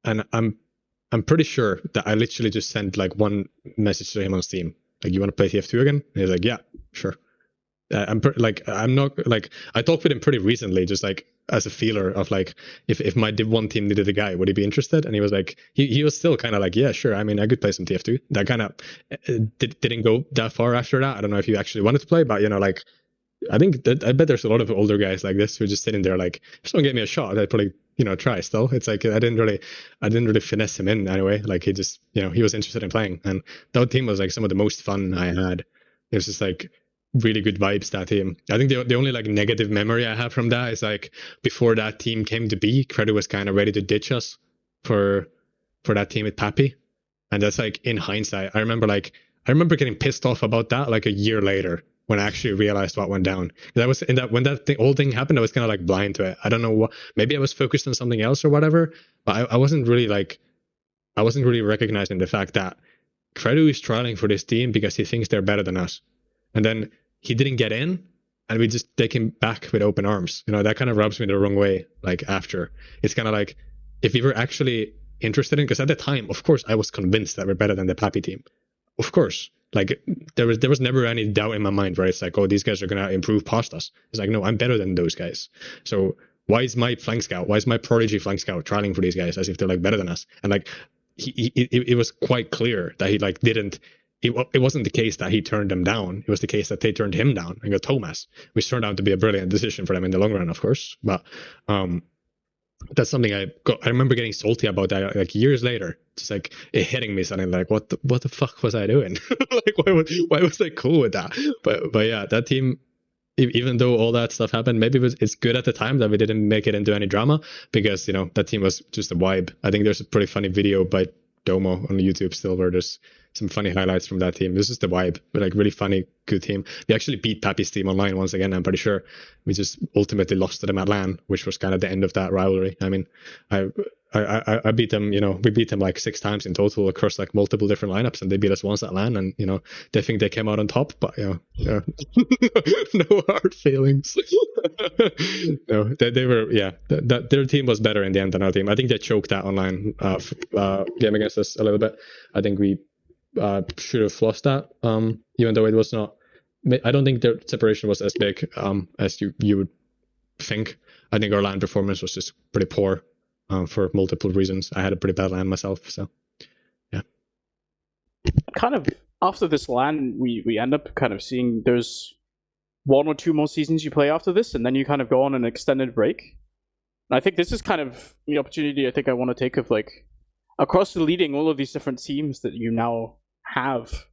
And I'm pretty sure that I literally just sent like one message to him on Steam. Like, you want to play TF2 again? And he's like, yeah, sure. I'm not like, I talked with him pretty recently, just like as a feeler of like, if my Div 1 team needed a guy, would he be interested? And he was like, he was still kind of like, yeah, sure. I mean, I could play some TF2. That kind of didn't go that far after that. I don't know if you actually wanted to play, but you know, like, I bet there's a lot of older guys like this who are just sitting there like, if someone gave me a shot, I'd probably, you know, try still. It's like, I didn't really finesse him in anyway. Like he just, you know, he was interested in playing, and that team was like some of the most fun I had. It was just like really good vibes, that team. I think the only like negative memory I have from that is like before that team came to be, Credit was kind of ready to ditch us for that team with Papi. And that's like, in hindsight, I remember like I remember getting pissed off about that like a year later when I actually realized what went down. That was in that when that whole thing happened, I was kind of like blind to it. I don't know what. Maybe I was focused on something else or whatever. But I wasn't really recognizing the fact that Credo is trialing for this team because he thinks they're better than us, and then he didn't get in, and we just take him back with open arms. That kind of rubs me the wrong way. Like after, it's kind of like if we were actually interested in, because at the time, of course, I was convinced that we're better than the Papi team. Of course, like there was never any doubt in my mind where it's like, oh, these guys are gonna improve past us. It's like, no, I'm better than those guys. So why is my prodigy flank scout trialing for these guys as if they're like better than us? And like it was quite clear that he like didn't. It wasn't the case that he turned them down. It was the case that they turned him down and got Thomas, which turned out to be a brilliant decision for them in the long run, of course. But that's something I remember getting salty about that like years later. Just like it hitting me suddenly, like what the fuck was I doing? Like why was I cool with that? But yeah, that team, even though all that stuff happened, maybe it's good at the time that we didn't make it into any drama, because that team was just a vibe. I think there's a pretty funny video by Domo on YouTube still where there's some funny highlights from that team. This is the vibe, but like really funny, good team. We actually beat Papi's team online once again, I'm pretty sure. We just ultimately lost to them at LAN, which was kind of the end of that rivalry. I mean, I beat them, we beat them like 6 times in total across like multiple different lineups, and they beat us once at LAN, and they think they came out on top, but no hard feelings. No, they were, their team was better in the end than our team. I think they choked that online game against us a little bit. I think we should have lost that, even though it was not. I don't think their separation was as big as you would think. I think our LAN performance was just pretty poor for multiple reasons. I had a pretty bad LAN myself, so yeah. Kind of after this LAN, we end up kind of seeing there's 1 or 2 more seasons you play after this, and then you kind of go on an extended break. And I think this is kind of the opportunity I think I want to take of like across the leading all of these different teams that you now have.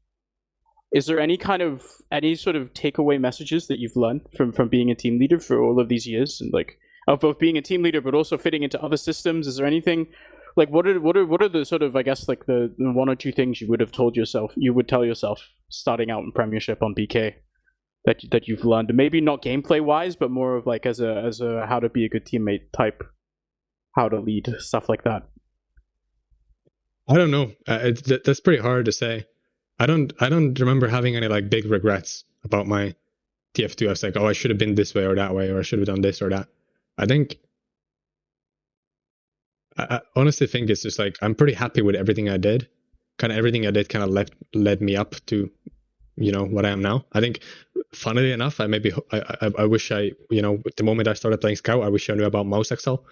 Is there any sort of takeaway messages that you've learned from being a team leader for all of these years, and like of both being a team leader but also fitting into other systems? Is there anything like what are the sort of, I guess, like the 1 or 2 things you would tell yourself starting out in Premiership on BK that you've learned, maybe not gameplay wise, but more of like as a how to be a good teammate type, how to lead, stuff like that? I don't know. That's pretty hard to say. I don't remember having any like big regrets about my TF2. I was like, oh, I should have been this way or that way, or I should have done this or that. I honestly think it's just like I'm pretty happy with everything I did. Kind of everything I did kind of led me up to what I am now. I think, funnily enough, I wish the moment I started playing Scout, I wish I knew about mouse excel.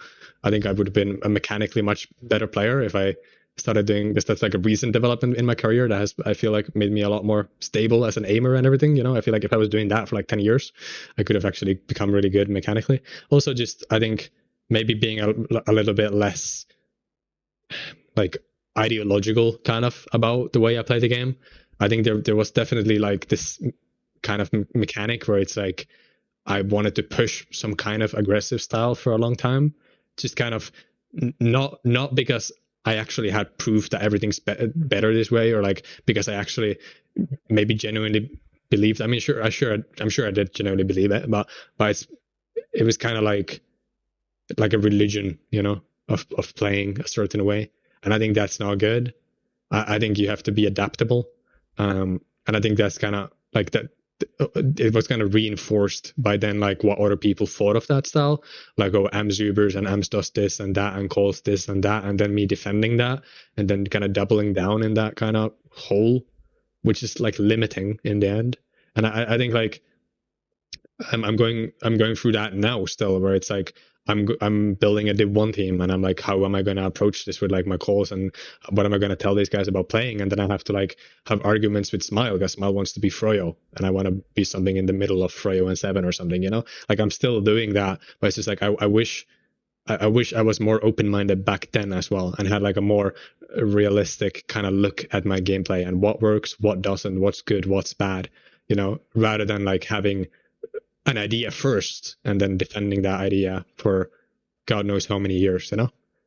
I think I would have been a mechanically much better player if I started doing this. That's like a recent development in my career that has, I feel like, made me a lot more stable as an aimer and everything. I feel like if I was doing that for like 10 years, I could have actually become really good mechanically. Also, just I think maybe being a little bit less like ideological kind of about the way I play the game. I think there was definitely like this kind of mechanic where it's like I wanted to push some kind of aggressive style for a long time, just kind of not because I actually had proof that everything's better this way, or like because I actually maybe genuinely believed. I mean, I'm sure I did genuinely believe it, but it was kind of like a religion, of playing a certain way, and I think that's not good. I think you have to be adaptable, and I think that's kind of like that. It was kind of reinforced by then, like what other people thought of that style, like, oh, AMS Ubers and AMS does this and that and calls this and that, and then me defending that and then kind of doubling down in that kind of hole, which is like limiting in the end. And I think like I'm going through that now still, where it's like I'm building a Div 1 team, and I'm like, how am I going to approach this with like my calls, and what am I going to tell these guys about playing? And then I have to like have arguments with Smile, because Smile wants to be froyo, and I want to be something in the middle of froyo and 7 or something, like I'm still doing that, but it's just like I wish I was more open-minded back then as well, and had like a more realistic kind of look at my gameplay and what works, what doesn't, what's good, what's bad, rather than like having an idea first and then defending that idea for God knows how many years,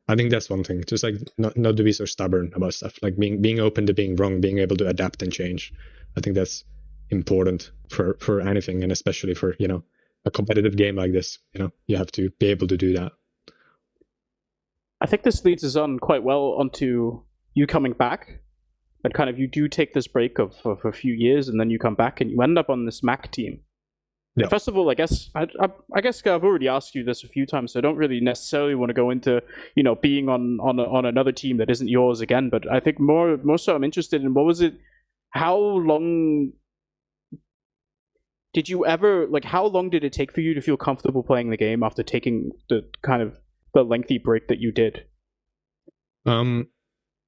I think that's one thing. Just like not to be so stubborn about stuff. Like being open to being wrong, being able to adapt and change. I think that's important for anything, and especially for, you know, a competitive game like this. You know, you have to be able to do that. I think this leads us on quite well onto you coming back. And kind of you do take this break of a few years, and then you come back and you end up on this Mac team. Yeah. First of all, I guess I've already asked you this a few times, so I don't really necessarily want to go into, you know, being on another team that isn't yours again. But I think more so I'm interested in, what was it? How long did you ever, like, how long did it take for you to feel comfortable playing the game after taking the kind of the lengthy break that you did?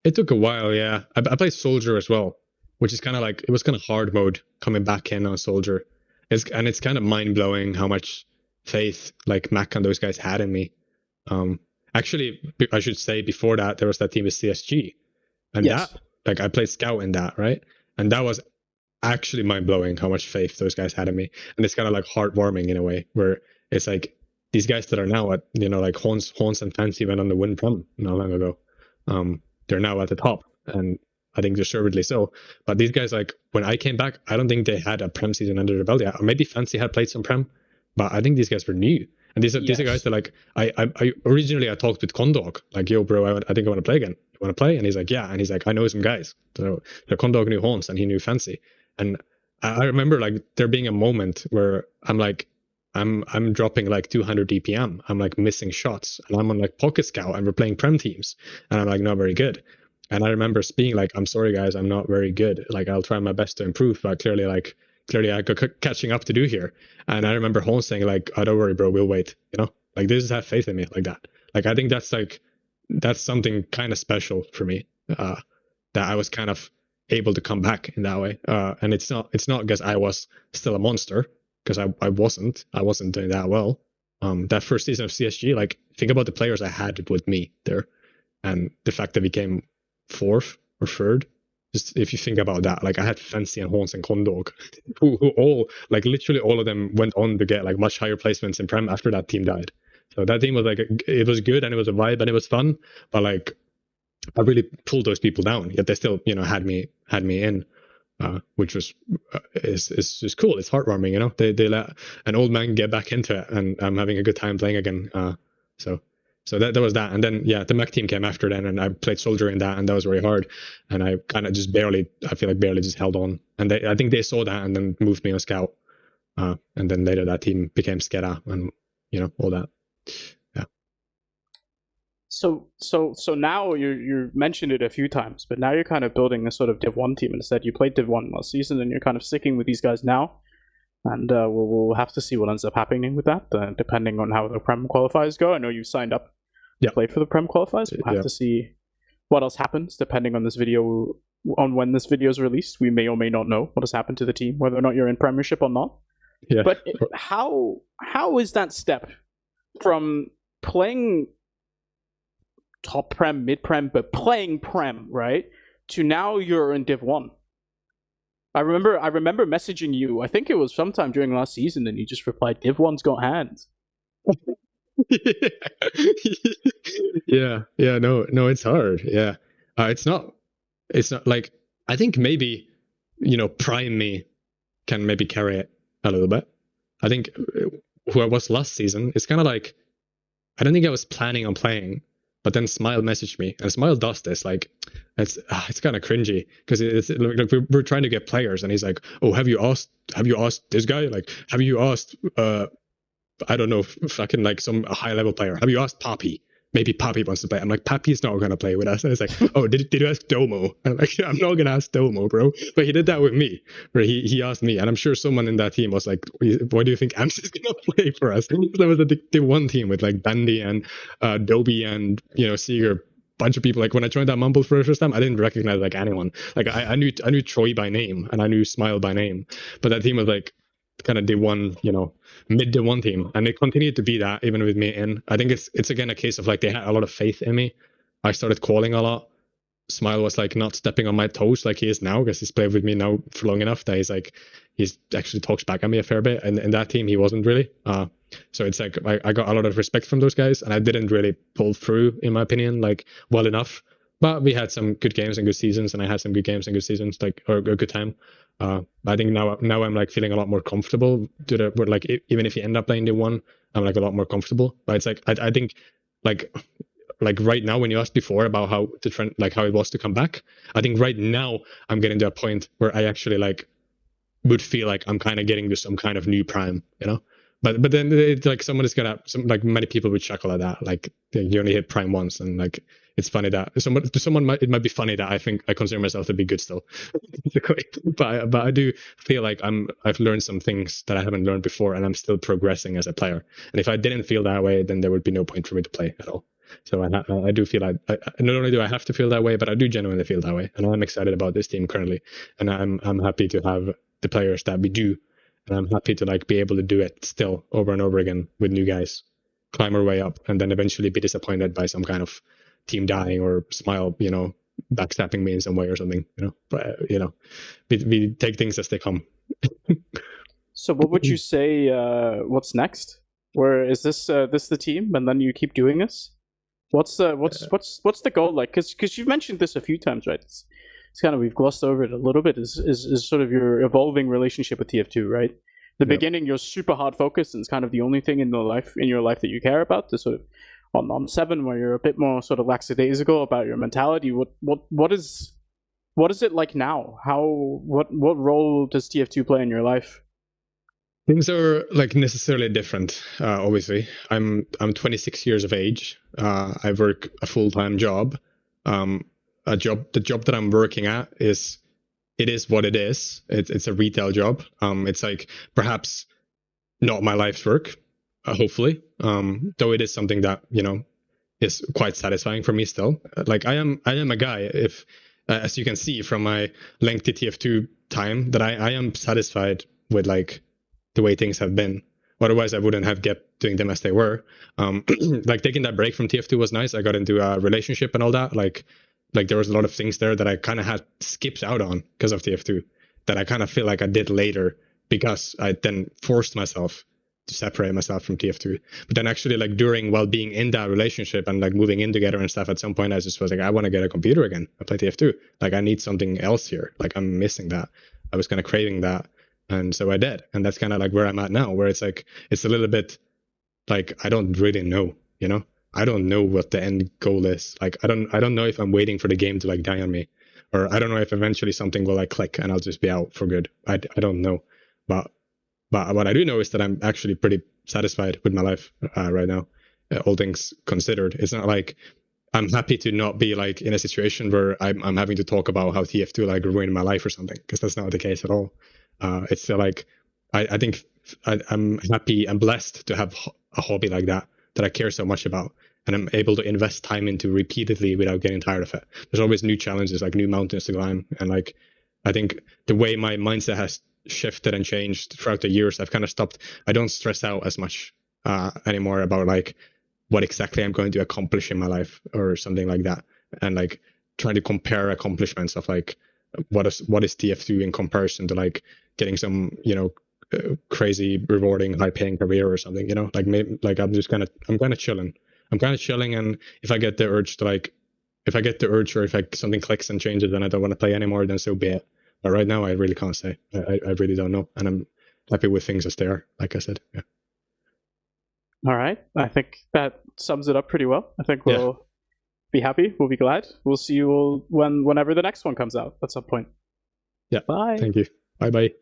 It took a while, yeah. I played Soldier as well, which is kind of like, it was kind of hard mode coming back in on Soldier. It's kind of mind blowing how much faith like Mac and those guys had in me. Actually, I should say before that there was that team with CSG, and Yes. that, like, I played Scout in that, right? And that was actually mind blowing how much faith those guys had in me, and it's kind of like heartwarming in a way, where it's like these guys that are now at, you know, like Hans and Fancy went on the win Prem not long ago. They're now at the top, and I think deservedly so. But these guys, like, when I came back, I don't think they had a Prem season under their belt yet. Or maybe Fancy had played some Prem, but I think these guys were new. And these are guys that, like, I originally I talked with Condawg, like, yo, bro, I think I want to play again. You want to play? And he's like, yeah. And he's like, I know some guys. So the Condawg knew Hans and he knew Fancy. And I remember, like, there being a moment where I'm like, I'm dropping like 200 DPM. I'm like missing shots, and I'm on like Pocket Scout, and we're playing Prem teams, and I'm like not very good. And I remember being like, I'm sorry guys, I'm not very good. Like, I'll try my best to improve, but clearly I got catching up to do here. And I remember Holmes saying like, oh, don't worry, bro, we'll wait. You know, like, they just have faith in me like that. Like, I think that's something kind of special for me, that I was kind of able to come back in that way. And it's not because I was still a monster, because I wasn't doing that well. That first season of CSG, like, think about the players I had with me there, and the fact that we came fourth or third. Just if you think about that, like, I had Fancy and Horns and Condawg, who all, like, literally all of them went on to get like much higher placements in Prem after that team died. So that team was like, it was good and it was a vibe and it was fun, but like, I really pulled those people down. Yet they still, you know, had me in. Which was is just cool. It's heartwarming, you know. They let an old man get back into it, and I'm having a good time playing again. So that was that, and then the Mech team came after then, and I played Soldier in that, and that was very hard. And I kind of just barely just held on, and I think they saw that and then moved me on Scout, and then later that team became Skeda, and you know, all that. So now you mentioned it a few times, but now you're kind of building a sort of Div 1 team instead. You played Div 1 last season, and you're kind of sticking with these guys now. And we'll have to see what ends up happening with that, depending on how the Prem qualifiers go. I know you signed up to play for the Prem qualifiers. We'll have to see what else happens, depending on this video, on when this video is released. We may or may not know what has happened to the team, whether or not you're in Premiership or not. Yeah. But how is that step from playing top Prem, mid Prem, but playing Prem, right, to now you're in Div 1? I remember messaging you, I think it was sometime during last season, and you just replied, Div 1's got hands. No, it's hard. It's not like, I think maybe, you know, Prime me can maybe carry it a little bit. I think who I was last season, it's kind of like, I don't think I was planning on playing, but then Smile messaged me, and Smile does this, like, it's kind of cringy, because it's like we're trying to get players, and he's like, oh, have you asked this guy, like, have you asked I don't know, fucking like some high level player, have you asked Papi? Maybe Papi wants to play. I'm like, Papi's not going to play with us. And it's like, oh, did you ask Domo? And I'm like, I'm not going to ask Domo, bro. But he did that with me, where he asked me. And I'm sure someone in that team was like, why do you think AMS is going to play for us? There was the one team with like Bandy and Dobie and, you know, Seeger, bunch of people. Like, when I joined that Mumble for the first time, I didn't recognize like anyone. Like, I knew Troy by name, and I knew Smile by name. But that team was like kind of the one, you know, mid the one team, and they continued to be that even with me in. I think it's again a case of like, they had a lot of faith in me. I started calling a lot. Smile was like not stepping on my toes like he is now, because he's played with me now for long enough that he's actually talks back at me a fair bit, and in that team he wasn't really. So it's like I got a lot of respect from those guys, and I didn't really pull through, in my opinion, like well enough. But we had some good games and good seasons, and I had some good games and good seasons, like or a good time. I think now I'm like feeling a lot more comfortable where like even if you end up playing D1, I'm like a lot more comfortable. But it's like I think like right now, when you asked before about how to trend, like how it was to come back, I think right now I'm getting to a point where I actually like would feel like I'm kind of getting to some kind of new prime, you know. But then it's like like many people would chuckle at that, like you only hit prime once, and like it's funny that it might be funny that I think I consider myself to be good still. but I do feel like I've learned some things that I haven't learned before, and I'm still progressing as a player. And if I didn't feel that way, then there would be no point for me to play at all. So I do feel like not only do I have to feel that way, but I do genuinely feel that way, and I'm excited about this team currently, and I'm happy to have the players that we do, and I'm happy to like be able to do it still over and over again with new guys, climb our way up, and then eventually be disappointed by some kind of team dying or smile, you know, backstabbing me in some way or something, you know. But you know, we take things as they come. So what would you say? What's next? Where is this the team, and then you keep doing this? What's the goal like? Because you've mentioned this a few times, right? It's kind of, we've glossed over it a little bit. Is sort of your evolving relationship with TF2, right? The beginning, you're super hard focused, and it's kind of the only thing in your life that you care about. The sort of on 7, where you're a bit more sort of lackadaisical about your mentality. What is it like now? What role does TF2 play in your life? Things are like necessarily different. Obviously, I'm 26 years of age. I work a full-time job. The job that I'm working at is what it is. It's a retail job. It's like perhaps not my life's work, hopefully. Though it is something that, you know, is quite satisfying for me still. Like I am a guy, if as you can see from my lengthy TF2 time, that I am satisfied with like the way things have been. Otherwise, I wouldn't have kept doing them as they were. Like taking that break from TF2 was nice. I got into a relationship and all that. Like there was a lot of things there that I kind of had skipped out on because of TF2 that I kind of feel like I did later because I then forced myself to separate myself from TF2. But then actually like while being in that relationship and like moving in together and stuff, at some point I just was like, I want to get a computer again. I play TF2. Like I need something else here. Like I'm missing that. I was kind of craving that. And so I did. And that's kind of like where I'm at now, where it's like, it's a little bit like, I don't really know, you know? I don't know what the end goal is. Like, I don't know if I'm waiting for the game to like die on me, or I don't know if eventually something will like click and I'll just be out for good. I don't know. But what I do know is that I'm actually pretty satisfied with my life right now, all things considered. It's not like I'm happy to not be like in a situation where I'm having to talk about how TF2 like ruined my life or something, because that's not the case at all. It's still like, I think I'm happy and blessed to have a hobby like that I care so much about, and I'm able to invest time into repeatedly without getting tired of it. There's always new challenges, like new mountains to climb. And like, I think the way my mindset has shifted and changed throughout the years, I've kind of stopped. I don't stress out as much anymore about like what exactly I'm going to accomplish in my life or something like that. And like trying to compare accomplishments of like, what is TF2 in comparison to like getting some, you know, crazy rewarding high paying career or something, you know, like maybe like I'm kind of chilling. And if I get the urge or if like something clicks and changes and I don't want to play anymore, then so be it. But right now I really can't say. I really don't know, and I'm happy with things as they are, like I said. Yeah. All right, I think that sums it up pretty well. I think we'll be happy. We'll be glad. We'll see you all whenever the next one comes out at some point. Yeah. Bye. Thank you. Bye.